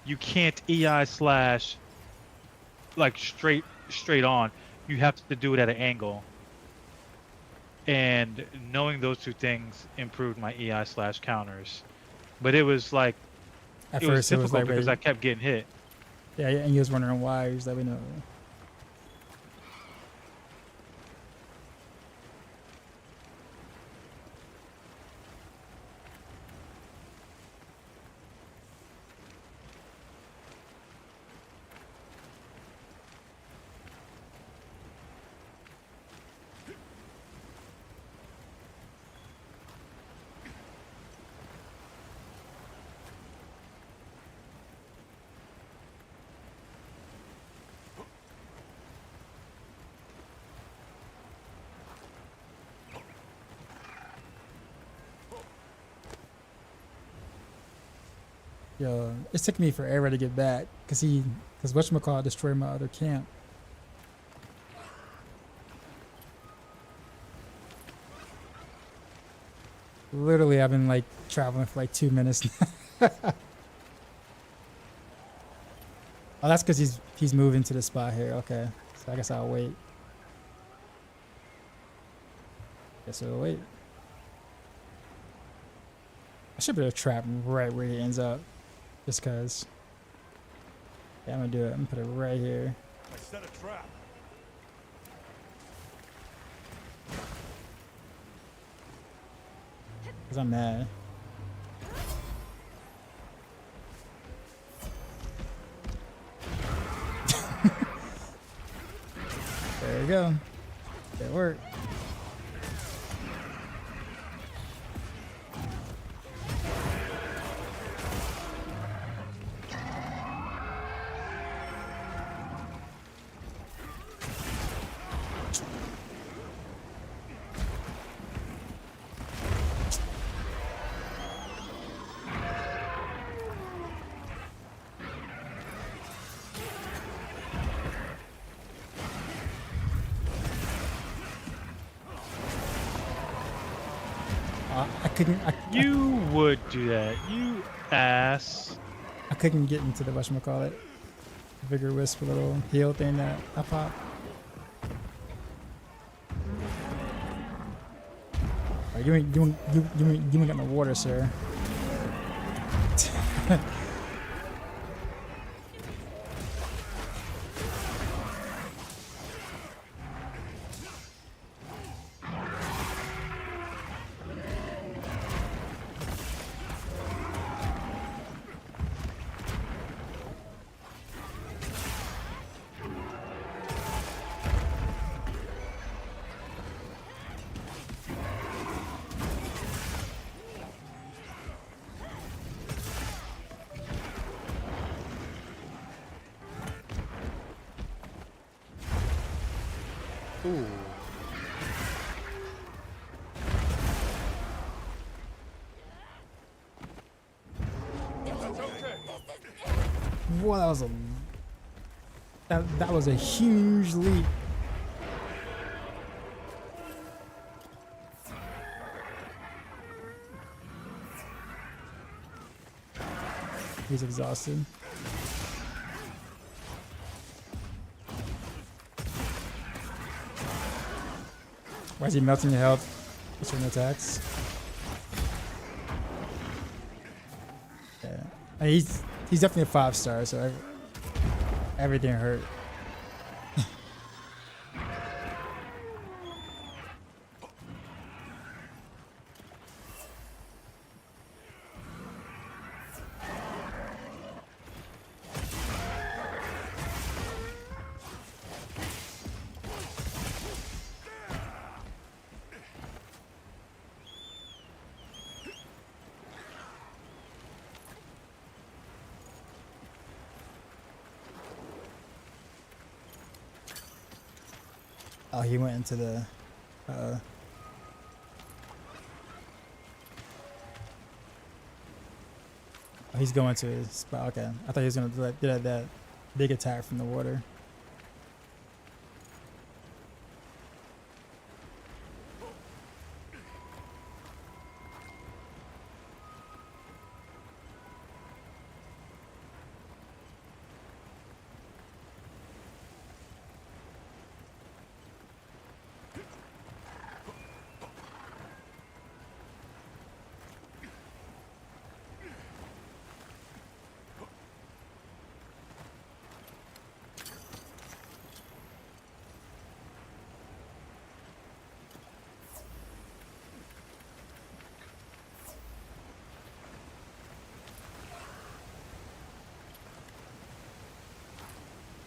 you can't EI slash like straight on. You have to do it at an angle. And knowing those two things improved my EI slash counters, but it was like At it was first, it was difficult like because I kept getting hit. yeah, and you was wondering why. He was like, we know. Yo, it took me forever to get back because whatchamacallit destroyed my other camp. Literally, I've been like traveling for like 2 minutes now. Oh, that's because he's moving to the spot here. Okay, so I guess I'll wait. Guess I'll wait. I should be able to trap him right where he ends up. Just cause. Yeah, I'm gonna do it. I'm gonna put it right here. I set a trap. Cause I'm mad. There you go. That worked. You would do that, you ass. I couldn't get into the whatchamacallit Vigor Wisp little heal thing that I popped. You ain't got no water, sir. Ooh. Boy, that was a huge leap. He's exhausted. Why is he melting your health? Certain attacks. Yeah, I mean, he's definitely a 5-star, so everything hurt. Oh, he went into the oh, he's going to his spot. Okay, I thought he was gonna do that big attack from the water.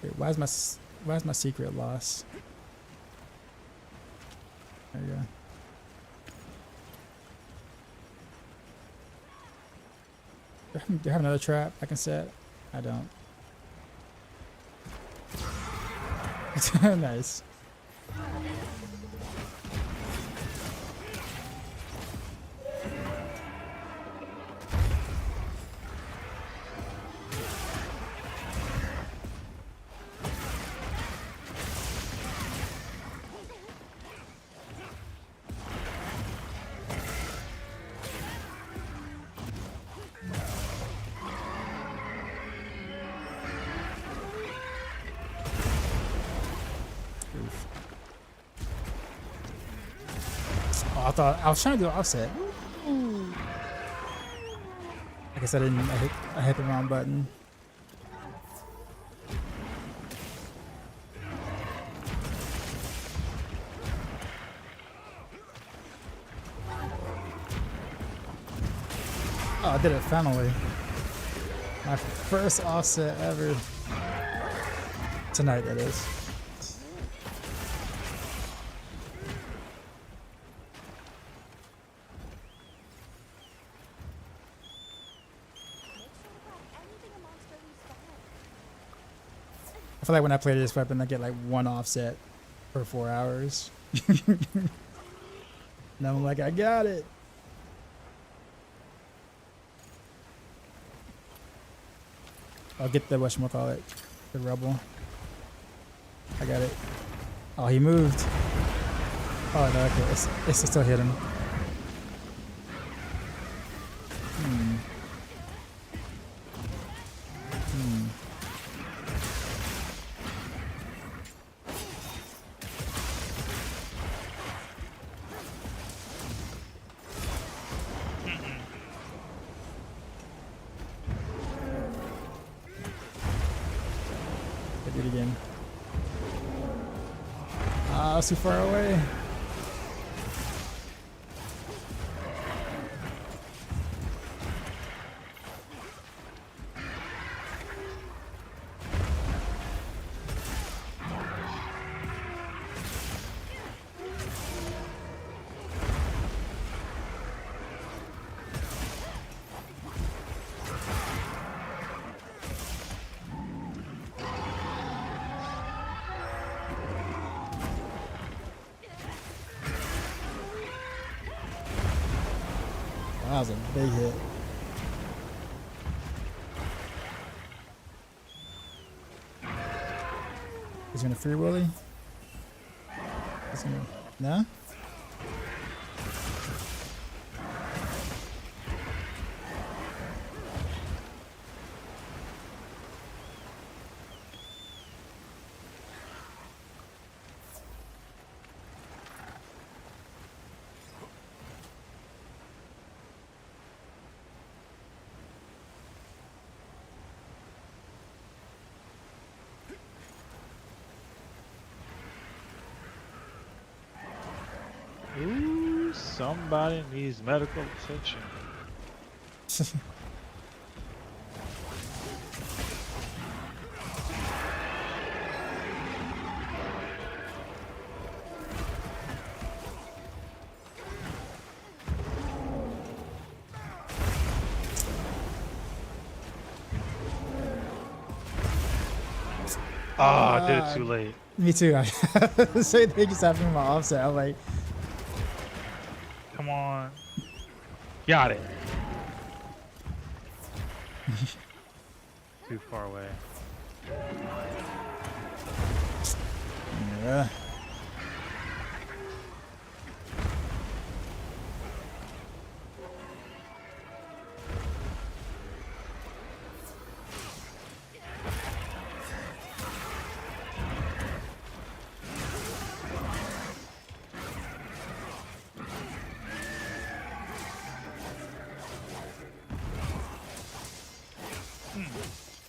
Wait, why is my secret lost? There you go. Do I have another trap I can set? I don't. Nice. Oh, I thought I was trying to do offset. I guess I didn't. I hit the wrong button. Oh, I did it finally. My first offset ever. Tonight, that is. I feel like when I play this weapon, I get like one offset per 4 hours. And I'm like, I got it. I'll get the whatchamacallit, the rebel. I got it. Oh, he moved. Oh, no, okay. It's still hit him. it again. Ah, too far away. That was a big hit. He's gonna free Willy. He's gonna, no? Ooh, somebody needs medical attention. Ah, I did it too late. Me too. Same thing just happened with my offset. I'm like, Come on. Got it. Too far away. yeah.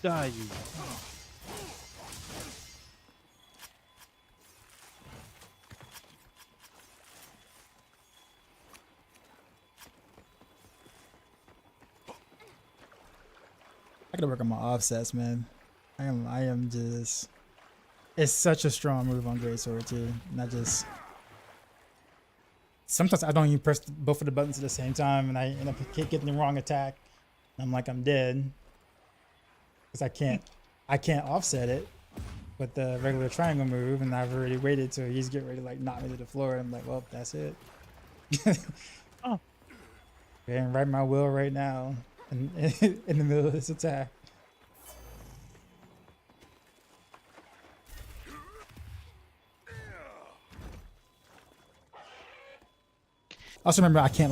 Die you. I gotta work on my offsets, man. I am just. It's such a strong move on Greatsword too. Not just. Sometimes I don't even press both of the buttons at the same time, and I end up getting the wrong attack. I'm like, I'm dead. Because I can't offset it with the regular triangle move, and I've already waited till he's getting ready to like knock me to the floor. I'm like, well, that's it. Oh. And right my will right now in the middle of this attack. Also remember I can't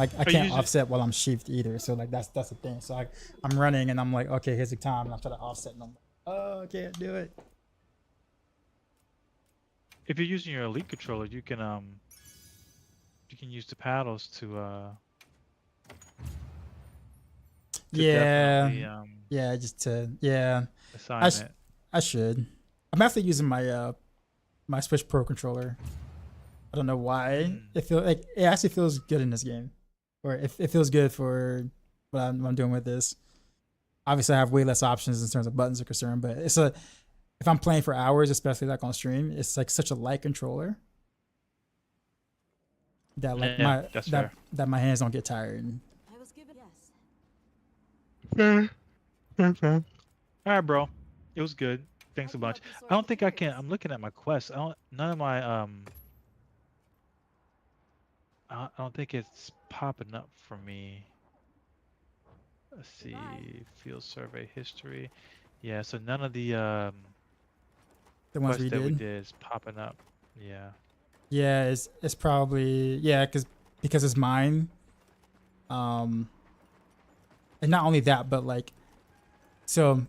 offset while I'm sheathed either, so like that's the thing. So I'm running and I'm like, okay, here's the time, and I'm trying to offset and I'm like, oh, I can't do it. If you're using your elite controller, you can use the paddles to yeah, assign it. I should. I'm after using my my Switch Pro controller. I don't know why. It actually feels good in this game, or it feels good for what I'm doing with this. Obviously, I have way less options in terms of buttons are concerned, but if I'm playing for hours, especially like on stream, it's like such a light controller that like that my hands don't get tired. I was given yes. All right, bro. It was good. Thanks a bunch. I don't think I can. I'm looking at my quest. None of my I don't think it's popping up for me. Let's see. Field survey history. Yeah, so none of the ones quests that we did is popping up. Yeah. Yeah, it's probably because it's mine. And not only that, but like, so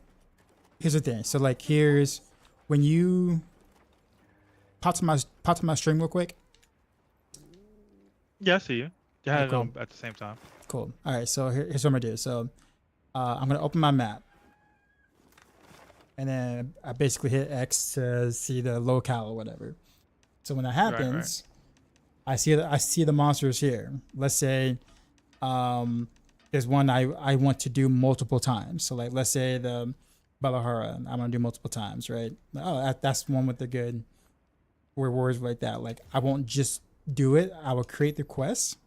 here's the thing. So like, here's when you pop to my stream real quick. Yeah, I see you. You had it cool. on at the same time. Cool. All right, so here's what I'm gonna do. So I'm gonna open my map, and then I basically hit X to see the locale or whatever. So when that happens, I see the monsters here. Let's say there's one I want to do multiple times. So like let's say the Balahara, I'm gonna do multiple times, right? Oh, that's one with the good rewards like that. Like I won't just do it. I will create the quest,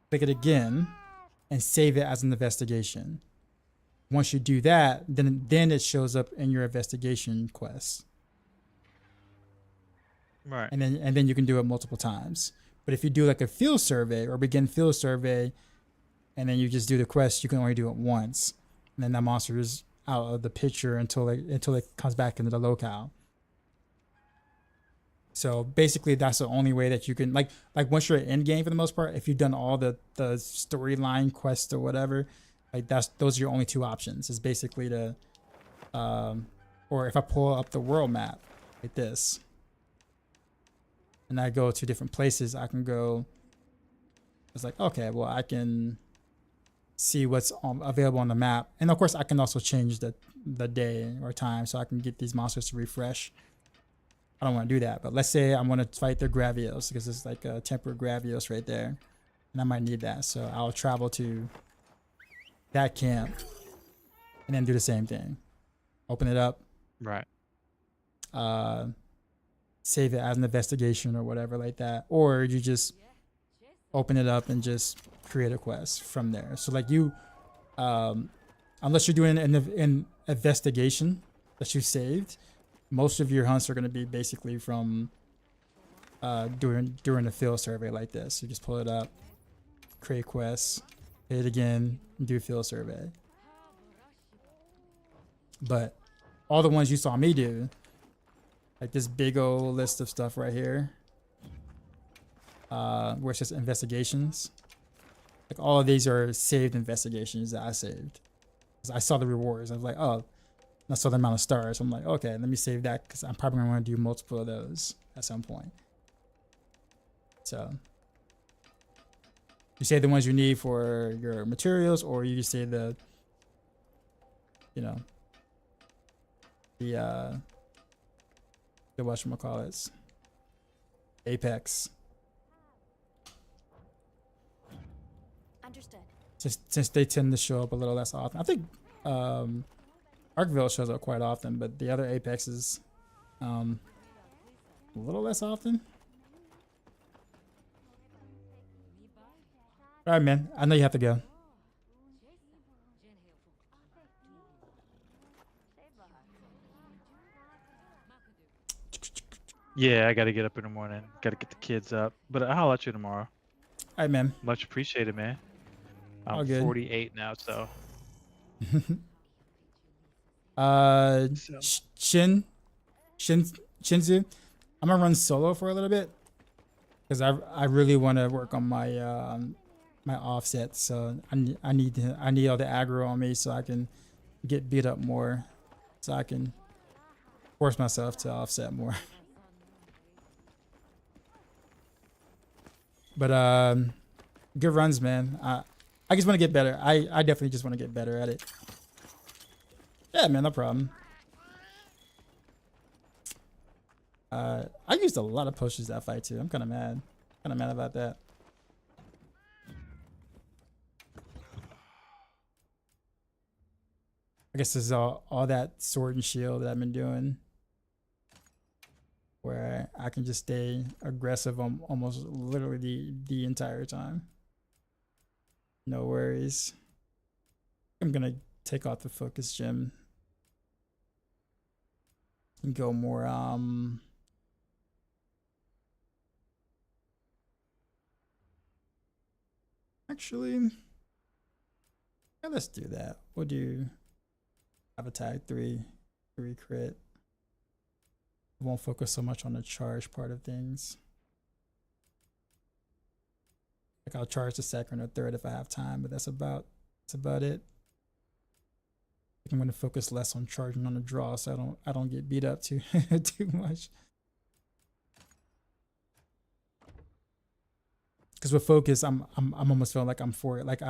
click it again, and save it as an investigation. Once you do that, then it shows up in your investigation quest. Right. And then you can do it multiple times. But if you do like a field survey or begin field survey, and then you just do the quest, you can only do it once. And then that monster is out of the picture until it comes back into the locale. So basically that's the only way that you can like once you're in game for the most part, if you've done all the storyline quests or whatever, like those are your only two options. Is basically to or if I pull up the world map like this and I go to different places, I can go, it's like, okay, well I can see what's available on the map. And of course I can also change the day or time so I can get these monsters to refresh. I don't want to do that, but let's say I want to fight the Gravios because it's like a temporary Gravios right there, and I might need that. So I'll travel to that camp and then do the same thing. Open it up. Right. Save it as an investigation or whatever like that. Or you just open it up and just create a quest from there. So like you, unless you're doing an investigation that you saved, most of your hunts are going to be basically from during a field survey like this. You just pull it up, create quests, hit it again, and do a field survey. But all the ones you saw me do, like this big old list of stuff right here, where it says investigations, like all of these are saved investigations that I saved. 'Cause I saw the rewards. I was like, oh, I saw the amount of stars. I'm like, okay, let me save that because I'm probably going to want to do multiple of those at some point. So you save the ones you need for your materials, or you just save the, you know, the whatchamacallits, Apex. Understood. Since they tend to show up a little less often. I think Arkville shows up quite often, but the other Apexes a little less often. All right, man. I know you have to go. Yeah, I got to get up in the morning. Got to get the kids up. But I'll holler at you tomorrow. All right, man. Much appreciated, man. All I'm good. 48 now, so. Shinzu, I'm gonna run solo for a little bit because I really want to work on my my offset. So I need all the aggro on me so I can get beat up more, so I can force myself to offset more. But good runs, man. I just want to get better. I definitely just want to get better at it. Yeah, man, no problem. I used a lot of potions that fight too. I'm kind of mad. Kind of mad about that. I guess this is all that sword and shield that I've been doing, where I can just stay aggressive on almost literally the entire time. No worries. I'm gonna take off the focus gem and go more actually, yeah, let's do that. We'll do have attack 3 crit. Won't focus so much on the charge part of things. Like I'll charge the second or third if I have time, but that's about it. I'm going to focus less on charging on the draw, so I don't get beat up too too much. Because with focus, I'm almost feeling like I'm for it. Like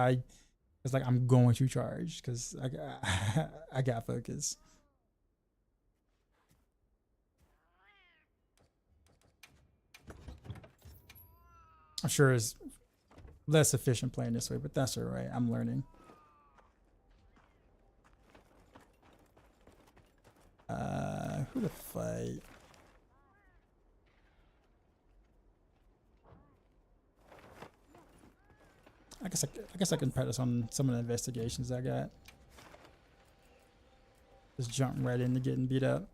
it's like I'm going to charge because I got focus. I'm sure it's less efficient playing this way, but that's all right. I'm learning. Who to fight? I guess I can practice on some of the investigations I got. Just jump right into getting beat up.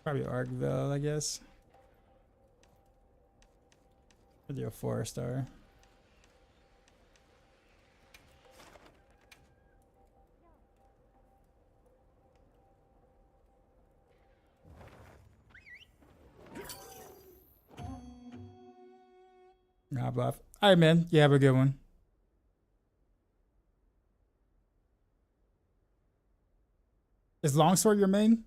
Probably Arkville, I guess. Or do a 4-star. Nah, bluff. All right, man. You have a good one. Is longsword your main?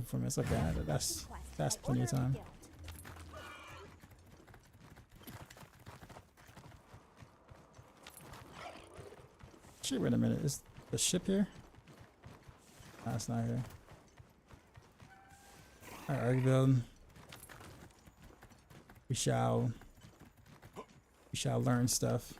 For minutes, okay, that's plenty of time. Shit, wait a minute. Is the ship here? No, it's not here. Alright, Arkville. We shall learn stuff.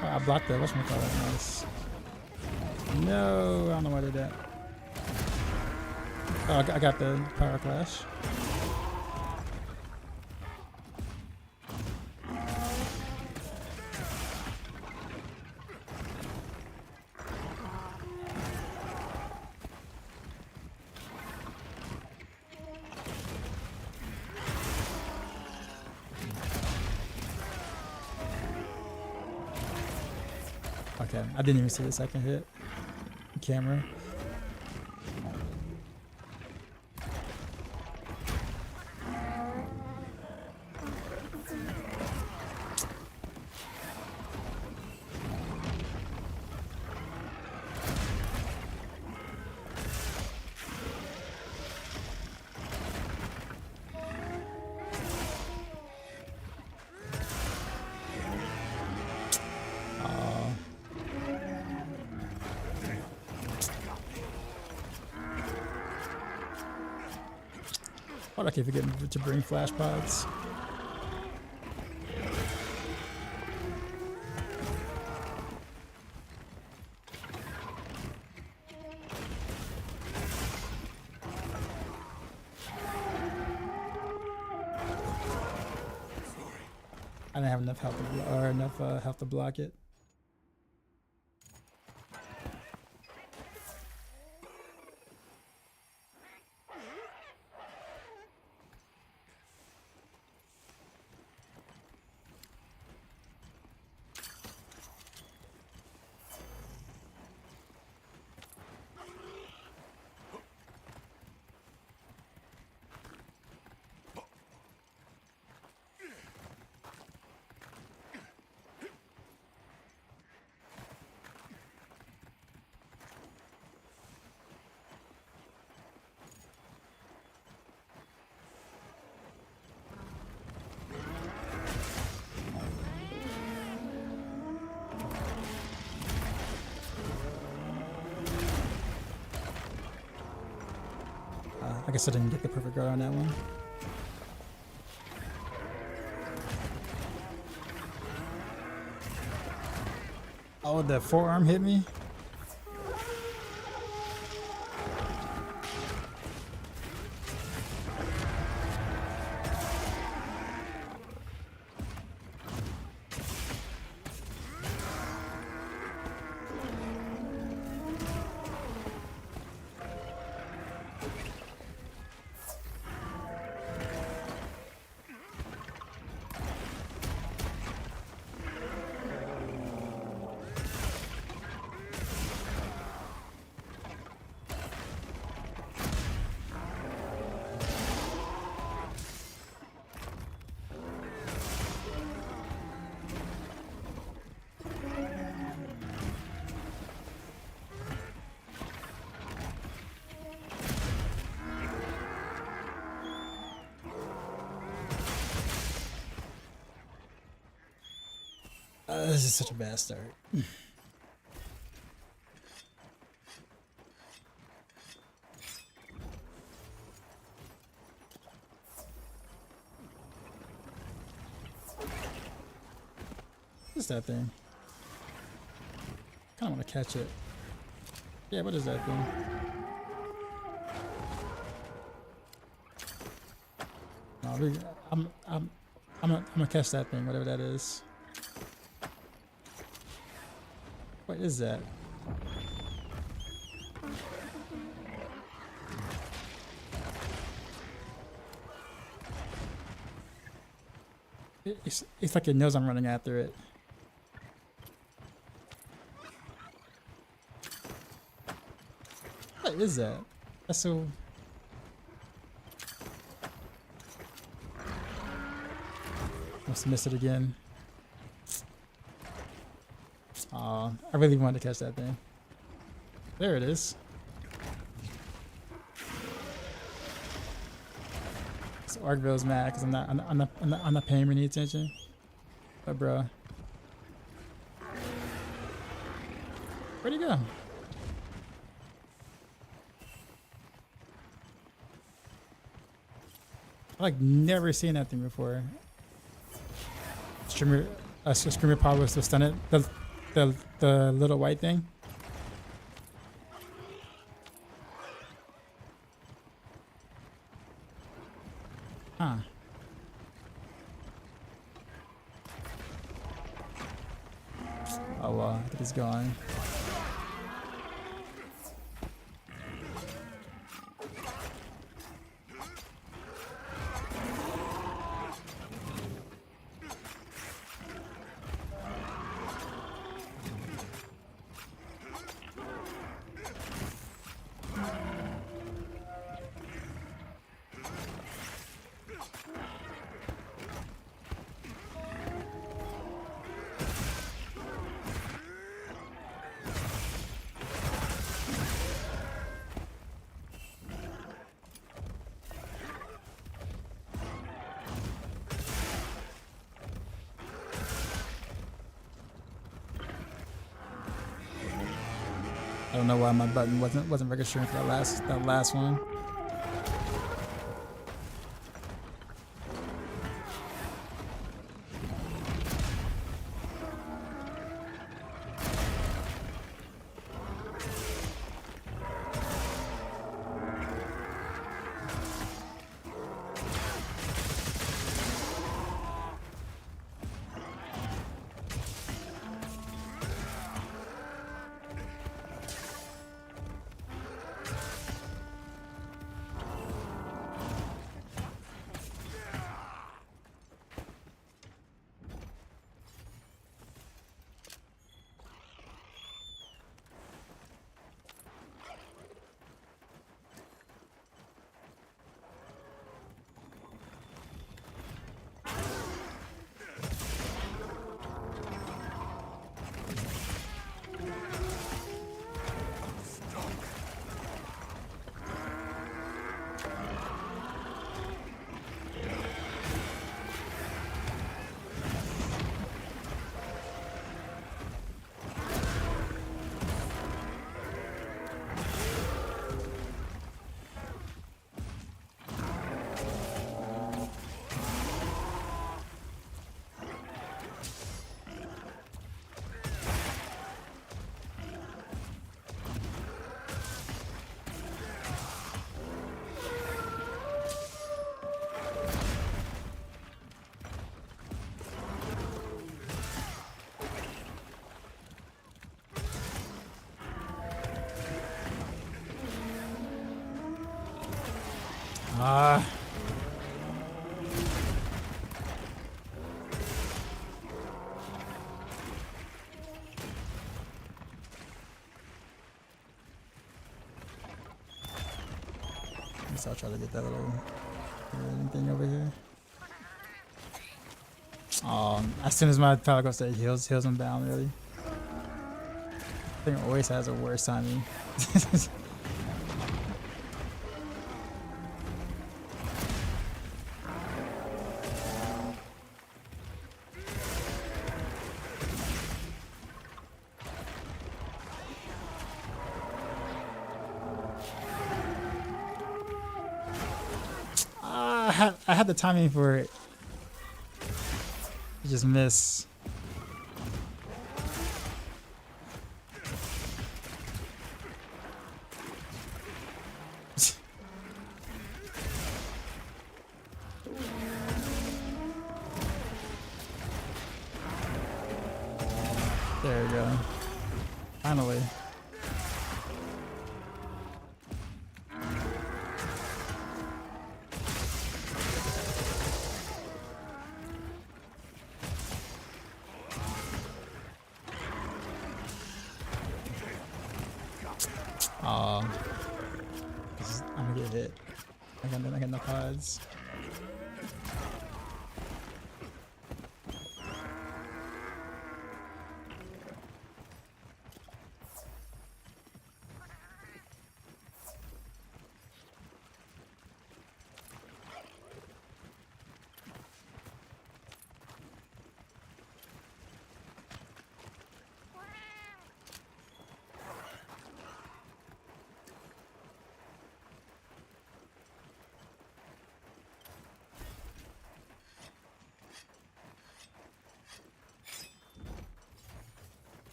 I blocked that. Whatchamacallit? Nice. No, I don't know why I did that. Oh, I got the power clash. Okay, I didn't even see the second hit. Camera. Why do I keep forgetting to bring flash pods? I didn't have enough health to block it. I guess I didn't get the perfect guard on that one. Oh, the forearm hit me? This is such a bad start. What's that thing? Kind of want to catch it. Yeah, what is that thing? No, I'm gonna catch that thing, whatever that is. What is that? It's like it knows I'm running after it. What is that? That's so... Must have missed it again. Aw, I really wanted to catch that thing. There it is. So Arkville's mad because I'm not paying any attention. But bro, where'd he go? I like never seen that thing before. Screamer power was to stun it. The little white thing. Huh. Oh well, I think he's gone. I don't know why my button wasn't registering for that last one. So I'll try to get that little thing over here. As soon as my power goes to heals him down, really. I think it always has a worse timing. had the timing for it. Just miss. There we go. Finally. I'm gonna get hit. I got no pods.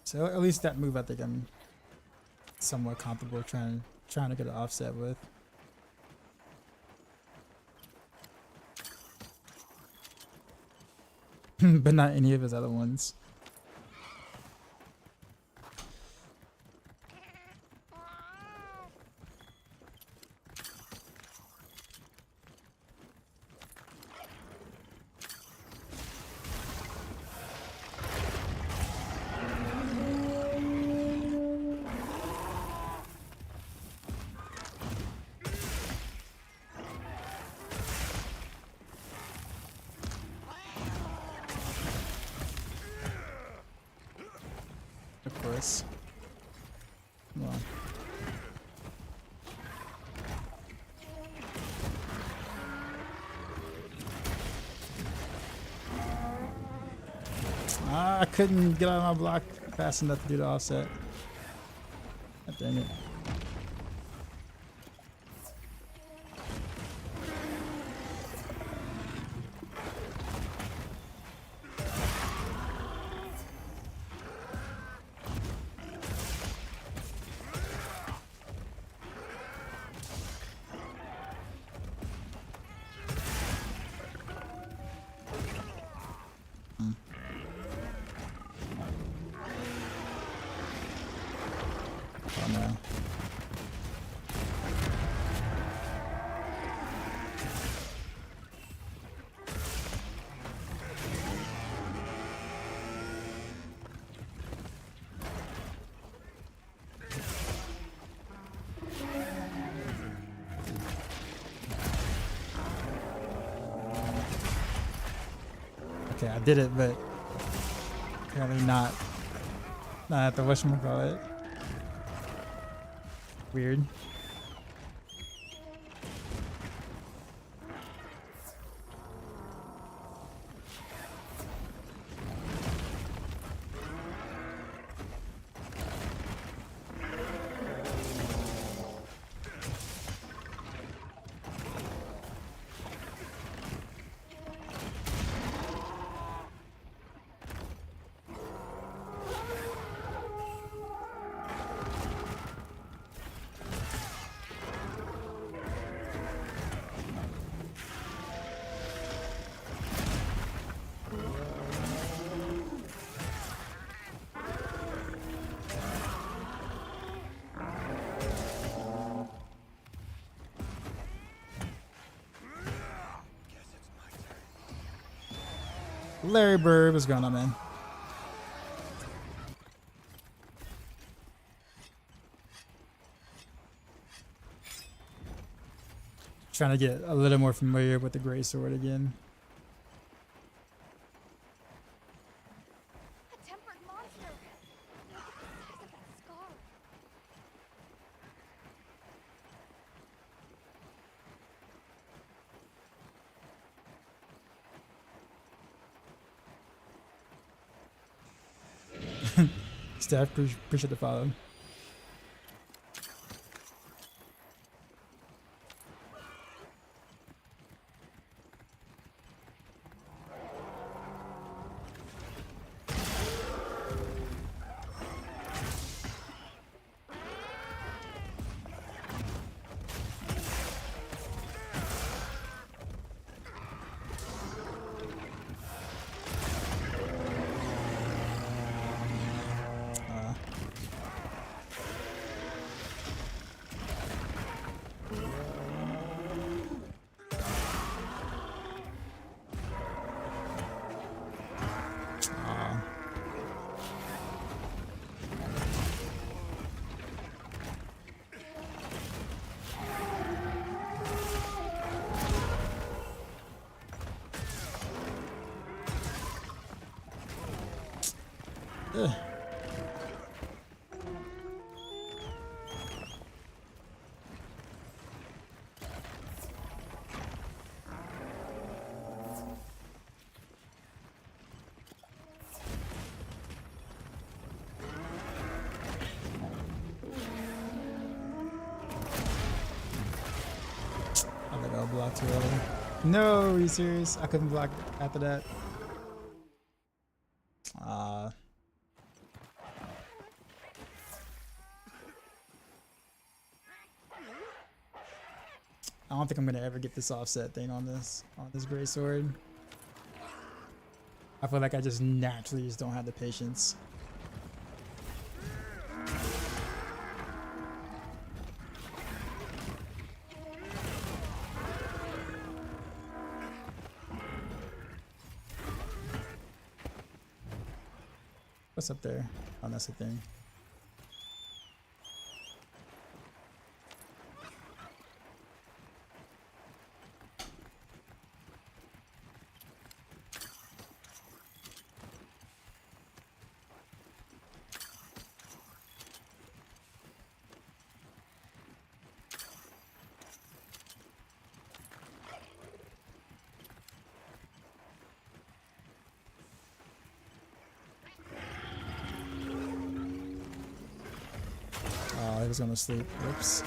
So at least that move I think I'm somewhat comfortable trying to get an offset with. But not any of his other ones. Of course. Come on. I couldn't get out of my block fast enough to do the offset. God dang it. Oh no. Okay, I did it, but apparently not at the whatchamacallit. Weird. Larry Bird, what's going on, man? Trying to get a little more familiar with the Gray Sword again. A tempered monster. Look at the size of that scar. Steph, appreciate the follow. Ugh. I think I'll block too early. No, are you serious? I couldn't block after that. I don't think I'm gonna ever get this offset thing on this great sword. I feel like I just naturally just don't have the patience. What's up there? Oh, that's the thing. Oh, he was gonna sleep. Whoops.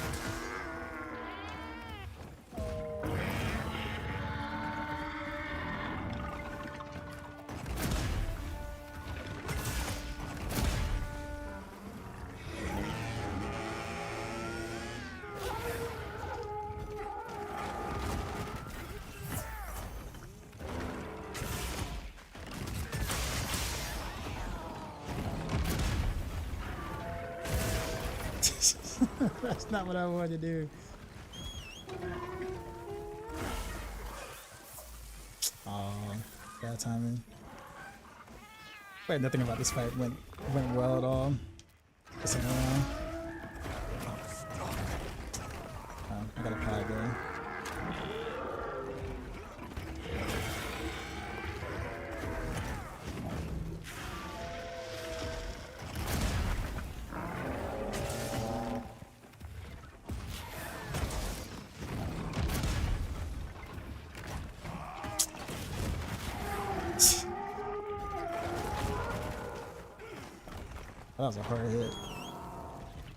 That's not what I wanted to do. Oh, bad timing. Wait, nothing about this fight went well at all. Just around. I got a pad there. That was a hard hit.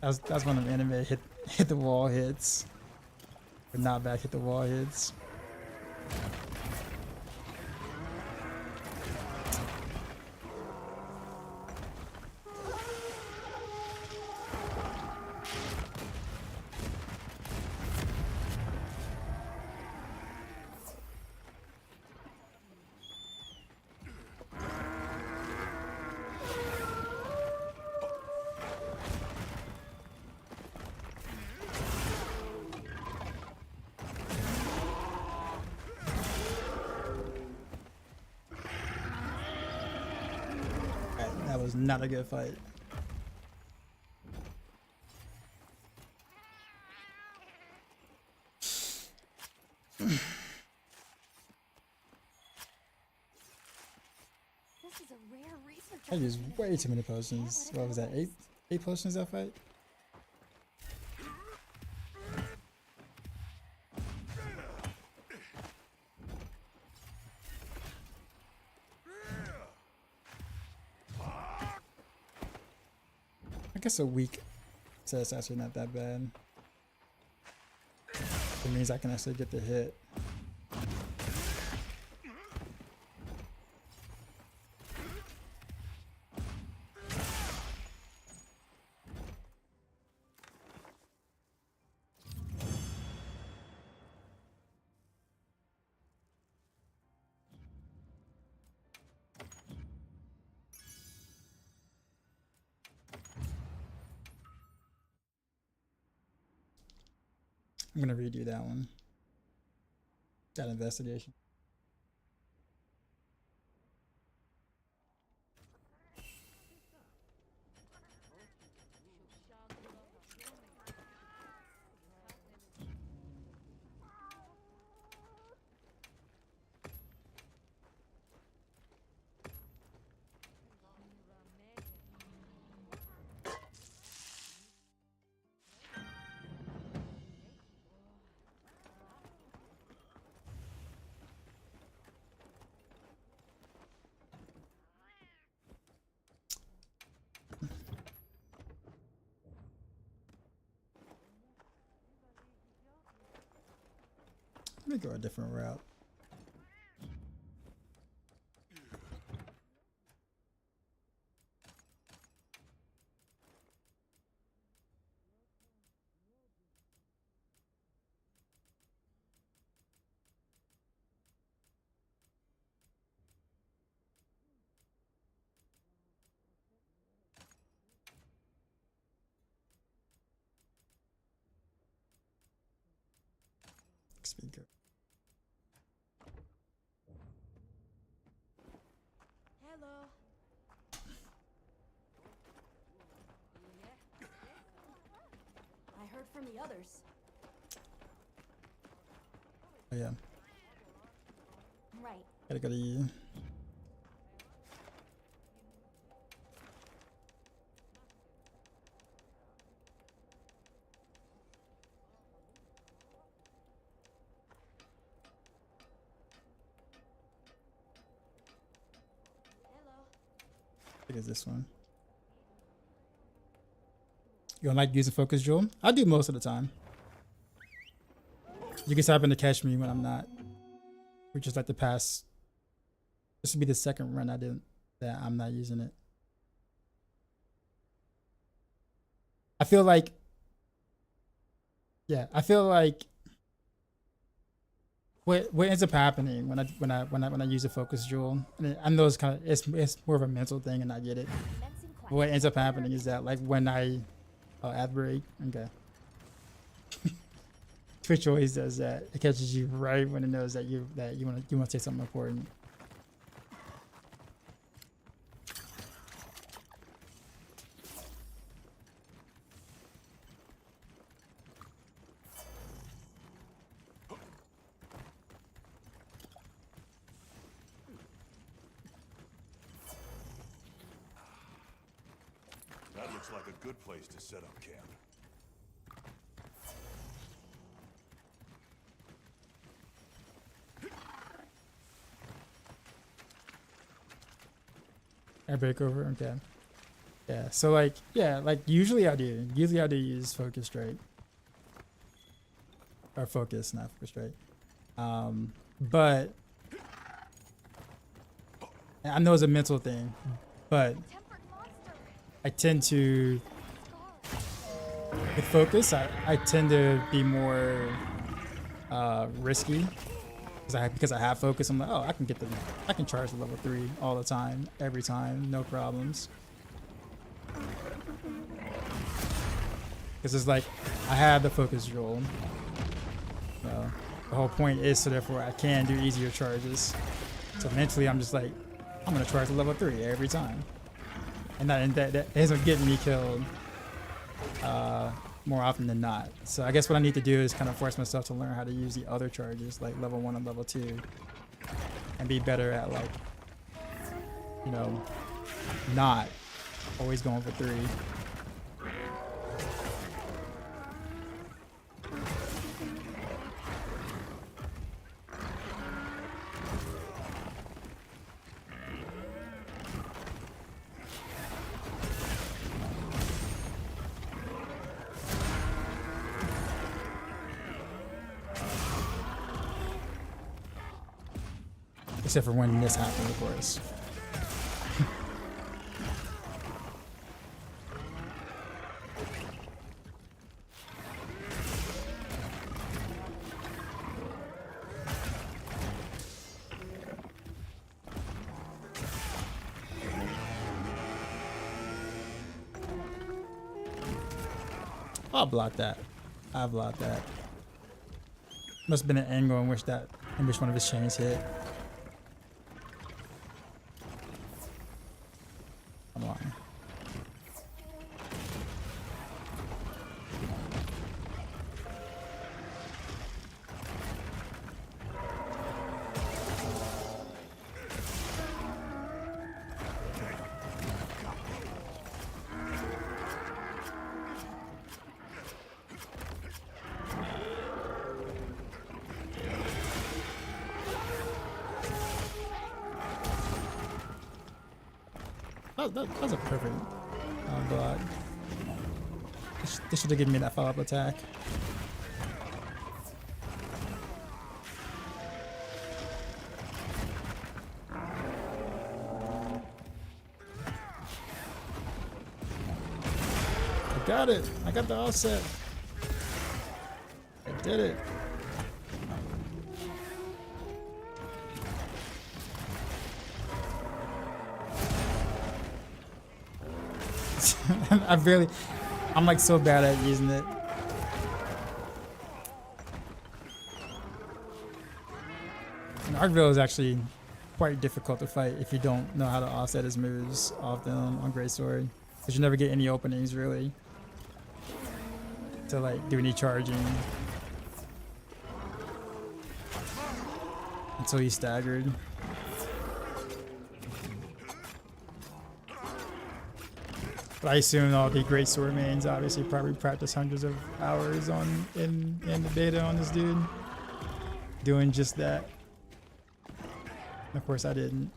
That's one of them anime hit the wall hits. Or not back hit the wall hits. That was not a good fight. This is a rare research. I used way too many potions. What was that? Eight potions that fight? I guess a week test actually not that bad. It means I can actually get the hit. I'm gonna redo that one. That investigation. me go a different route. Speaker. Hello. I heard from the others. Oh yeah, Right. gotta go to you. Hello. I think it's this one. You don't like using focus jewel? I do most of the time. You can happen to catch me when I'm not. We just like to pass. This would be the second run I didn't that I'm not using it. I feel like, yeah, I feel like what ends up happening when I use a focus jewel, and I know it's more of a mental thing, and I get it. Commencing class. What ends up happening is that like when I ad break, okay. Twitch always does that. It catches you right when it knows that you want to say something important. That looks like a good place to set up camp. Air break over, okay. Yeah, so like, yeah, like usually I do use focus straight. Or focus, not focus straight. But I know it's a mental thing, but Tempered monster. I tend to, with focus, I tend to be more risky. Because I have focus, I'm like, oh, I can charge the level 3 all the time, every time, no problems. Because it's like, I have the focus jewel. So the whole point is so therefore I can do easier charges. So mentally I'm just like, I'm gonna charge the level 3 every time. And that ends up getting me killed more often than not. So I guess what I need to do is kind of force myself to learn how to use the other charges like level 1 and level 2 and be better at like, you know, not always going for 3. Except for when this happened, of course. I'll block that. I blocked that. Must have been an angle in which one of his chains hit. Come on. That was a perfect block. This should have given me that follow-up attack. got it. I got the offset. I did it. I'm like so bad at using it. And Arcville is actually quite difficult to fight if you don't know how to offset his moves often on Greatsword. Because you never get any openings really to like do any charging until he's staggered. But I assume all the Greatsword mains obviously probably practice hundreds of hours on in the beta on this dude, doing just that. And of course I didn't.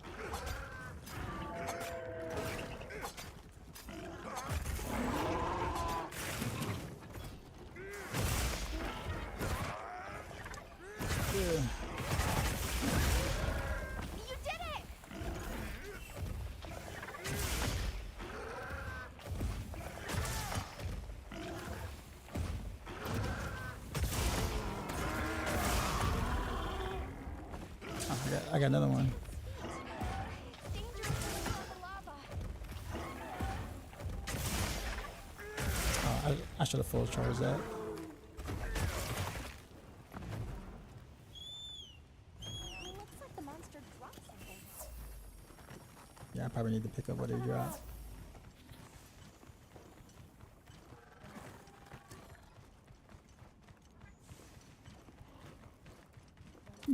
I got another one. Oh, I should have full charged that. Looks like the monster dropped something. Yeah, I probably need to pick up what he dropped.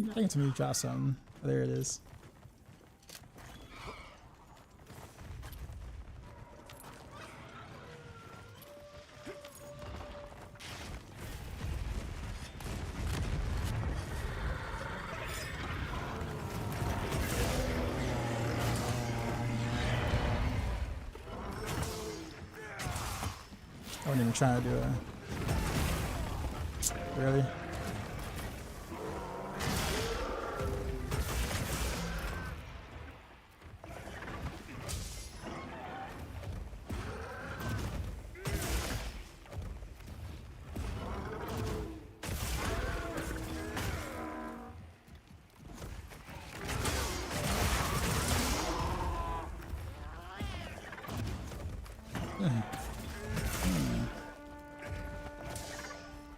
I think somebody dropped something. Oh, there it is. I wasn't even trying to do it. Really?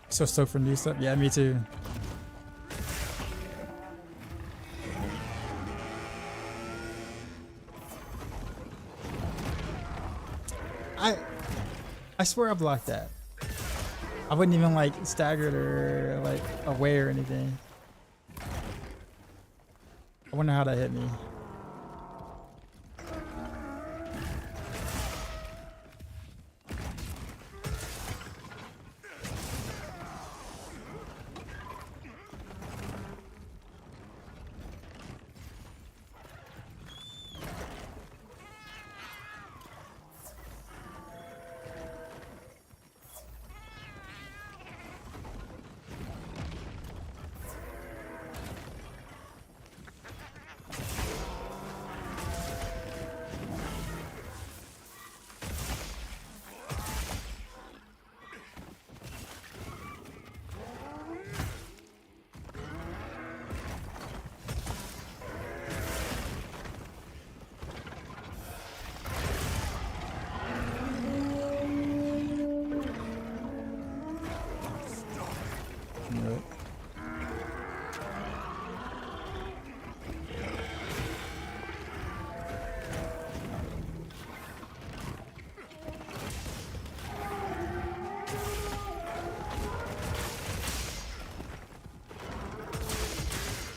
So stoked for new stuff. Yeah, me too. I swear I blocked that. I wouldn't even like staggered or like away or anything. I wonder how that hit me.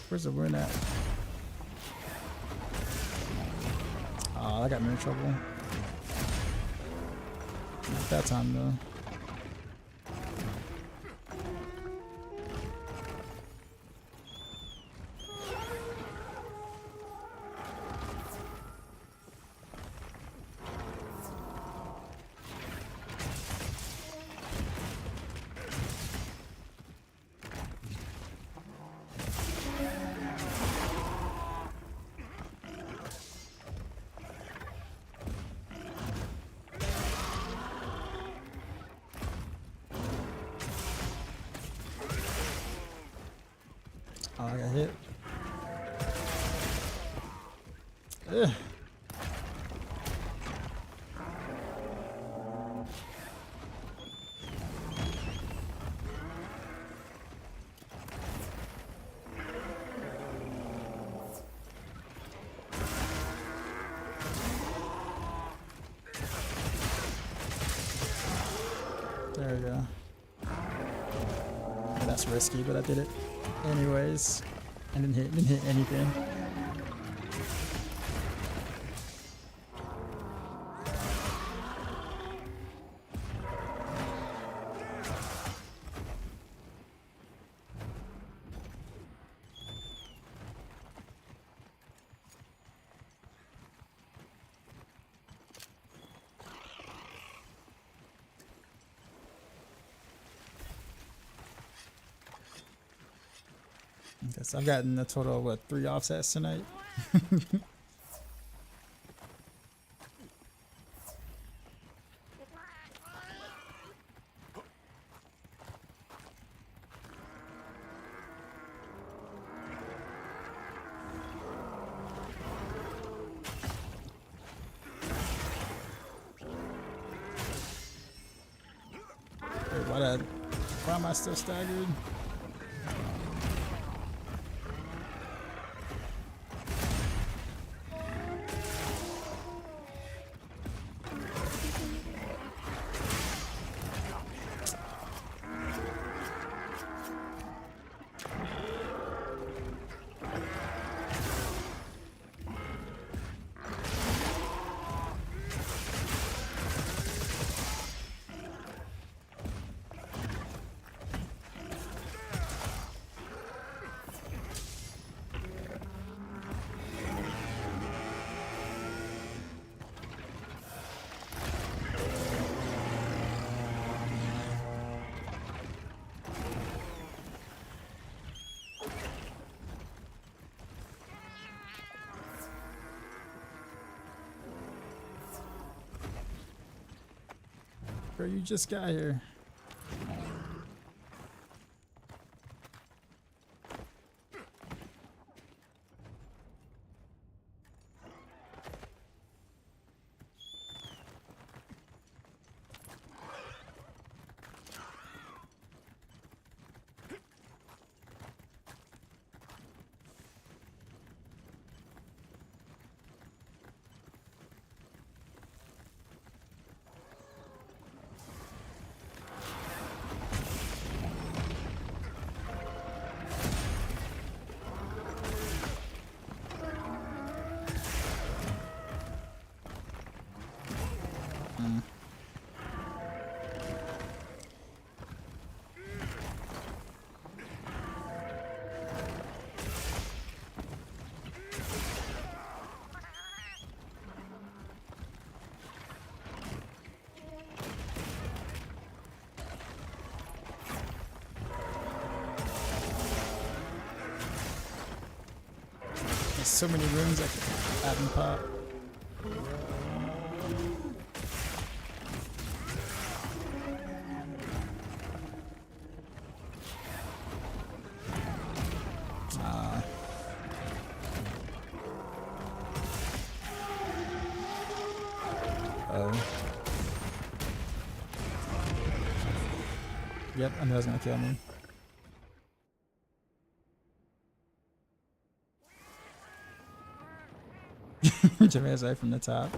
Where's the win at? Oh, that got me in trouble. Not that time though. Ugh. There we go. That's risky, but I did it anyways. And didn't hit anything. Okay, so I've gotten a total of what, 3 offsets tonight. Wait, why am I still staggered? Bro, you just got here. There's so many rooms I could add and pop. Yep, I knew it was gonna kill me. Jermaine's right from the top.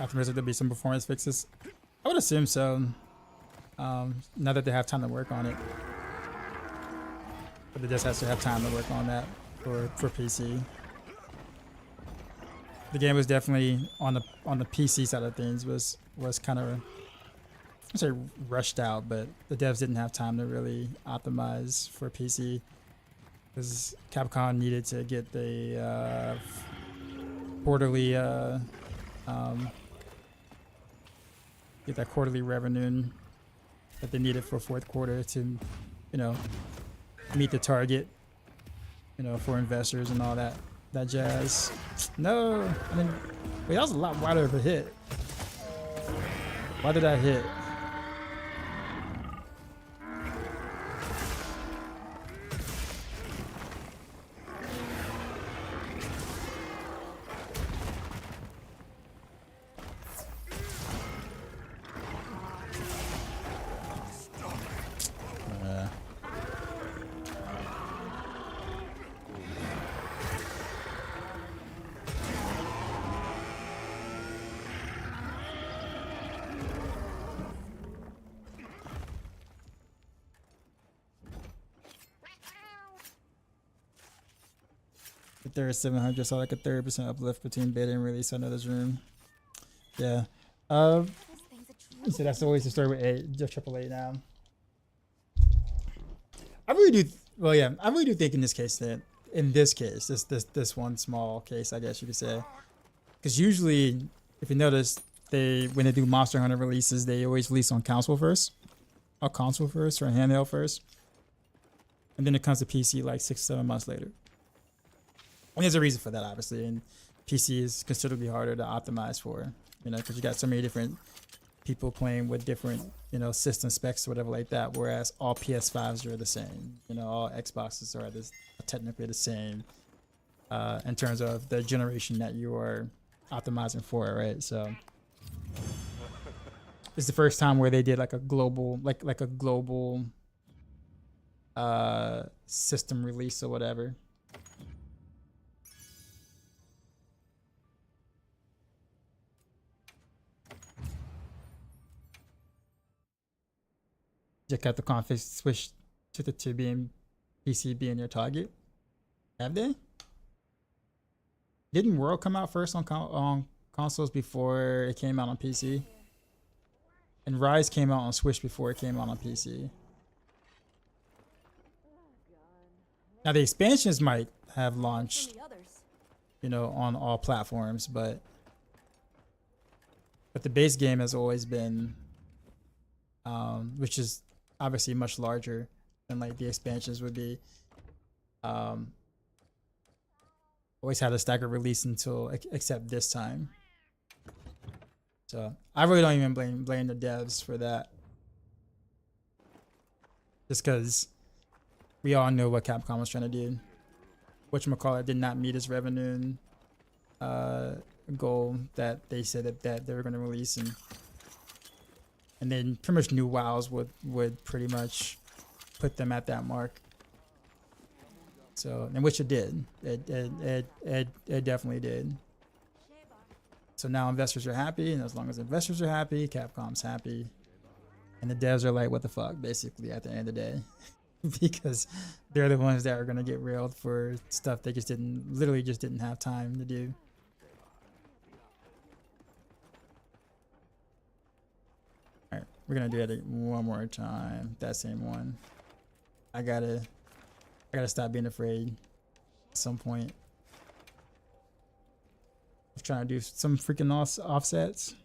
Optimistic there'll be some performance fixes. I would assume so. Now that they have time to work on it, but it just has to have time to work on that for PC. The game was definitely on the PC side of things was kind of I say rushed out, but the devs didn't have time to really optimize for PC because Capcom needed to get the quarterly get that quarterly revenue that they needed for fourth quarter to, you know, meet the target, you know, for investors and all that jazz. No, I mean, wait, that was a lot wider of a hit. Why did I hit? There is 700, so like a 30% uplift between beta and release. I know this room. Yeah. So that's always the story with just AAA now. I really do. Well, yeah, I really do think in this case, this one small case, I guess you could say, because usually, if you notice, when they do Monster Hunter releases, they always release on console first, or handheld first, and then it comes to PC like 6-7 months later. And there's a reason for that, obviously, and PC is considerably harder to optimize for, you know, because you got so many different people playing with different, you know, system specs or whatever like that, whereas all PS5s are the same, you know, all Xboxes are technically the same in terms of the generation that you are optimizing for, right? So it's the first time where they did like a global, like a global system release or whatever. Check out the config switch to being PC being your target. Have they? Didn't World come out first on consoles before it came out on PC? And Rise came out on Switch before it came out on PC. Now the expansions might have launched, you know, on all platforms, but the base game has always been, which is obviously much larger than like the expansions would be. Always had a staggered release until except this time. So I really don't even blame the devs for that. Just because we all know what Capcom was trying to do. Whatchamacallit did not meet its revenue goal that they said that they were going to release, and then pretty much new WoWs would pretty much put them at that mark. So, and which it did. It definitely did. So now investors are happy, and as long as investors are happy, Capcom's happy, and the devs are like, what the fuck, basically, at the end of the day. Because they're the ones that are going to get railed for stuff they just literally didn't have time to do. Alright, we're going to do it one more time. That same one. I gotta stop being afraid at some point. I'm trying to do some freaking offsets.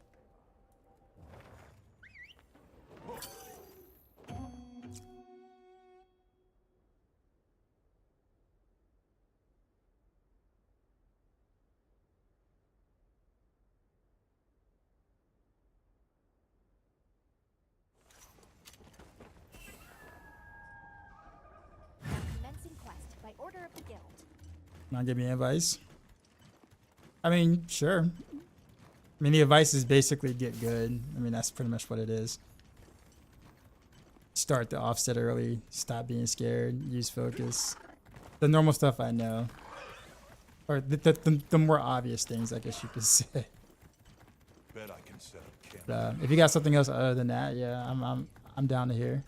Not give me advice. I mean, sure. I mean, the advice is basically get good. I mean, that's pretty much what it is. Start the offset early. Stop being scared. Use focus. The normal stuff I know. Or the more obvious things, I guess you could say. Bet I can set up camp. If you got something else other than that, yeah, I'm down to hear.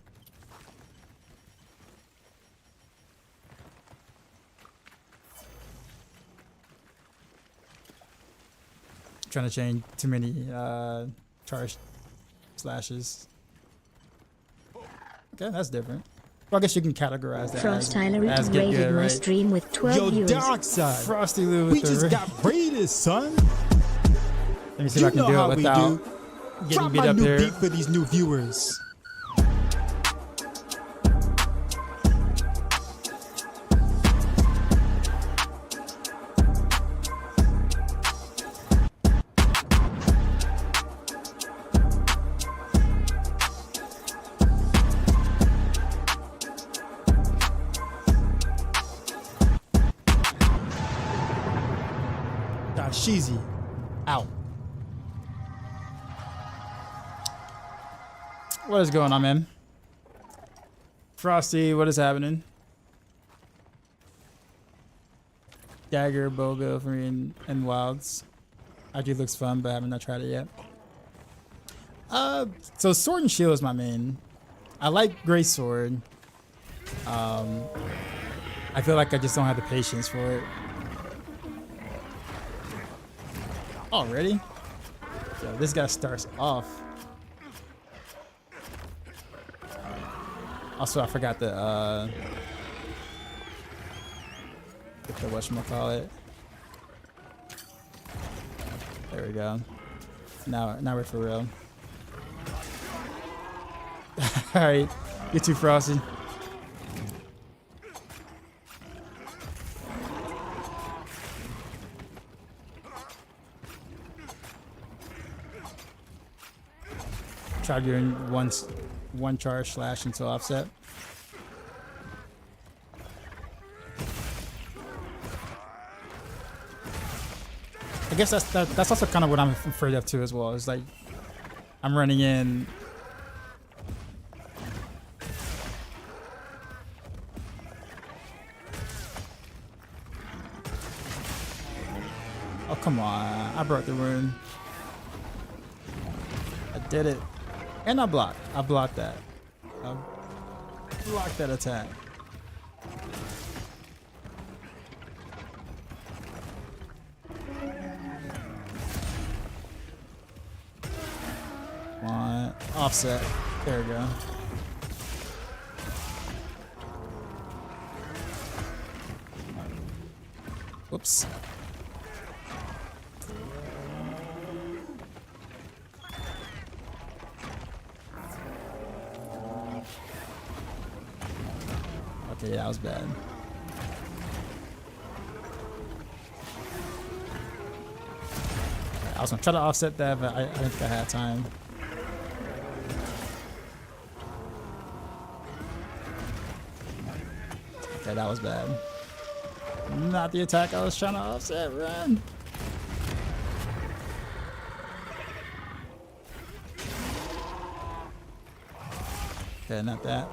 Trying to change too many charge slashes. Okay, that's different. Well, I guess you can categorize that Frost as rated get good, my right? stream with 12 Yo, viewers. Dark Side. Frosty Lou We with just the got raided, son. Let me see if I can do it without getting Drop beat my up new here. beat for these new viewers. Sheezy out. What is going on, man? Frosty, what is happening? Dagger, Bogo, for me, and Wilds. Actually looks fun, but I haven't tried it yet. So Sword and Shield is my main. I like Great Sword. I feel like I just don't have the patience for it. Already? Yo, this guy starts off. Also, I forgot the whatchamacallit. There we go. Now we're for real. Alright, you too, Frosty. Try doing one charge slash until offset. I guess that's also kind of what I'm afraid of too as well. It's like I'm running in. Oh come on! I broke the rune. I did it. And I blocked. I blocked that. I blocked that attack. Come on. Offset. There we go. Whoops. Okay, that was bad. I was gonna try to offset that, but I didn't think I had time. Okay, that was bad. Not the attack I was trying to offset, run! Okay, not that.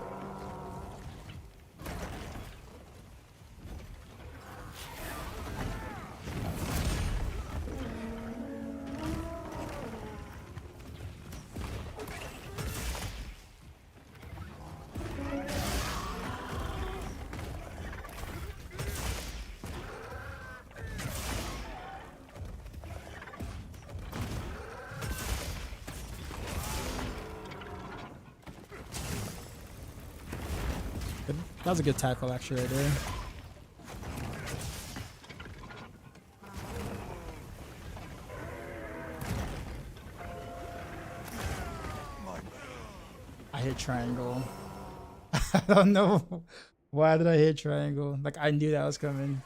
That was a good tackle actually right there. I hit triangle. I don't know why did I hit triangle. Like I knew that was coming.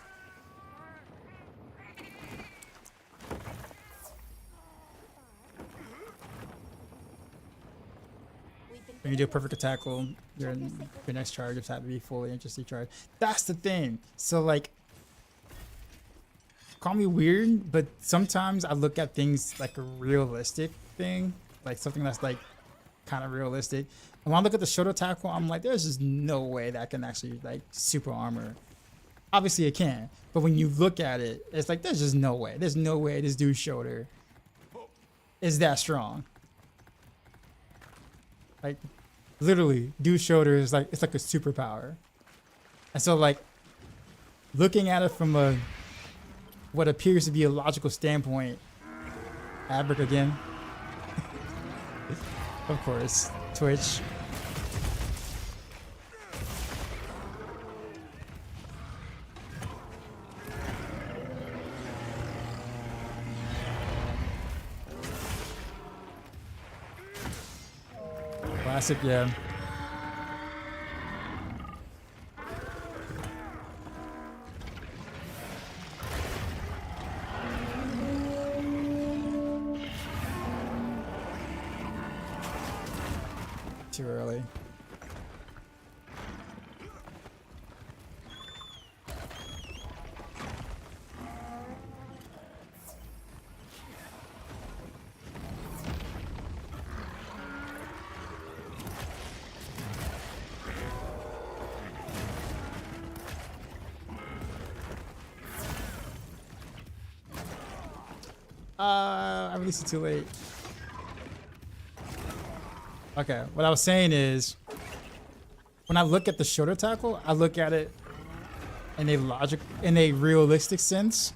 When you do a perfect tackle, your next charge just have to be fully interesting charge. That's the thing. So like, call me weird, but sometimes I look at things like a realistic thing, like something that's like kind of realistic. And when I look at the shoulder tackle, I'm like, there's just no way that can actually like super armor. Obviously it can, but when you look at it, it's like there's just no way. There's no way this dude's shoulder is that strong. Like literally, dude's shoulder is like it's like a superpower. And so like looking at it from a what appears to be a logical standpoint, Abric again. Of course, Twitch. Classic, yeah. Too early. I released it too late. Okay, what I was saying is, when I look at the shoulder tackle, I look at it in a realistic sense.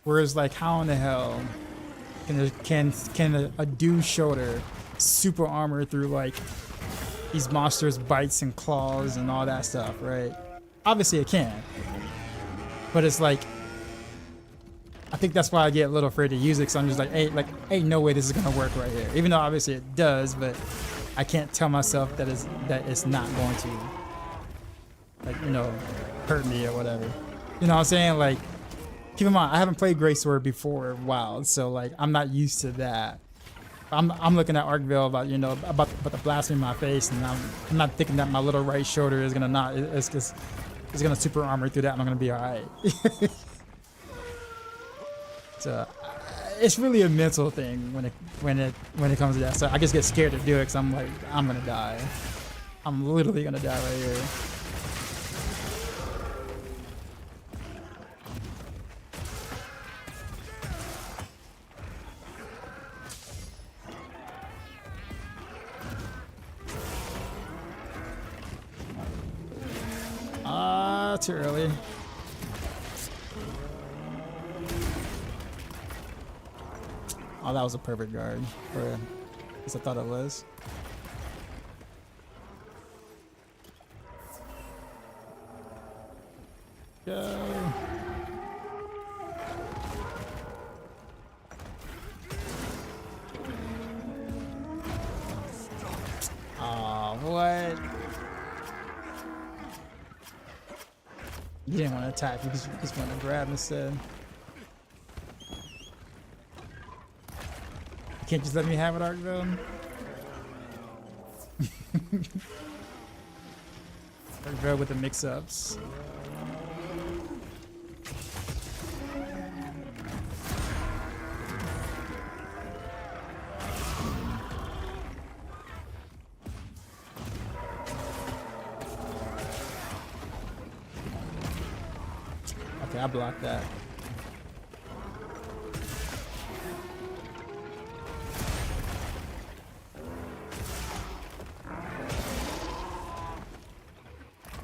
Whereas, like, how in the hell can a dude shoulder super armor through like these monsters' bites and claws and all that stuff, right? Obviously, it can, but it's like, I think that's why I get a little afraid to use it. Cause I'm just like, hey, ain't no way this is gonna work right here. Even though obviously it does, but I can't tell myself that it's not going to, like, you know, hurt me or whatever. You know what I'm saying? Like, keep in mind, I haven't played Greatsword before WoW, so like I'm not used to that. I'm looking at Arkvale about, you know, about the blasphemy in my face, and I'm not thinking that my little right shoulder is gonna not, it's gonna super armor through that, and I'm gonna be all right. So it's really a mental thing when it comes to that. So I just get scared to do it because I'm like, I'm gonna die. I'm literally gonna die right here. Too early. Oh, that was a perfect guard. Or at least I thought it was. Go. Oh, what? You didn't want to attack, you just want to grab instead. You can't just let me have it, Arkvale? Arkvale with the mix-ups. Okay, I blocked that.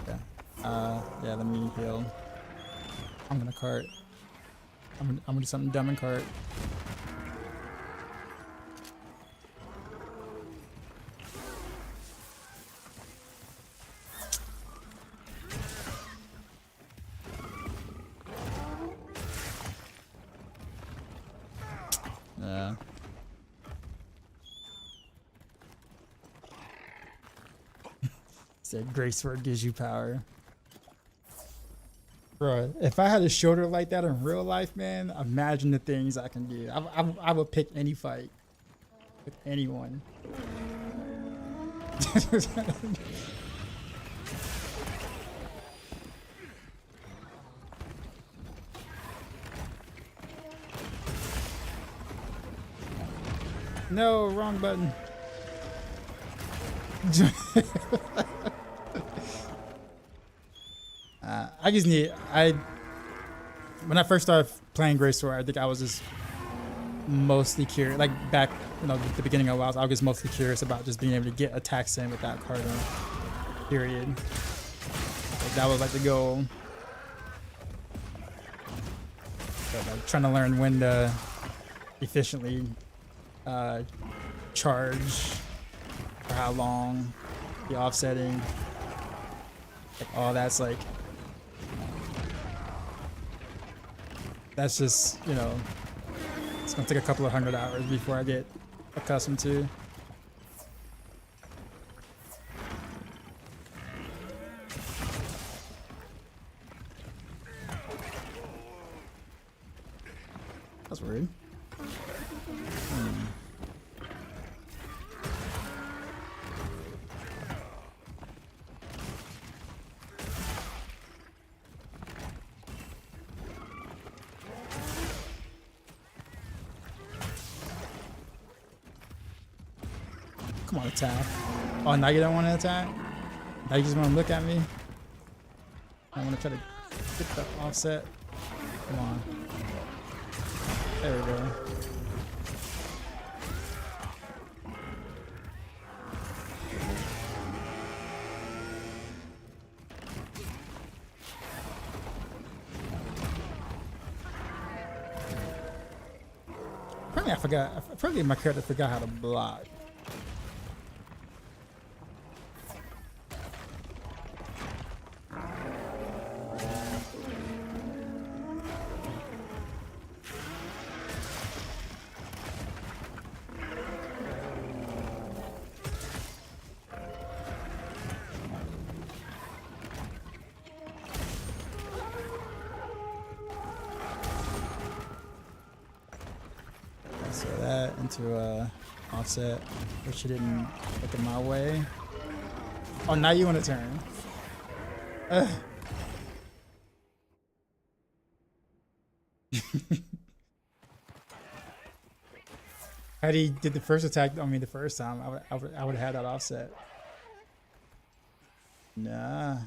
Okay. Yeah, let me heal. I'm gonna cart. I'm gonna do something dumb and cart. Yeah. Said Greatsword gives you power. Bro, if I had a shoulder like that in real life, man, imagine the things I can do. I would pick any fight with anyone. No, wrong button. I just need, when I first started playing Greatsword, I think I was just mostly curious, like back, you know, at the beginning of WoW, I was just mostly curious about just being able to get attacks in without carding, period. Like, that was like the goal. But like trying to learn when to efficiently charge, for how long, the offsetting, like all that's like, that's just, you know, it's gonna take a couple of 100 hours before I get accustomed to. That's weird. Come on, attack. Oh, now you don't want to attack? Now you just want to look at me? I want to try to get the offset. Come on. There we go. Apparently I forgot. Apparently my character forgot how to block. So that into offset, which you didn't look in my way. Oh, now you want to turn. Had he did the first attack on me the first time, I would have had that offset. Nah.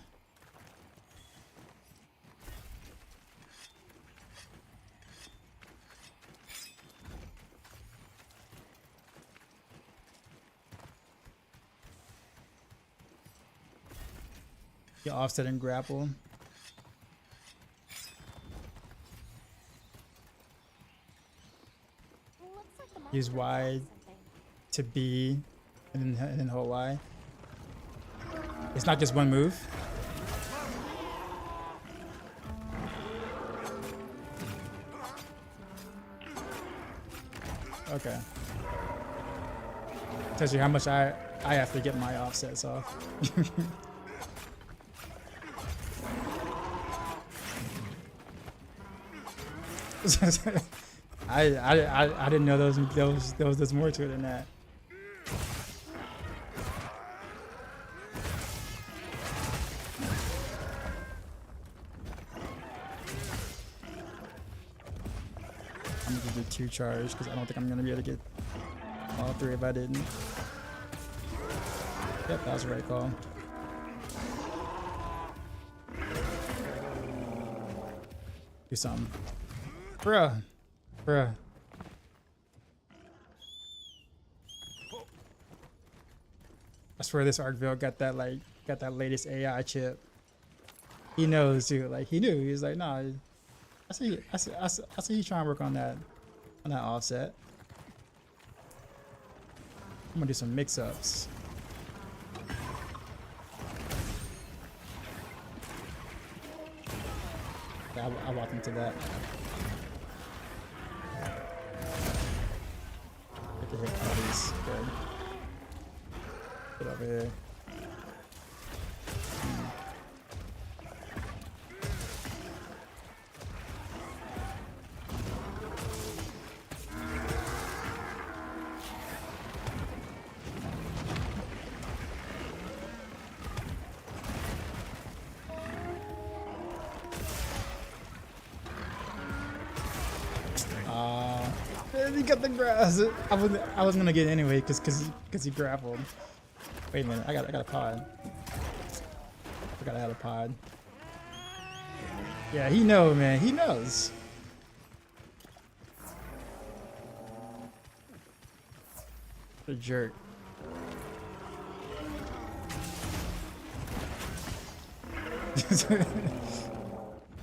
You offset and grapple. Use Y to B and then hold Y. It's not just one move. Okay. Tells you how much I have to get my offsets off. I didn't know there's more to it than that. I'm gonna do 2 charge because I don't think I'm gonna be able to get all 3 if I didn't. Yep, that was the right call. Do something. Bruh. Bruh. I swear this Arkville got that latest AI chip. He knows too. Like he knew. He was like, nah. I see you trying to work on that offset. I'm gonna do some mix-ups. Yeah, I walked into that. Get the hit bodies. Good. Get over here. He got the grass. I wasn't gonna get it anyway because he grappled. Wait a minute, I got a pod. Forgot I had a pod. Yeah, he knows, man. He knows. What a jerk.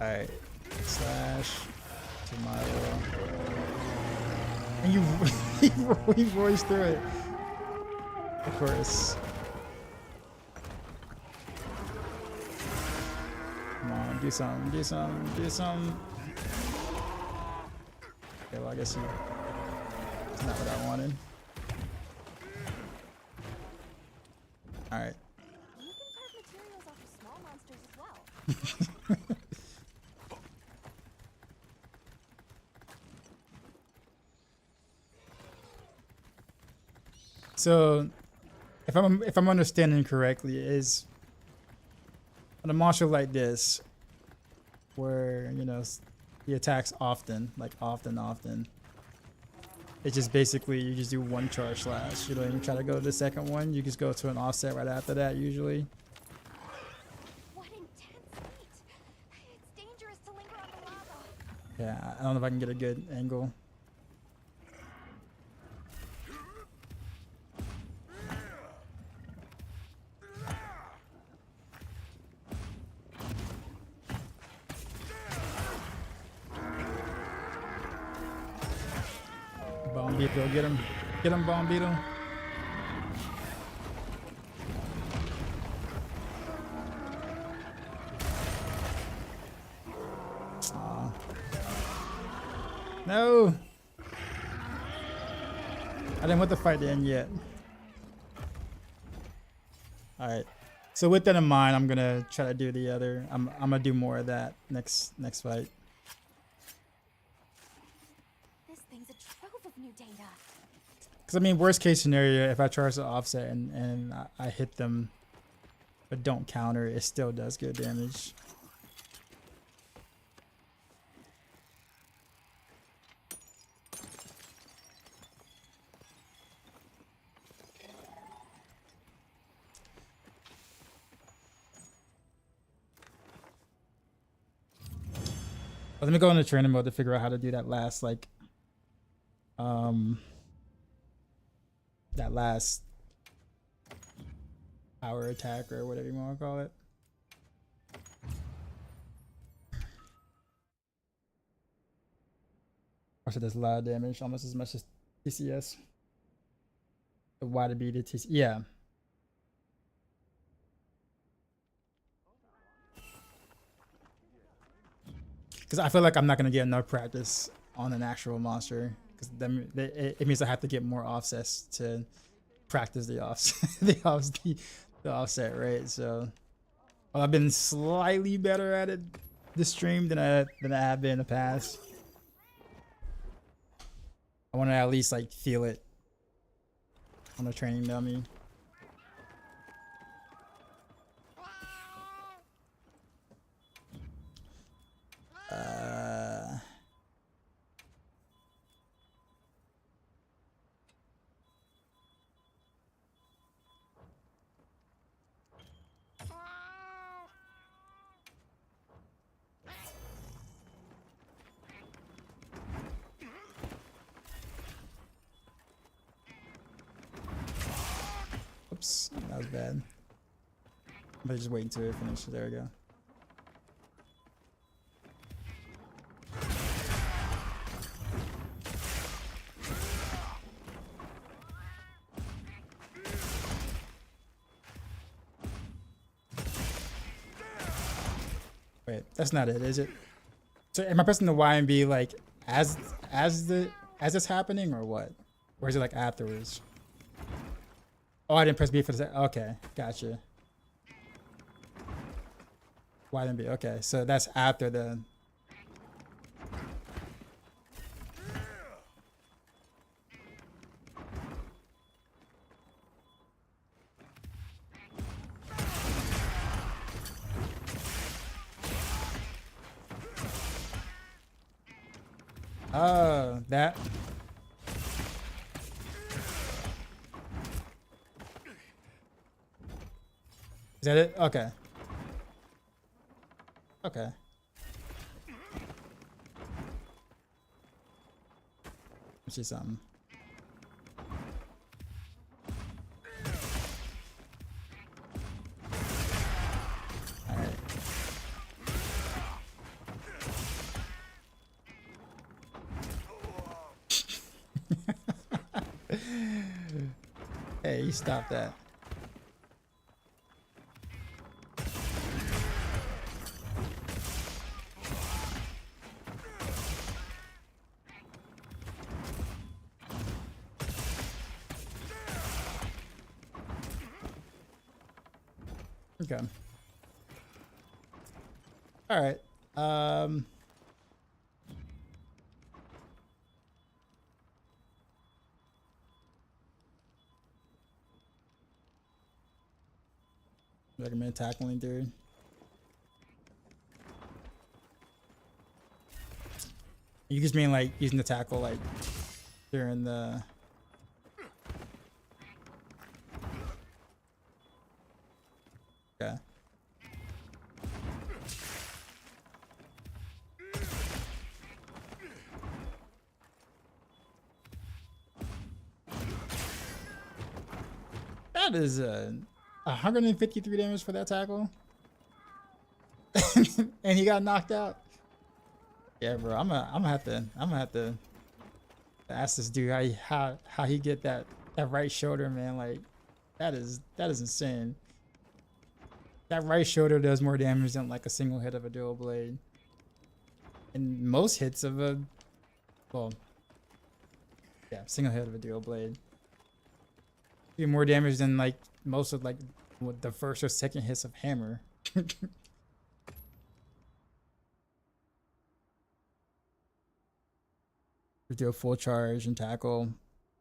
Alright. Slash to Milo. And he roars through it. Of course. Come on, do something, do something, do something. Okay, well I guess it's not what I wanted. Alright. You can carve materials off of small monsters as well. So if I'm understanding correctly, is on a monster like this, where you know he attacks often, like often. It's just basically you just do one charge slash. You don't even try to go to the second one. You just go to an offset right after that usually. What intense heat! It's dangerous to linger on the lava. Yeah, I don't know if I can get a good angle. Bomb Beetle, get him. Get him, Bomb Beetle. Aw. No! I didn't want the fight to end yet. Alright. So with that in mind, I'm gonna try to do the other. I'm gonna do more of that next fight. This thing's a trove of new data. Because I mean, worst case scenario, if I charge the offset and I hit them, but don't counter, it still does good damage. Let me go into training mode to figure out how to do that last that last power attack or whatever you want to call it. Also does a lot of damage, almost as much as TCS. The Y to B to TCS. Yeah. Because I feel like I'm not going to get enough practice on an actual monster. Because then it means I have to get more offsets to practice the the offset, right? So well, I've been slightly better at it this stream than I have been in the past. I want to at least like feel it on a training dummy. Oops, that was bad. But just wait until it finishes. There we go. Wait, that's not it, is it? So am I pressing the Y and B like as it's happening or what? Or is it like afterwards? Oh, I didn't press B for the second. Okay, gotcha. Y then B. Okay, so that's after the. Oh, that. Is that it? Okay. Okay. Let's see something. Alright. Hey, you stop that. Okay. All right. Recommend tackling, dude. You just mean like using the tackle like during the. Yeah. That is 153 damage for that tackle. And he got knocked out. Yeah, bro. I'm gonna have to ask this dude how he get that right shoulder, man. Like that is insane. That right shoulder does more damage than like a single hit of a dual blade. And most hits of a single hit of a dual blade. Do more damage than like most of like the first or second hits of hammer. We do a full charge and tackle.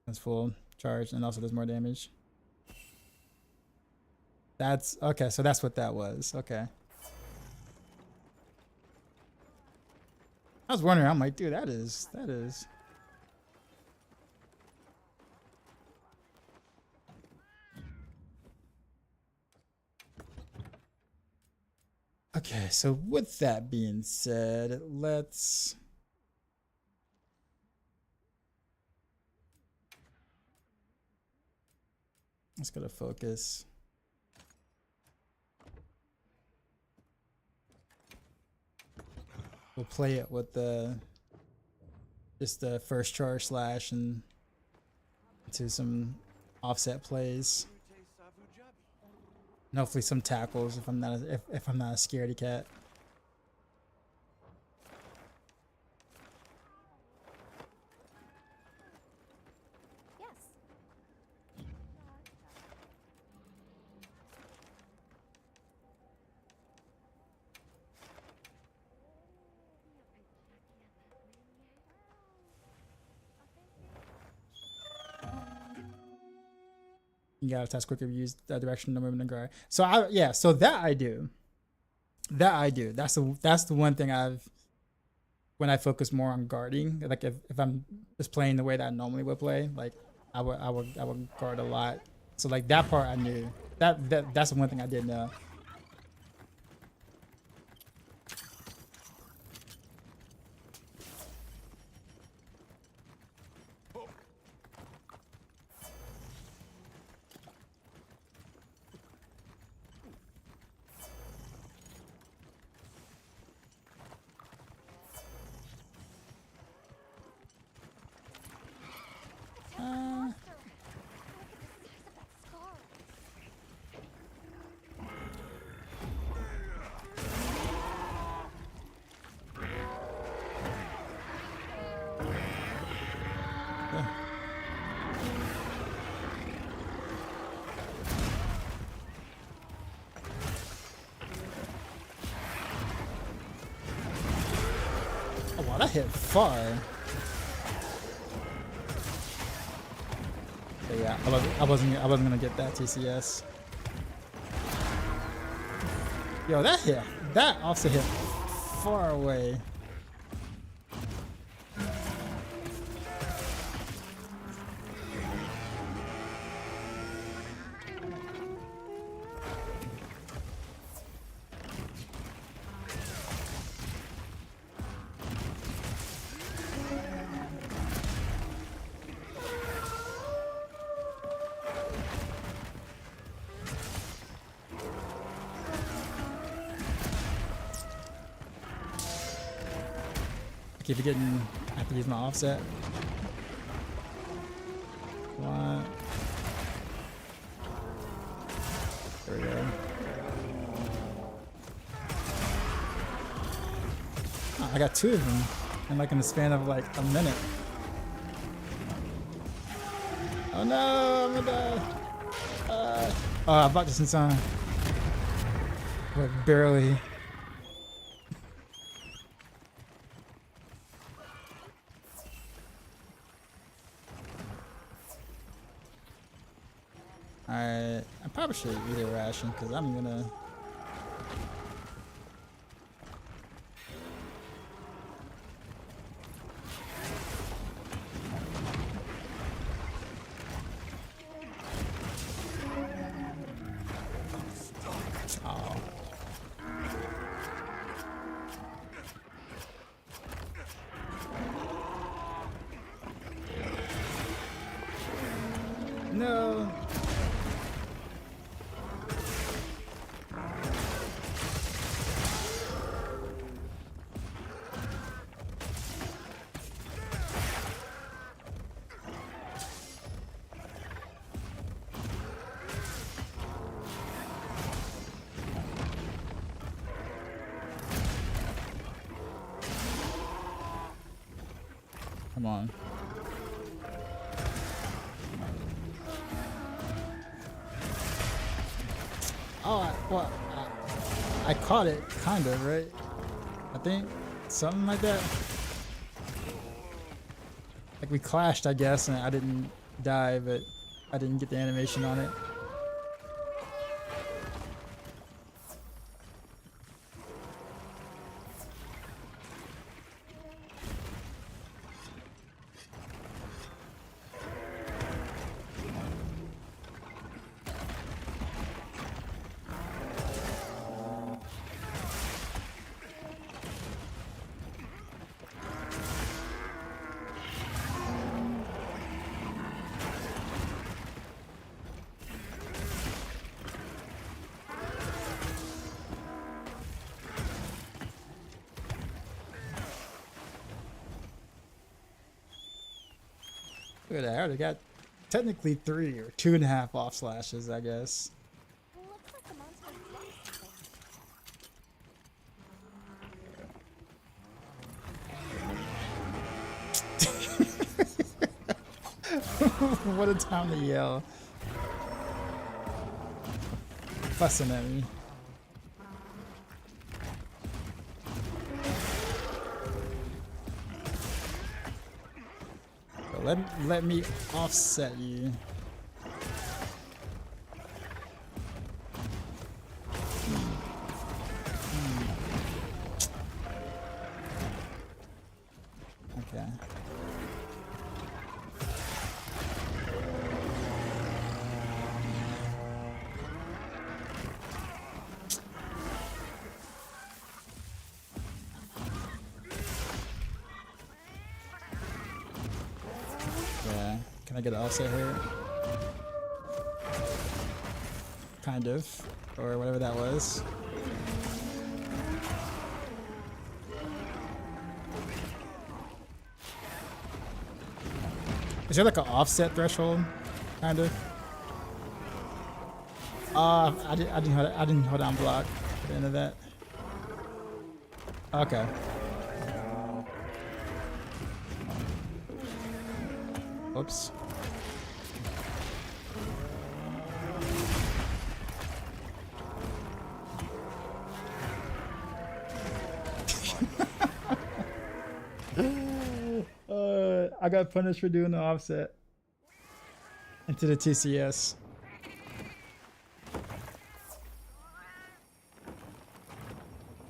That's full charge and also does more damage. That's okay, so that's what that was. Okay. I was wondering, I'm like, dude, that is. Okay, so with that being said, let's go to focus. We'll play it with just the first charge slash and into some offset plays. And hopefully some tackles if I'm not a scaredy cat. Yes. You gotta test quicker use that direction to move in the guard. So so that I do. That's the one thing when I focus more on guarding, like if I'm just playing the way that I normally would play, like I would guard a lot. So like that part I knew. That's the one thing I did know. Oh wow, that hit far. But yeah, I wasn't gonna get that TCS. Yo, that also hit far away. Keep forgetting I have to use my offset. What? There we go. Oh, I got two of them in like in the span of like a minute. Oh no, I'm gonna die. Oh, I bought this in time. But barely. shit either ration because I'm gonna. Oh. No. Come on. Oh, well, I caught it, kind of, right? I think something like that. Like we clashed, I guess, and I didn't die, but I didn't get the animation on it. Look at that, I already got technically 3 or 2.5 off slashes, I guess. Looks like the monster wants something. What a time to yell. Fussing at me. Let me offset you. Okay. Yeah. Can I get an offset here? Kind of. Or whatever that was. Is there like an offset threshold? Kind of. I didn't hold down block at the end of that. Okay. Oops. I got punished for doing the offset into the TCS.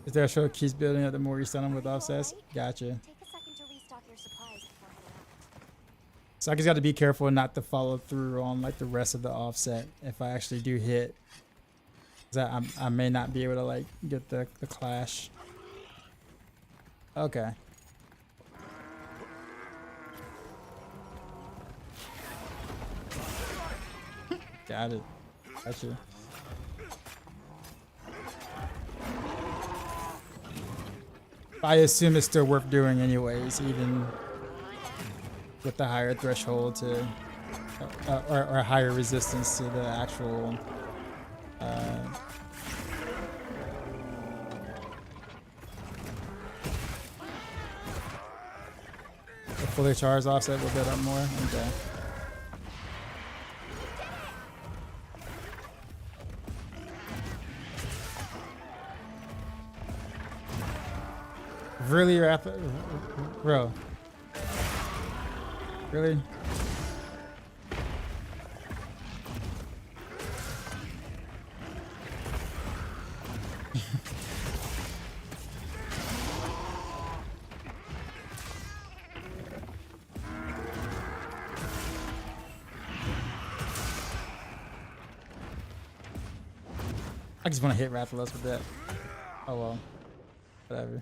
Is there a show keeps building up the more you stun them with offsets? Gotcha. Take a second to restock your supplies before heading out. So I just got to be careful not to follow through on like the rest of the offset if I actually do hit. 'Cause I may not be able to like get the clash. Okay. Got it. Gotcha. I assume it's still worth doing anyways, even with the higher threshold to, or higher resistance to the actual, the fully charged offset will build up more. Okay. Really rapid, bro. Really? I just want to hit Rathalos with that. Oh well. Whatever.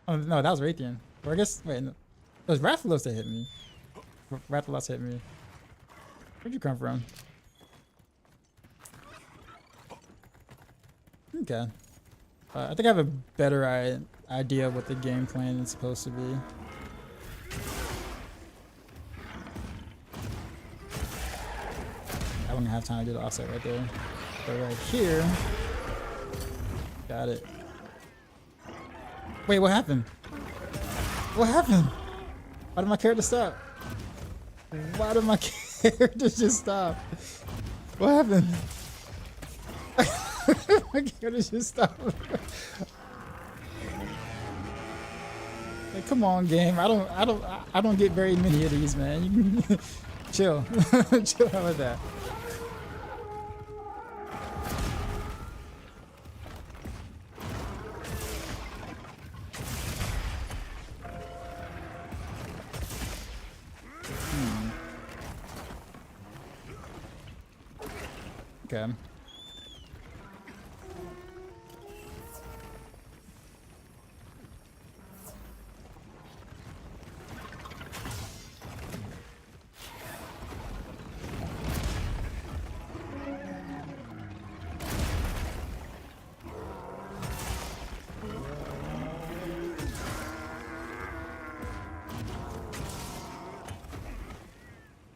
Oh no, that was Raytheon. Or I guess, wait, no. It was Rathalos that hit me. Rathalos hit me. Where'd you come from? Okay. I think I have a better idea of what the game plan is supposed to be. I wouldn't have time to do the offset right there. But right here, got it. Wait, what happened? What happened? Why did my character stop? Why did my character just stop? What happened? My character just stopped. Like, come on, game. I don't get very many of these, man. You can chill. Chill out with that. Okay.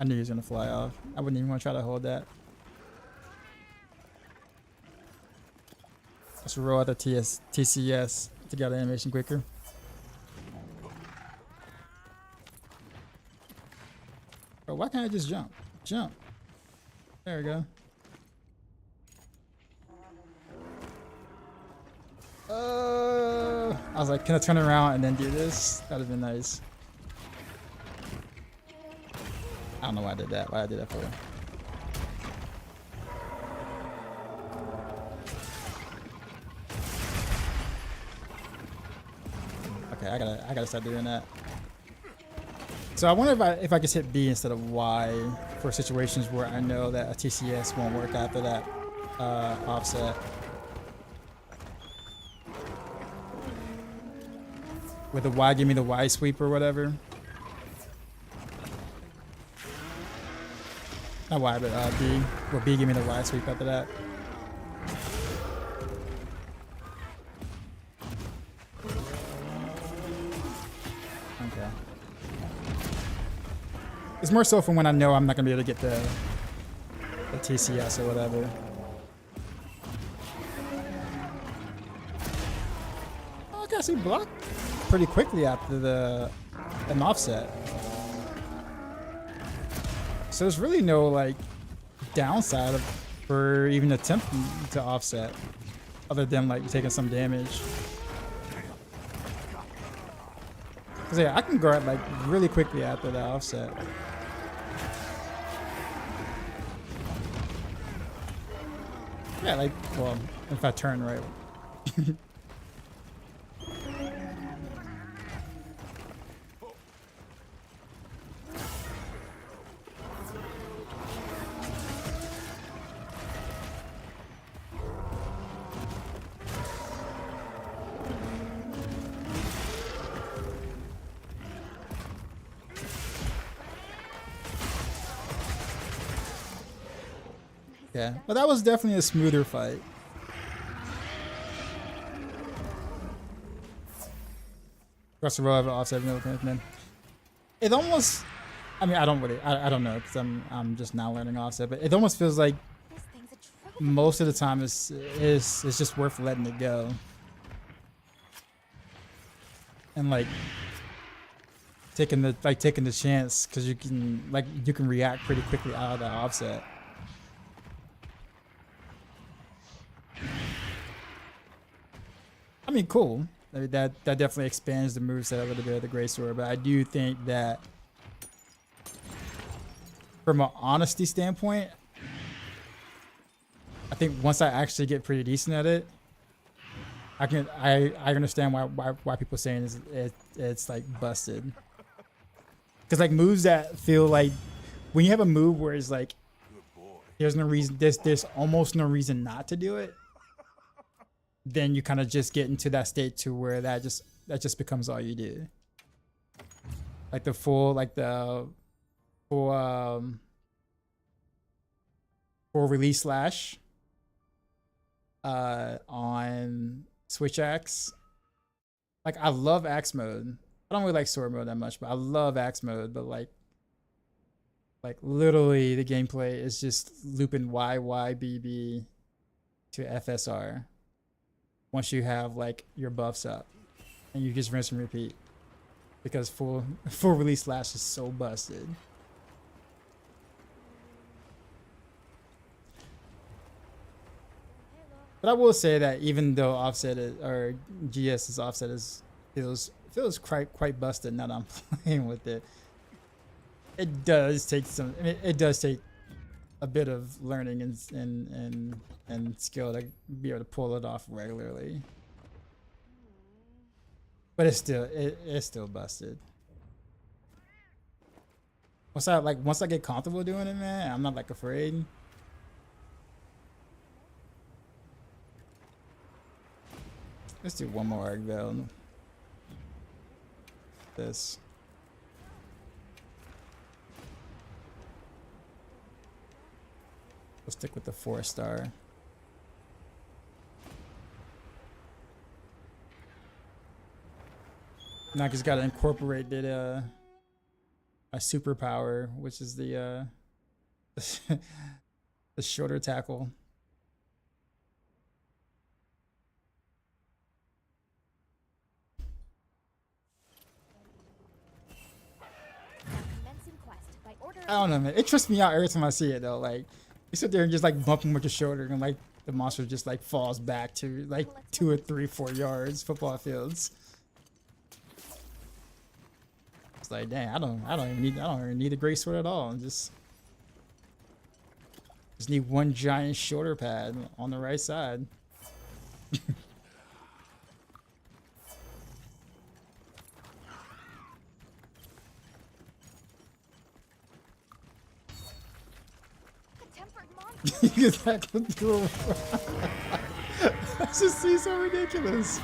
I knew he was gonna fly off. I wouldn't even want to try to hold that. Let's roll out the TCS to get the animation quicker. Bro, why can't I just jump? Jump. There we go. I was like, can I turn around and then do this? That'd have been nice. I don't know why I did that. Why I did that for? Okay, I gotta start doing that. So I wonder if I just hit B instead of Y for situations where I know that a TCS won't work after that offset. With the Y, give me the Y sweep or whatever. Not Y, but B. Well, B, give me the Y sweep after that. Okay. It's more so from when I know I'm not gonna be able to get the TCS or whatever. Oh, I guess he blocked pretty quickly after an offset. So there's really no like downside for even attempting to offset, other than like taking some damage. Cause yeah, I can guard like really quickly after the offset. Yeah, like, well, if I turn right. Yeah, but that was definitely a smoother fight. Across the row, offset, man. It almost, I mean, I don't know, because I'm just now learning offset, but it almost feels like most of the time it's just worth letting it go. And like taking the chance, because you can react pretty quickly out of that offset. I mean, cool. I mean, that definitely expands the moveset a little bit of the Greatsword, but I do think that from an honesty standpoint, I think once I actually get pretty decent at it, I understand why people are saying it's like busted. Because like moves that feel like when you have a move where it's like there's no reason, there's almost no reason not to do it. then you kind of just get into that state to where that just becomes all you do. Like the full release slash on Switch Axe. Like I love axe mode. I don't really like sword mode that much, but I love axe mode. But like literally the gameplay is just looping YYBB to FSR once you have like your buffs up, and you just rinse and repeat because full release slash is so busted. But I will say that even though GS's offset feels quite busted now that I'm playing with it, it does take a bit of learning and skill to be able to pull it off regularly. But it's still busted. Once I get comfortable doing it, man, I'm not like afraid. Let's do one more arc though. This. We'll stick with the 4-star. Now I just gotta incorporate a superpower, which is the the shoulder tackle. I don't know, man. It trips me out every time I see it though. Like you sit there and just like bump him with your shoulder, and like the monster just like falls back to like 2 or 3, 4 yards football fields. It's like, dang, I don't even need a great sword at all. Just need one giant shoulder pad on the right side. Exactly. This is so ridiculous.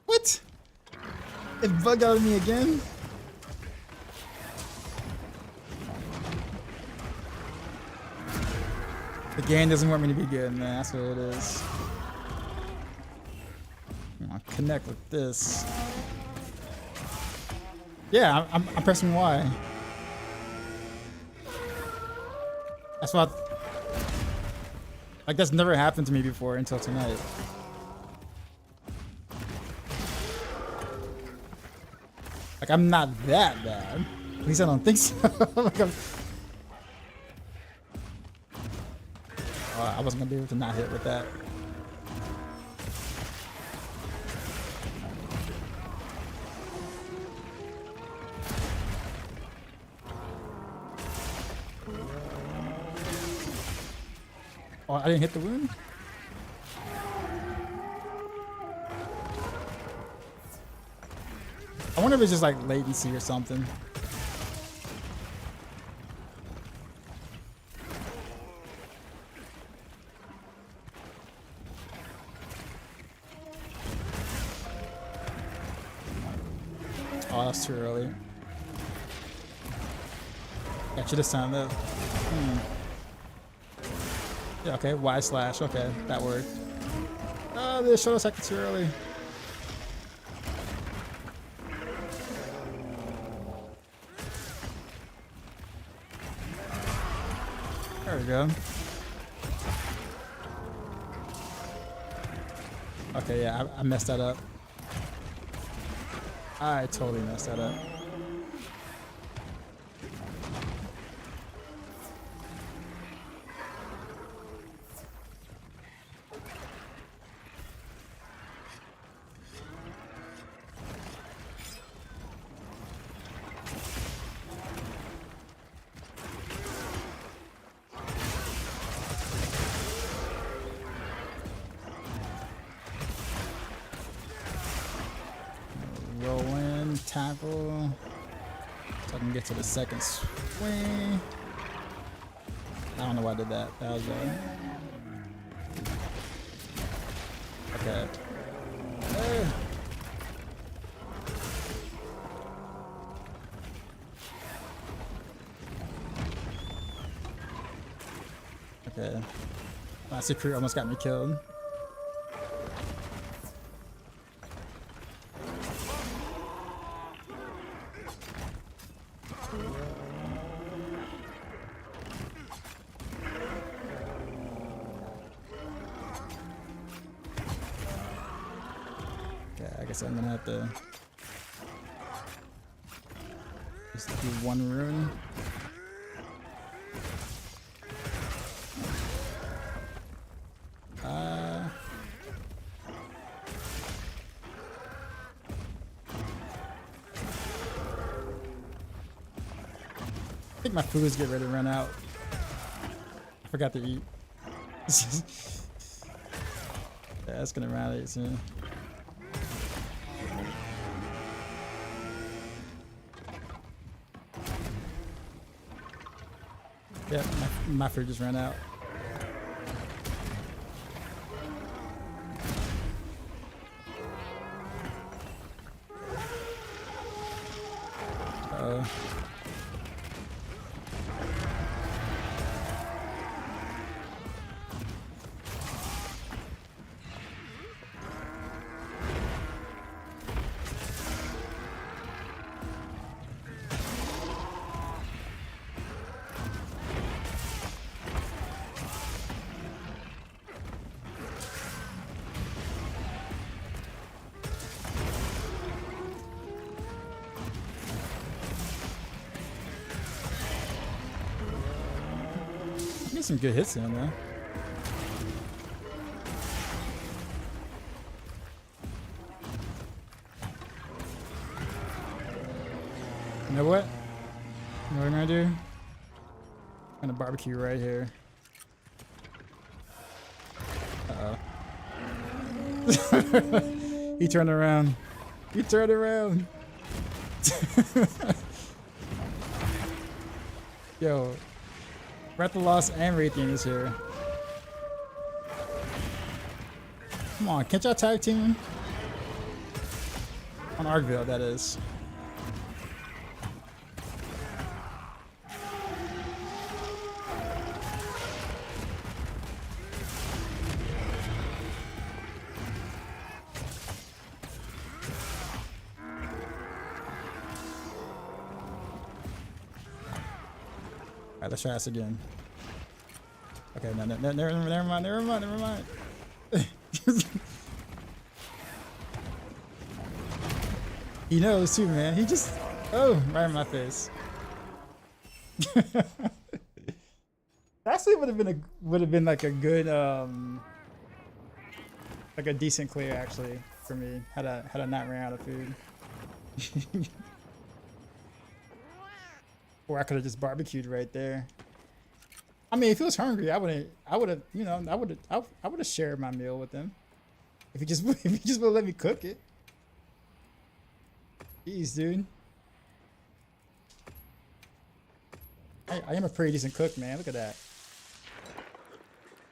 What? It bugged out of me again? The game doesn't want me to be good, man. That's what it is. I'll connect with this. Yeah, I'm pressing Y. That's what. Like that's never happened to me before until tonight. Like I'm not that bad. At least I don't think so. Like I wasn't gonna be able to not hit with that. Oh, I didn't hit the wound? I wonder if it's just like latency or something. Oh, that's too early. I should have signed up. Yeah, okay, Y slash. Okay, that worked. Oh, they showed us like too early. There we go. Okay, yeah, I messed that up. I totally messed that up. roll in, tackle. So I can get to the second swing. I don't know why I did that. That was okay. Okay. My secret almost got me killed. I guess I'm gonna have to just do one rune. I think my food is getting ready to run out. I forgot to eat. Yeah, that's gonna run out soon. Yeah, my food just ran out. Uh-oh. Get some good hits in there. You know what? You know what I'm gonna do? I'm gonna barbecue right here. Uh-oh. He turned around. He turned around. Yo. Breath of Lost and Raytheon is here. Come on, can't y'all tag team? On Arkville, that is. Alright, let's try this again. Okay, no, never mind. He knows too, man. He just, right in my face. Actually, would have been like a good, like a decent clear actually for me. Had I not ran out of food. Or I could have just barbecued right there. I mean, if he was hungry, I would have, you know, I would have shared my meal with him. If he just would let me cook it. Jeez, dude. I am a pretty decent cook, man. Look at that.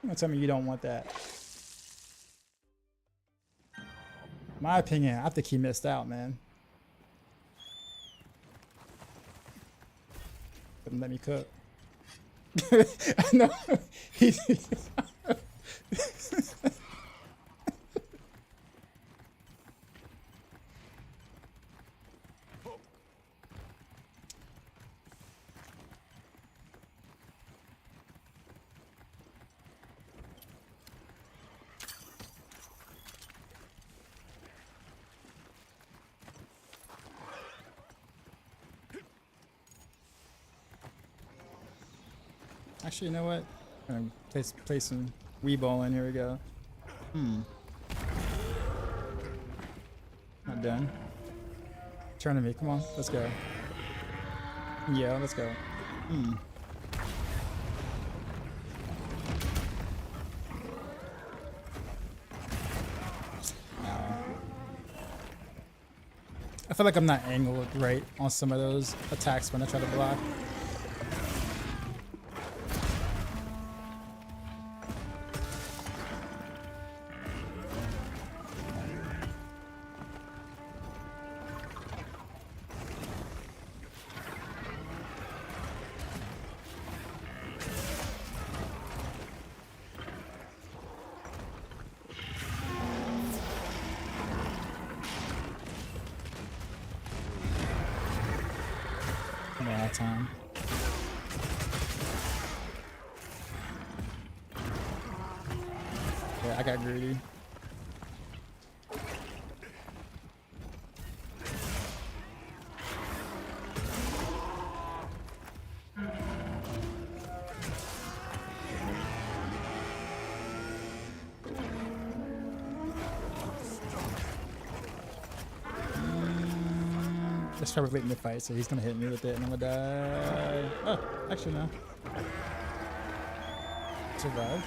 You're gonna tell me you don't want that. My opinion, I think he missed out, man. Couldn't let me cook. I know. Actually, you know what? I'm gonna play some Wii bowling. Here we go. Not done. Turn to me. Come on. Let's go. Yeah, let's go. I feel like I'm not angled right on some of those attacks when I try to block. Time. Yeah, I got greedy. Let's try late in the fight, so he's gonna hit me with it and I'm gonna die. Oh, actually no. Survive.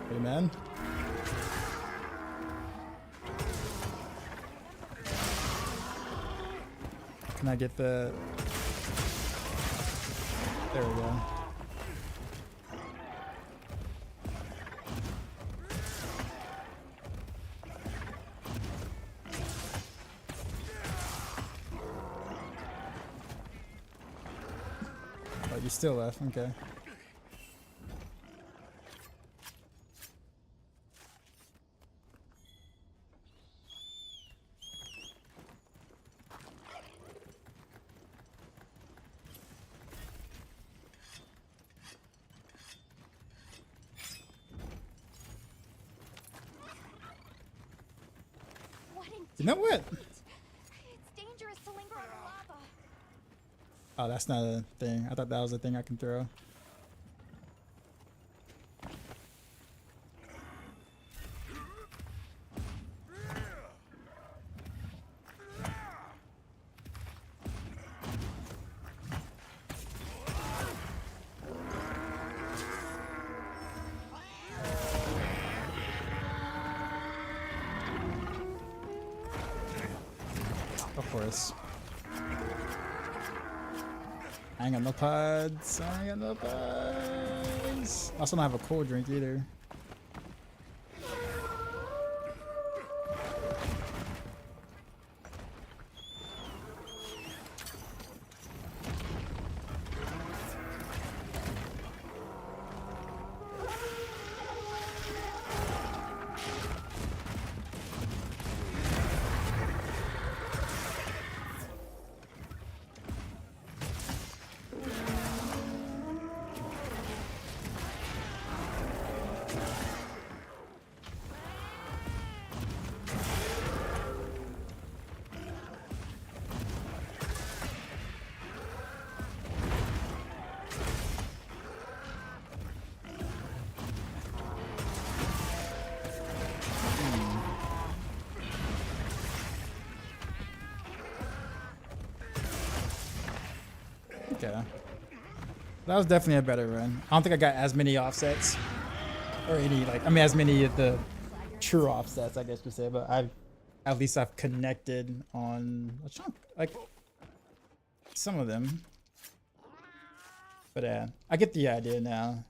Hey man. Can I get the... There we go. Oh, you still left, okay. You know what? It's dangerous to linger on the lava. Oh, that's not a thing. I thought that was a thing I can throw. Of course. I ain't got no pods. I ain't got no pods. I also don't have a cold drink either. Okay. That was definitely a better run. I don't think I got as many offsets. Or any, like, I mean, as many of the true offsets, I guess you say, but at least I've connected on a chunk, like, some of them. But yeah, I get the idea now.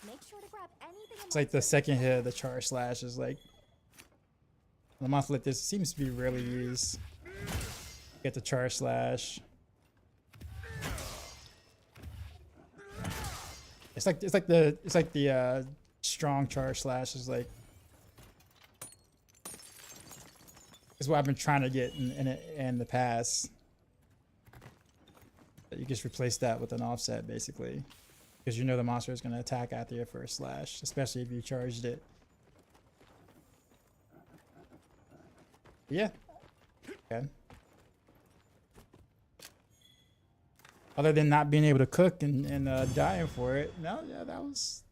Make sure to grab anything. It's like the second hit of the charge slash is like, the monster like this seems to be rarely used. Get the charge slash. It's like the strong charge slash is like is what I've been trying to get in the past. But you just replace that with an offset basically, because you know the monster is going to attack after your first slash, especially if you charged it. Yeah. Okay. Other than not being able to cook and dying for it, no, yeah, that was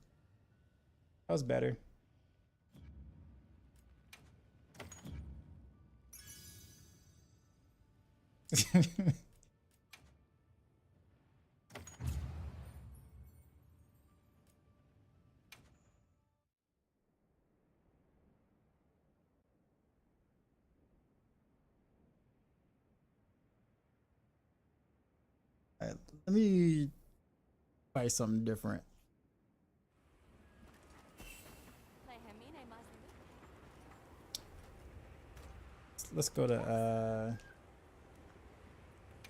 better. Alright, let me try something different. Let's go to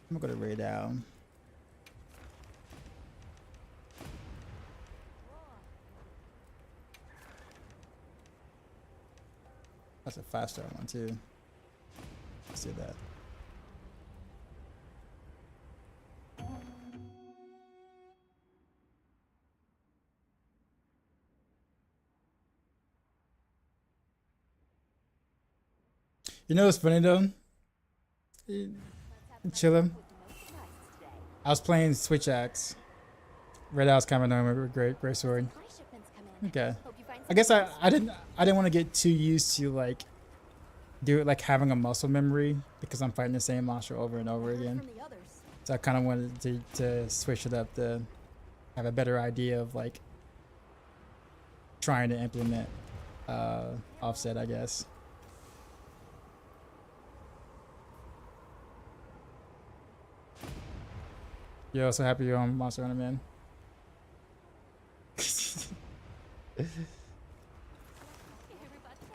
I'm gonna go to Ray Down. That's a 5-star one too. Let's see that. You know what's funny though? Chillin'. I was playing Switch Axe. Red Out's coming home with great sword. Okay. I guess I didn't want to get too used to like do it like having a muscle memory because I'm fighting the same monster over and over again. So I kind of wanted to switch it up to have a better idea of like trying to implement offset, I guess. Yo, so happy you're on Monster Hunter, man.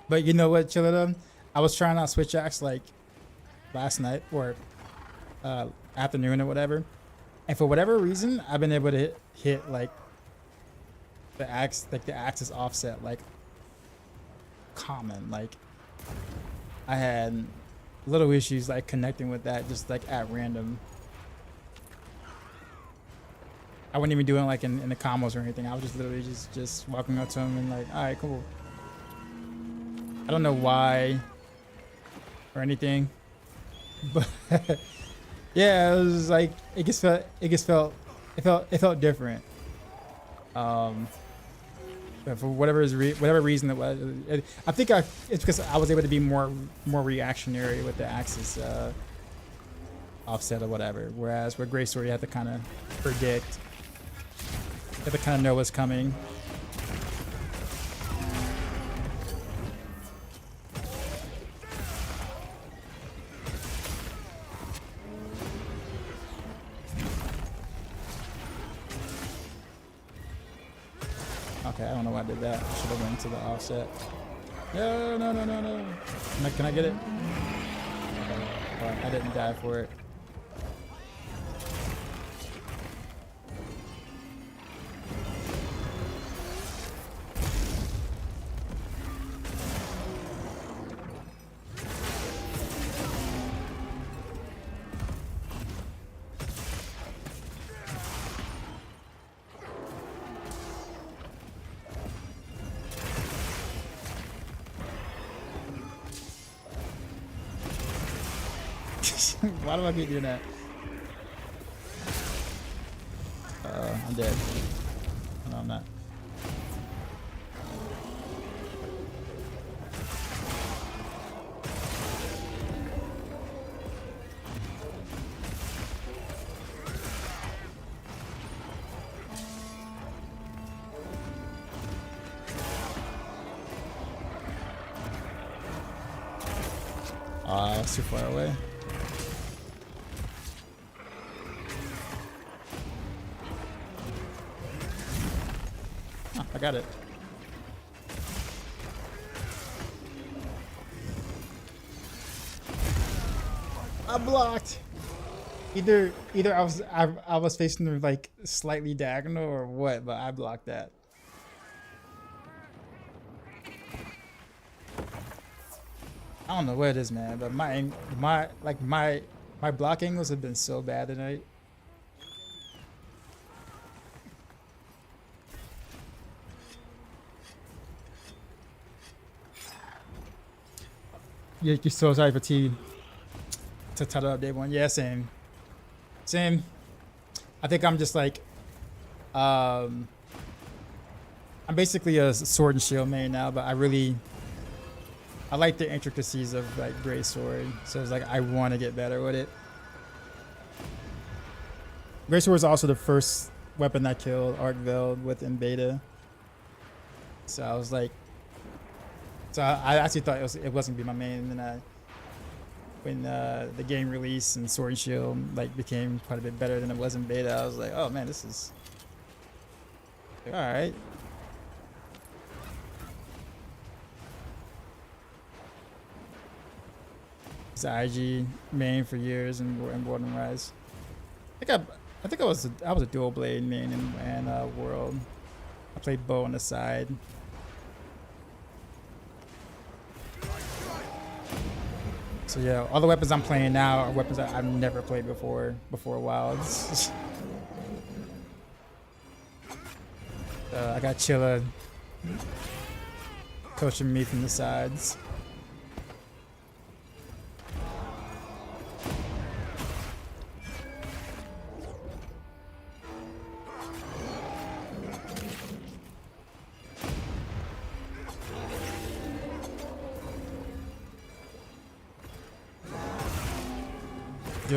But you know what, Chillida? I was trying out Switch Axe like last night or afternoon or whatever, and for whatever reason, I've been able to hit like the axis offset like common. Like I had little issues like connecting with that just like at random. I wasn't even doing like in the combos or anything. I was just literally just walking up to him and like, all right, cool. I don't know why or anything, but yeah, it was like it felt different. But for whatever reason it was, I think it's because I was able to be more reactionary with the axis offset or whatever. Whereas with Great Sword, you have to kind of predict. You have to kind of know what's coming. Okay, I don't know why I did that. I should have went to the offset. No. Can I get it? Well, I didn't die for it. Why do I keep doing that? I'm dead. No, I'm not. It's too far away. I got it. I blocked. Either I was facing them like slightly diagonal or what, but I blocked that. I don't know what it is, man, but my block angles have been so bad tonight. You're so sorry for T to title update one. Yeah, same. I think I'm just like, I'm basically a sword and shield main now, but I like the intricacies of like Great Sword. So it's like I want to get better with it. Greatsword was also the first weapon I killed Arkveld with in beta. So I was like, I actually thought it wasn't gonna be my main, and then when the game released and Sword and Shield like became quite a bit better than it was in beta, I was like, oh man, this is all right. It's IG main for years in Borderlands Rise. I think I was a dual blade main in World. I played bow on the side. So yeah, all the weapons I'm playing now are weapons that I've never played before Wilds. I got Chilla coaching me from the sides.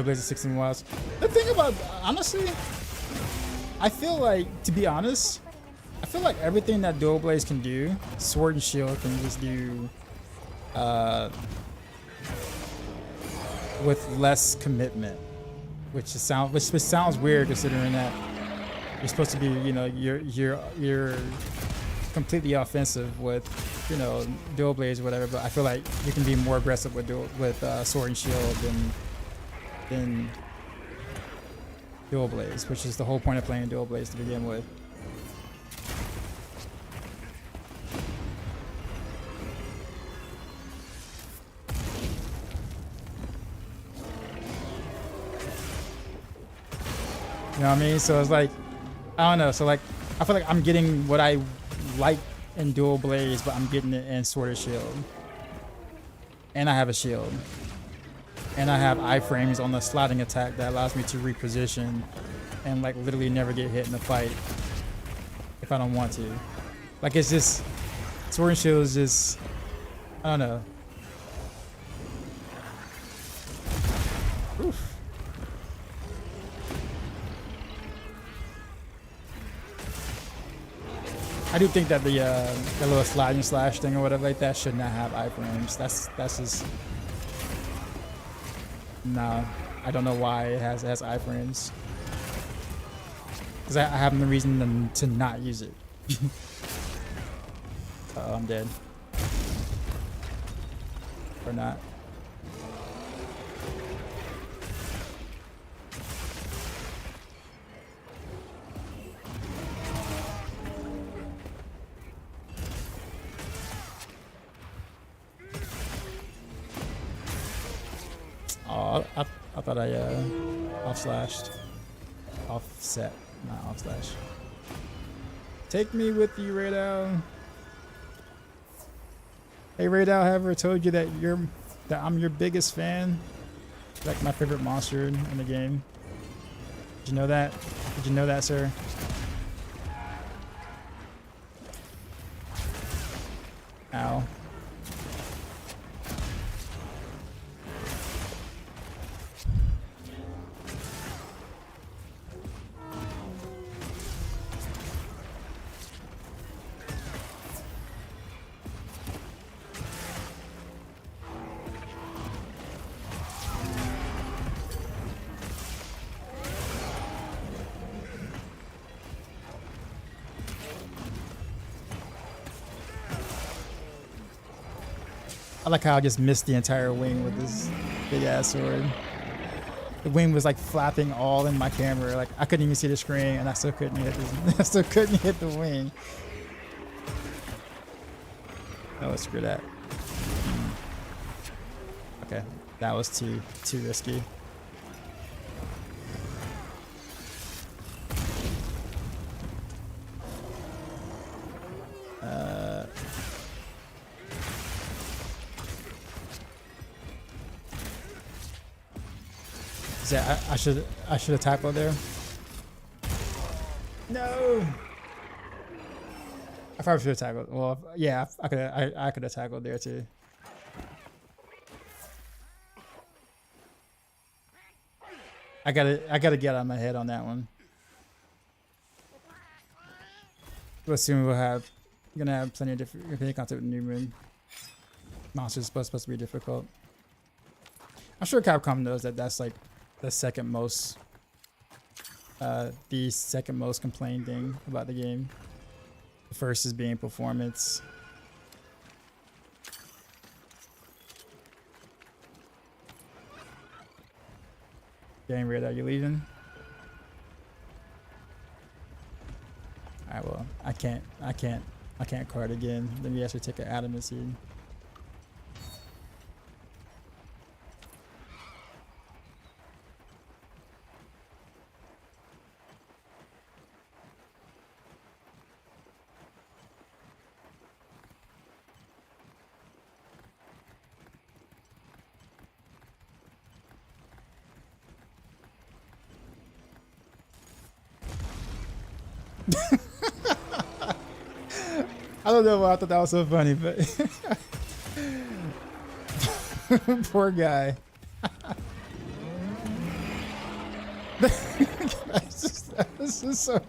Blaze of 16 Wilds. The thing about, honestly, I feel like, to be honest, I feel like everything that Dual Blaze can do, Sword and Shield can just do with less commitment, which sounds weird considering that you're supposed to be, you know, you're completely offensive with, you know, Dual Blaze or whatever. But I feel like you can be more aggressive with Sword and Shield than Dual Blaze, which is the whole point of playing Dual Blaze to begin with. You know what I mean? So it's like, I don't know. So like, I feel like I'm getting what I like in Dual Blaze, but I'm getting it in Sword and Shield. And I have a shield. And I have iframes on the sliding attack that allows me to reposition and like literally never get hit in the fight if I don't want to. Like, it's just, Sword and Shield is just, I don't know. Oof. I do think that the little sliding slash thing or whatever like that should not have iframes. That's just. No, I don't know why it has iframes. Because I have no reason to not use it. Oh, I'm dead. Or not. Oh, I thought I offset, not off slash. Take me with you, Radal. Hey, Radal, have I ever told you that I'm your biggest fan? Like my favorite monster in the game. Did you know that? Did you know that, sir? Ow. I like how I just missed the entire wing with this big ass sword. The wing was like flapping all in my camera. Like I couldn't even see the screen, and I still couldn't hit this. I still couldn't hit the wing. Oh, screw that. Okay, that was too risky. I should have tackled there. No. I probably should have tackled. Well, yeah, I could have tackled there too. I gotta get out of my head on that one. We'll soon we'll have gonna have plenty of different content with New Moon. Monsters supposed to be difficult. I'm sure Capcom knows that that's like the second most complained thing about the game. The first is being performance. Getting rid, are you leaving? Alright, well, I can't card again. Let me actually take an adamant seed. I don't know why I thought that was so funny, but poor guy. This is so.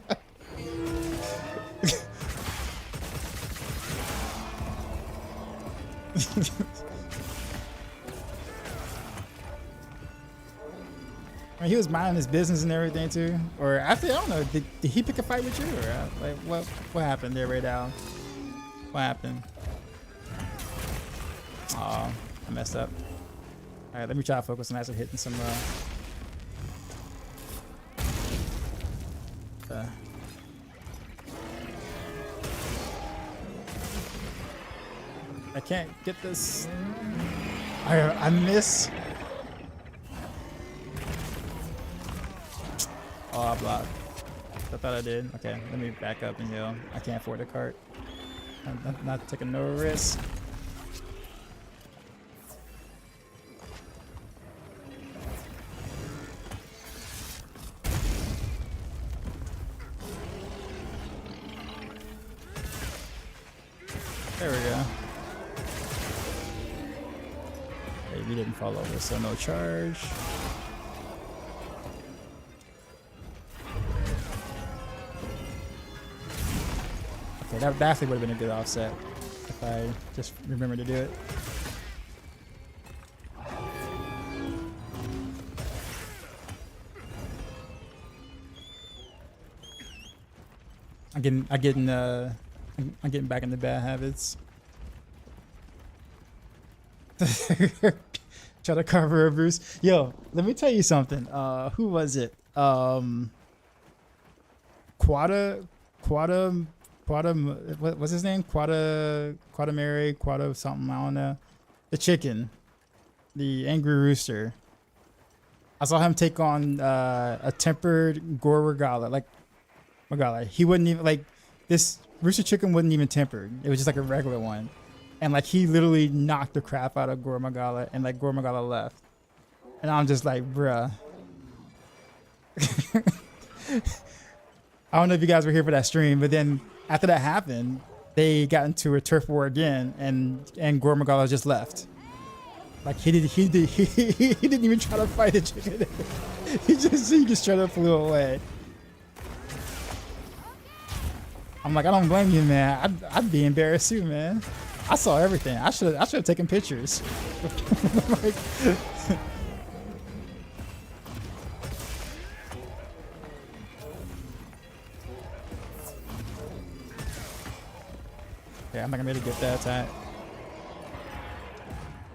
He was minding his business and everything too, or after I don't know. Did he pick a fight with you, or like what happened there, Ray Dow? What happened? Oh, I messed up. All right, let me try to focus on actually hitting some. I can't get this. I miss. Oh, I blocked. I thought I did. Okay, let me back up and heal. I can't afford a cart. I'm not taking no risk. There we go. Hey, we didn't fall over, so no charge. Okay, that definitely would have been a good offset if I just remember to do it. I'm getting back into bad habits. Try to cover a Bruce. Yo, let me tell you something. Who was it? What's his name? Mary, something, I don't know. The chicken. The angry rooster. I saw him take on a tempered Gore Magala. He wouldn't even, like, this rooster chicken wasn't even tempered. It was just like a regular one. And like he literally knocked the crap out of Gore Magala, and like Gore Magala left. And I'm just like, bruh. I don't know if you guys were here for that stream, but then after that happened, they got into a turf war again, and Gore Magala just left. Like he didn't even try to fight the chicken. he just straight up flew away. I'm like, I don't blame you, man. I'd be embarrassed too, man. I saw everything. I should have taken pictures. Like, okay, I'm not gonna be able to get that attack.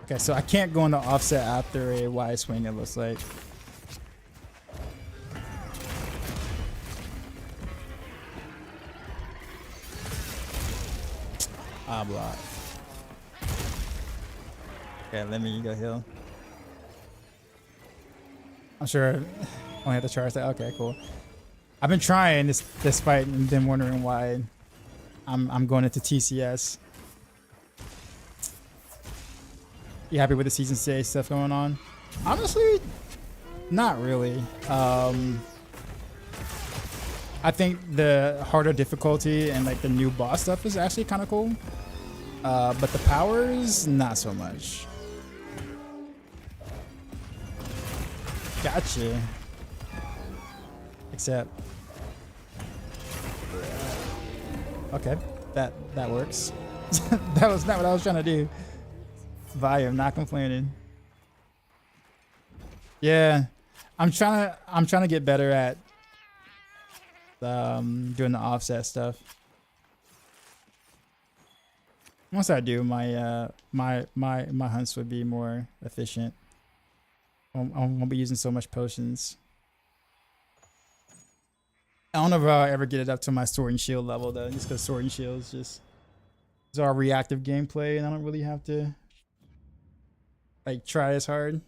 Okay, so I can't go into offset after a wide swing, it looks like. Ah, block. Okay, let me go heal. I'm sure I only have to charge that. Okay, cool. I've been trying this fight and been wondering why I'm going into TCS. You happy with the season 6 stuff going on? Honestly, not really. I think the harder difficulty and like the new boss stuff is actually kind of cool. But the powers, not so much. Gotcha. Except, okay, that works. That was not what I was trying to do. Volume, not complaining. Yeah, I'm trying to get better at doing the offset stuff. Once I do, my my hunts would be more efficient. I won't be using so much potions. I don't know if I'll ever get it up to my sword and shield level though, just because sword and shield is just it's all reactive gameplay, and I don't really have to like try as hard.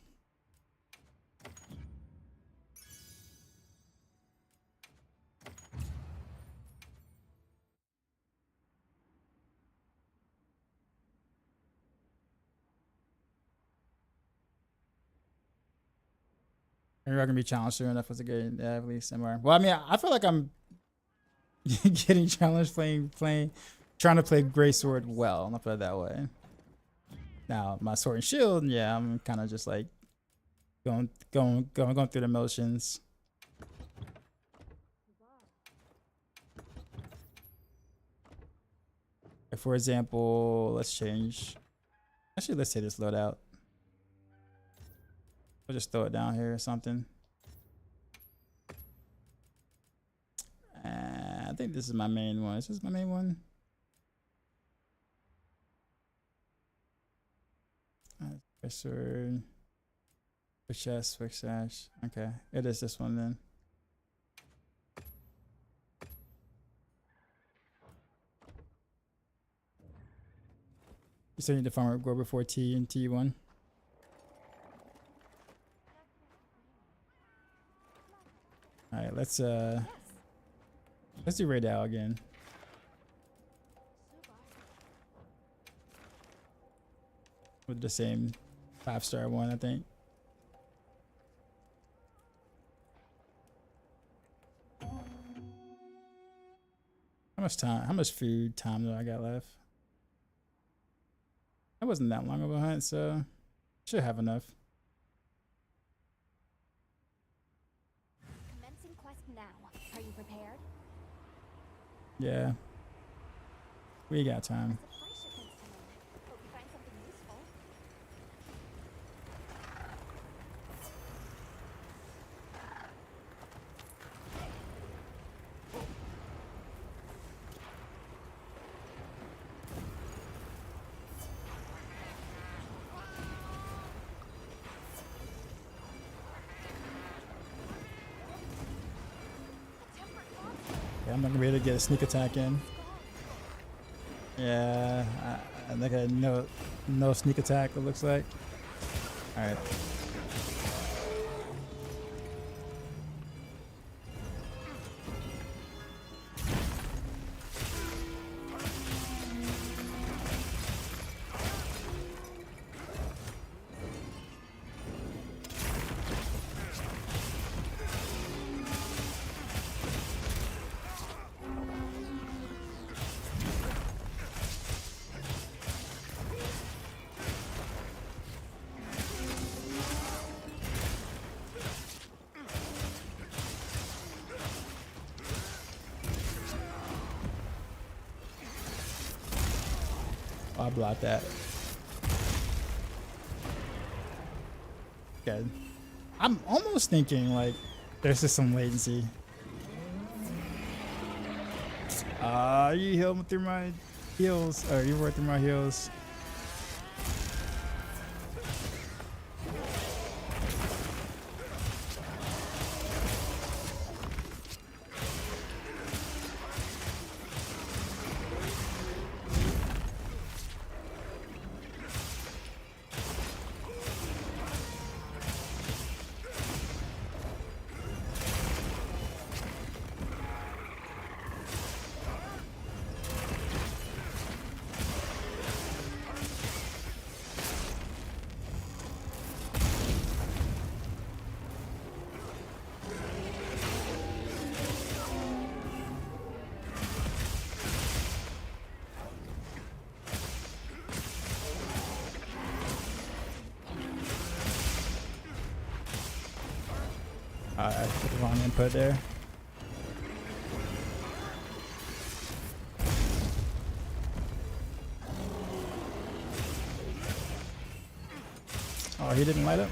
Maybe I can be challenged soon enough was a good at least somewhere. Well, I mean, I feel like I'm getting challenged playing trying to play Greatsword well. I'll put it that way. Now my sword and shield, yeah, I'm kind of just like going through the motions. Like for example, let's change. Actually, let's say this loadout. We'll just throw it down here or something. I think this is my main one. Is this my main one? Sword. Quick chest, quick sash. Okay, it is this one then. You still need to farm up go before T and T1. Alright, let's do Raid Owl again. With the same 5-star one, I think. How much food time do I got left? That wasn't that long of a hunt, so should have enough. Commencing quest now. Are you prepared? Yeah. We got time. Supply shipments come in. Hope you find something useful. Yeah, I'm not gonna be able to get a sneak attack in. Yeah, I think I no sneak attack, it looks like. Alright. I'll block that. Good. I'm almost thinking like there's just some latency. You healed through my heals, or you worked through my heals. I put the wrong input there. Oh, he didn't light up?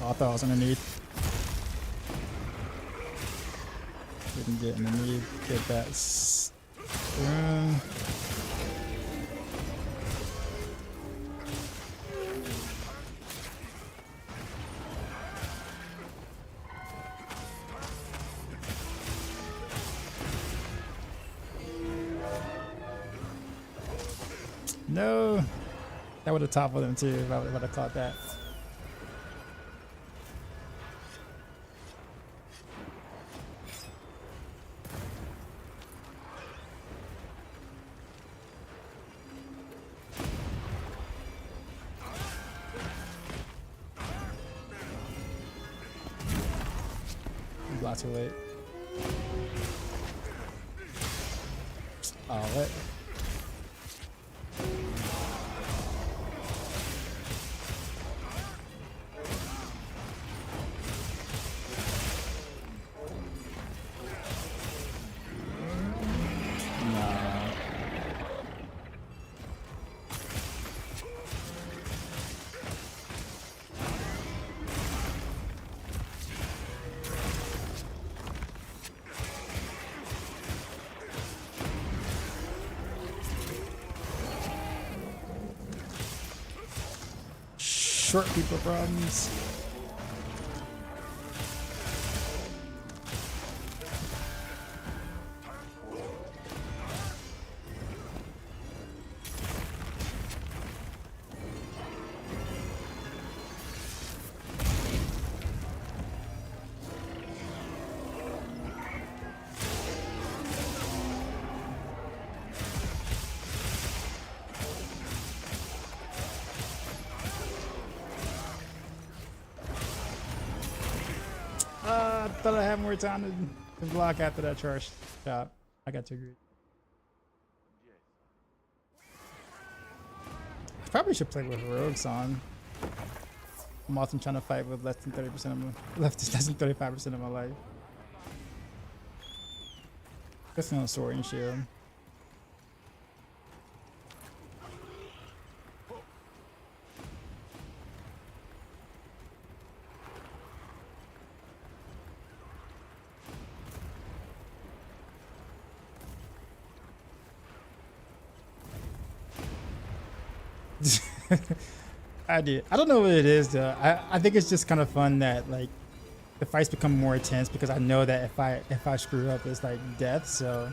Oh, I thought I was underneath. Didn't get underneath. Get that room. No, that would have toppled him too if I would have caught that. Not too late. Oh, what? Short people problems. I thought I had more time to block after that charge shot. I got too greedy. I probably should play with rogues on. I'm often trying to fight with less than 30% of my less than 35% of my life. That's on sword and shield. I did. I don't know what it is though. I think it's just kind of fun that like the fights become more intense because I know that if I screw up it's like death, so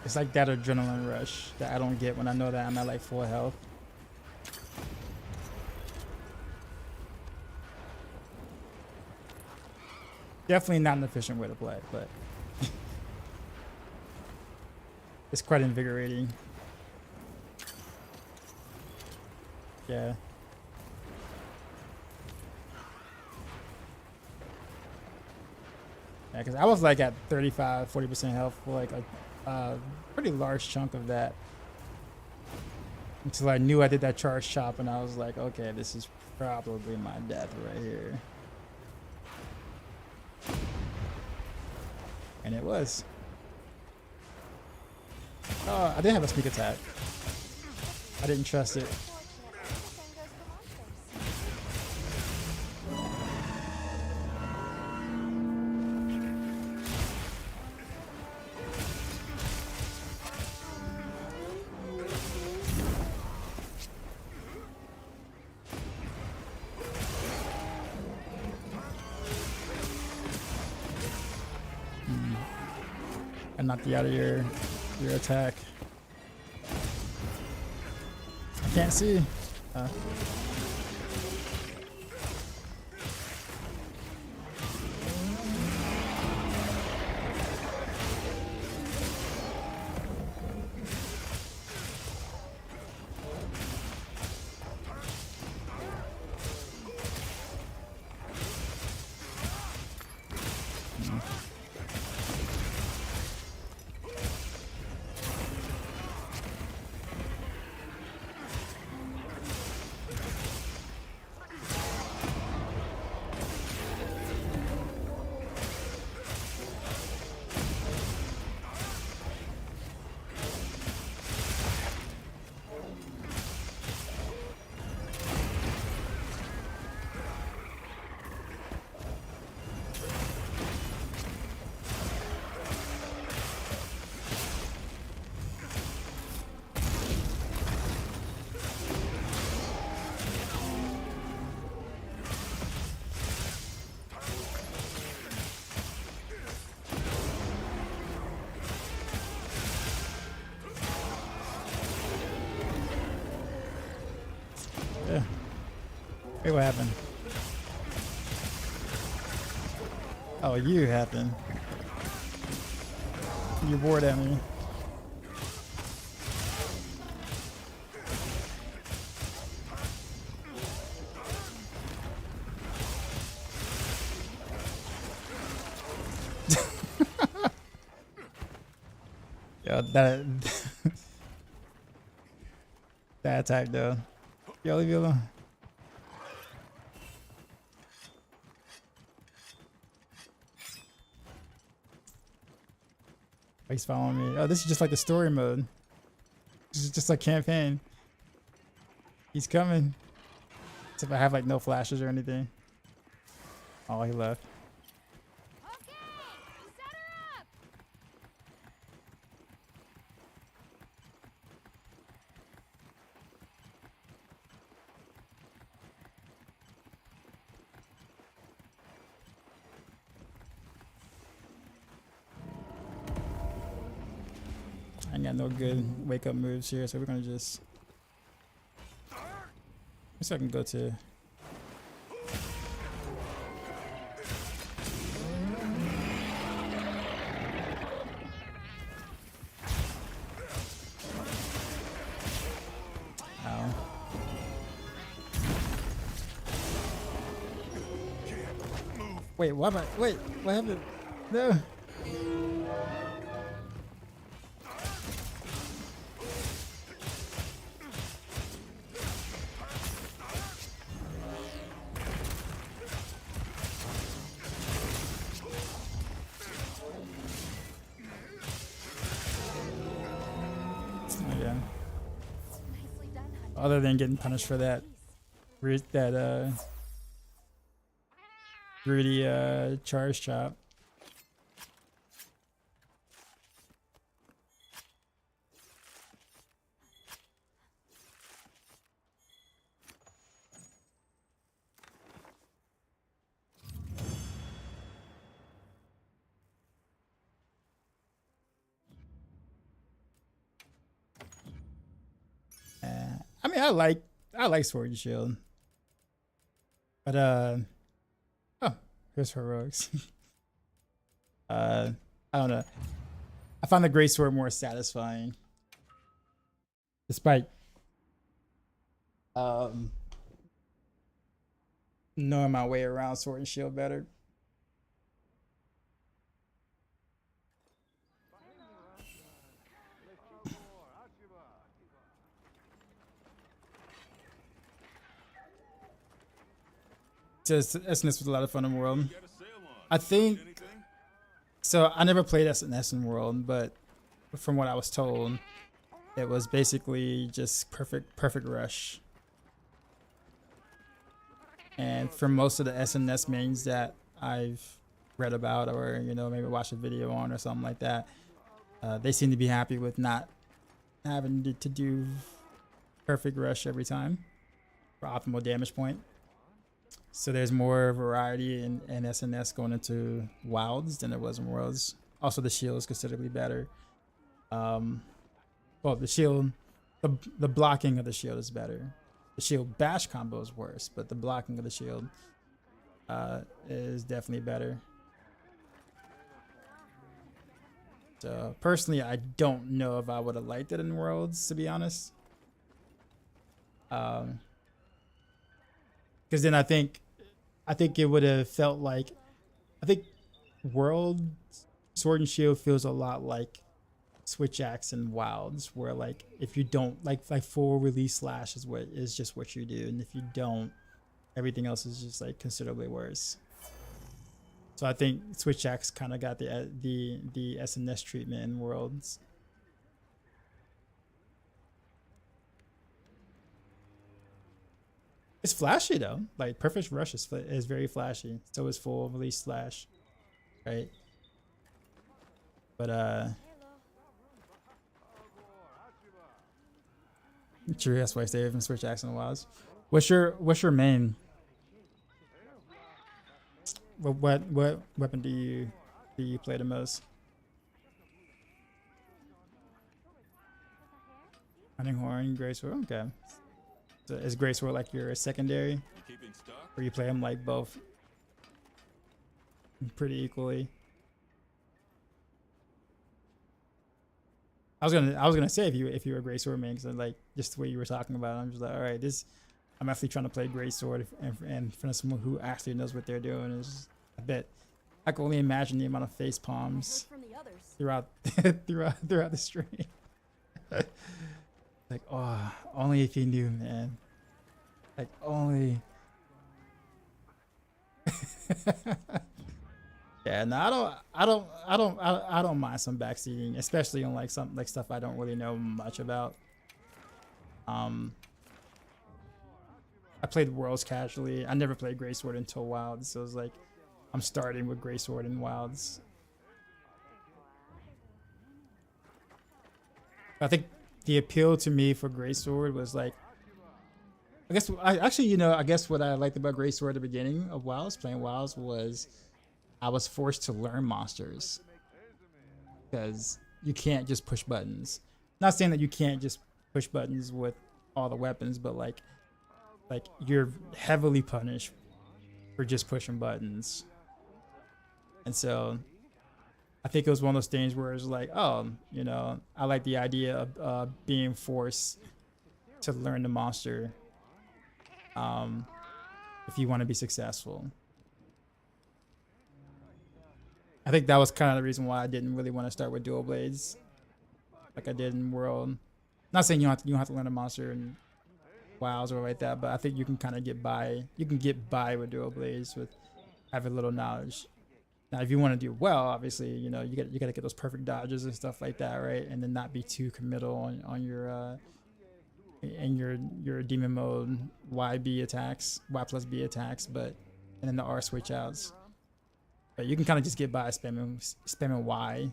it's like that adrenaline rush that I don't get when I know that I'm at like full health. Definitely not an efficient way to play, but it's quite invigorating. Yeah. Yeah, because I was like at 35, 40% health for like a pretty large chunk of that. Until I knew I did that charge chop and I was like, okay, this is probably my death right here. And it was. Oh, I did have a sneak attack. I didn't trust it. And knock you out of your attack. I can't see. Wait, what happened? Oh, you happened. You're bored at me. Yo, that that attack though. Yo, leave me alone. He's following me. Oh, this is just like the story mode. This is just like campaign. He's coming. Except I have like no flashes or anything. Oh, he left. Okay, set her up. I ain't got no good wake up moves here, so we're gonna just. Guess I can go to. Ow. Wait, what am I? Wait, what happened? No. Yeah. Nicely done, Hunter. Other than getting punished for that, greedy charge chop. I mean, I like Sword and Shield, but oh, here's heroics. I don't know. I find the Great Sword more satisfying, despite knowing my way around Sword and Shield better. Just SNS was a lot of fun in World. Got a sale on. I think Anything? so. I never played SNS in World, but from what I was told, it was basically just perfect rush. And for most of the SNS mains that I've read about, or maybe watched a video on or something like that, they seem to be happy with not having to do perfect rush every time for optimal damage point. So there's more variety in SNS going into Wilds than there was in Worlds. Also, the shield is considerably better. Well, the shield, the blocking of the shield is better. The shield bash combo is worse, but the blocking of the shield is definitely better. So personally, I don't know if I would have liked it in Worlds, to be honest. Because then I think it would have felt like, I think World Sword and Shield feels a lot like Switch Axe and Wilds, where like if you don't like full release slash is just what you do, and if you don't, everything else is just like considerably worse. So I think Switch Axe kind of got the SNS treatment in Worlds. It's flashy though. Like Perfect Rush is very flashy. So is full release slash, right? But true. That's why I stay away from Switch Axe and Wilds. What's your main? What weapon do you play the most? Hunting Horn, Great Sword. Okay. So is Greatsword like your secondary, You keeping stock? or you play them like both pretty equally? I was gonna say if you were a Greatsword man, because like just the way you were talking about it, I'm just like, all right, this I'm actually trying to play Greatsword and in front of someone who actually knows what they're doing. Is I bet I can only imagine the amount of face palms From the others. throughout throughout the stream. Like, oh, only if you knew, man. Like, only. Yeah, no, I don't mind some backseating, especially on like some like stuff I don't really know much about. I played Worlds casually. I never played Greatsword until Wilds, so it's like I'm starting with Greatsword and Wilds. I think the appeal to me for Greatsword was like, I guess I guess what I liked about Greatsword at the beginning of Wilds, playing Wilds, was I was forced to learn monsters because you can't just push buttons. Not saying that you can't just push buttons with all the weapons, but like you're heavily punished for just pushing buttons. And so I think it was one of those things where it's like, oh, you know, I like the idea of being forced to learn the monster if you want to be successful. I think that was kind of the reason why I didn't really want to start with dual blades like I did in World. Not saying you don't have to learn a monster in WoWs or like that, but I think you can kind of get by. You can get by with dual blades with having little knowledge. Now, if you want to do well, obviously, you know, you got to get those perfect dodges and stuff like that, right? And then not be too committal on your in your demon mode YB attacks, Y plus B attacks, and then the R switch outs. But you can kind of just get by spamming Y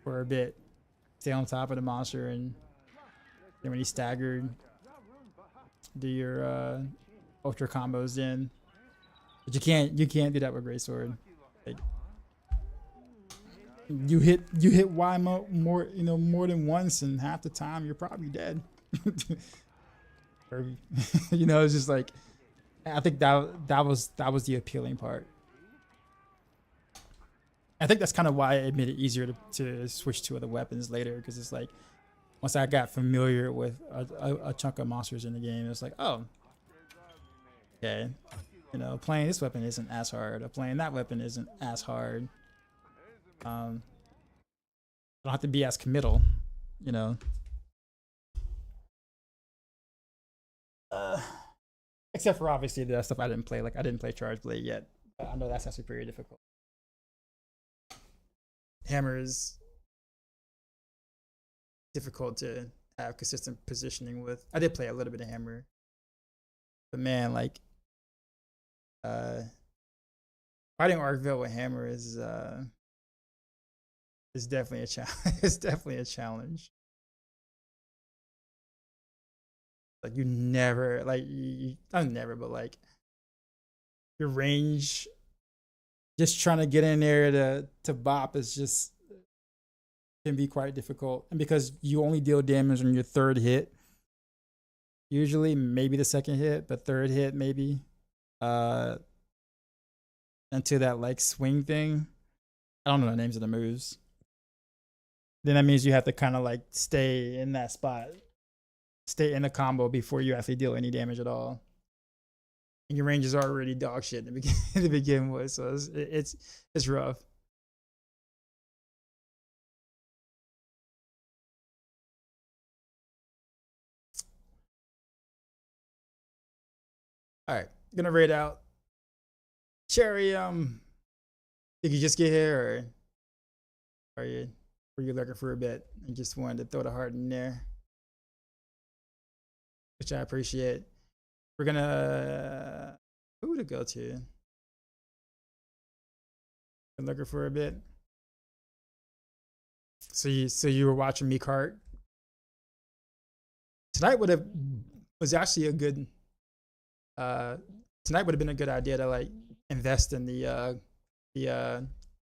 for a bit, stay on top of the monster, and then when he's staggered, do your ultra combos in. But you can't do that with Greatsword. Like, you hit Y more than once, and half the time you're probably dead. Or, you know, it's just like, I think that was the appealing part. I think that's kind of why it made it easier to switch to other weapons later, because it's like once I got familiar with a chunk of monsters in the game, it's like, oh, okay, you know, playing this weapon isn't as hard, or playing that weapon isn't as hard. I don't have to be as committal, you know. Except for obviously the stuff I didn't play, like I didn't play Charge Blade yet. But I know that's actually pretty difficult. Hammer is difficult to have consistent positioning with. I did play a little bit of Hammer, but man, like fighting Arkville with Hammer is definitely a challenge. It's definitely a challenge. Like you never, like not never, but like your range, just trying to get in there to bop is just can be quite difficult. And because you only deal damage on your third hit, usually maybe the second hit, but third hit maybe. Until that like swing thing, I don't know the names of the moves. Then that means you have to kind of like stay in that spot, stay in the combo before you actually deal any damage at all. And your ranges are already dog shit to begin with, so it's rough. All right, gonna raid out. Cherry, did you just get here, or were you looking for a bit and just wanted to throw the heart in there? Which I appreciate. We're gonna who to go to? Been looking for a bit. So you were watching me cart. Tonight was actually a good. Tonight would have been a good idea to like invest in the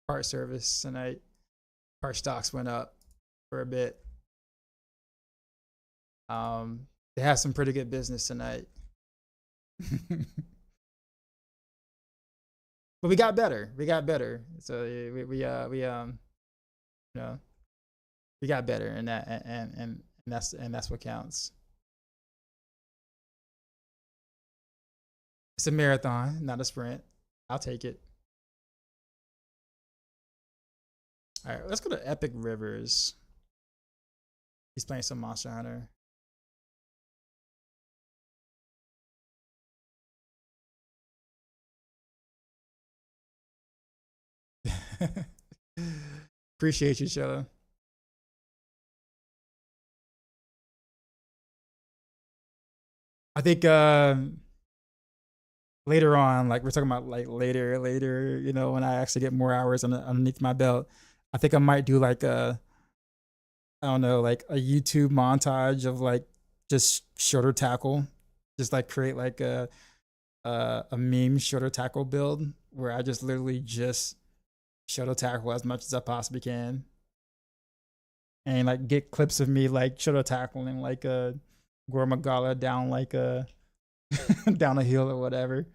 cart service tonight. Cart stocks went up for a bit. They have some pretty good business tonight. But we got better. We got better. So we you know, we got better, and that's what counts. It's a marathon, not a sprint. I'll take it. All right, let's go to Epic Rivers. He's playing some Monster Hunter. Appreciate you, Shella. I think later on, like we're talking about like later, you know, when I actually get more hours underneath my belt, I think I might do like I don't know, like a YouTube montage of like just shoulder tackle, just like create like a meme shoulder tackle build where I just literally just shoulder tackle as much as I possibly can, and like get clips of me like shoulder tackling like a Gormagala down like a down a hill or whatever.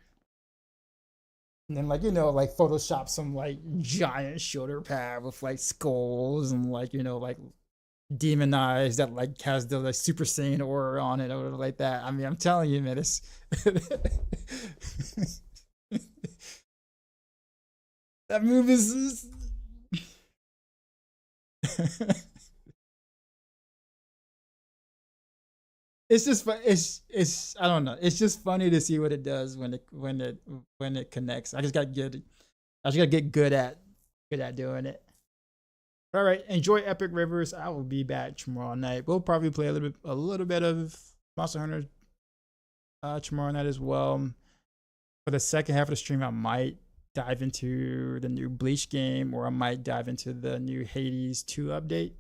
And then like, you know, like Photoshop some like giant shoulder pad with like skulls and like, you know, like demon eyes that like has the like Super Saiyan aura on it or whatever like that. I mean, I'm telling you, man, it's that move is it's just it's I don't know. It's just funny to see what it does when it connects. I just gotta get good at doing it. All right, enjoy Epic Rivers. I will be back tomorrow night. We'll probably play a little bit of Monster Hunter tomorrow night as well. For the second half of the stream, I might dive into the new Bleach game, or I might dive into the new Hades 2 update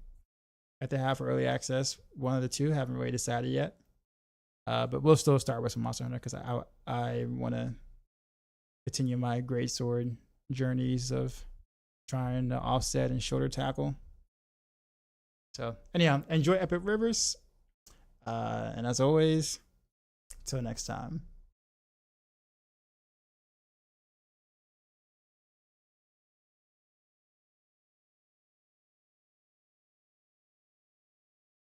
at the half early access. One of the two, haven't really decided yet. But we'll still start with some Monster Hunter because I want to continue my great sword journeys of trying to offset and shoulder tackle. So anyhow, enjoy Epic Rivers. And as always, till next time.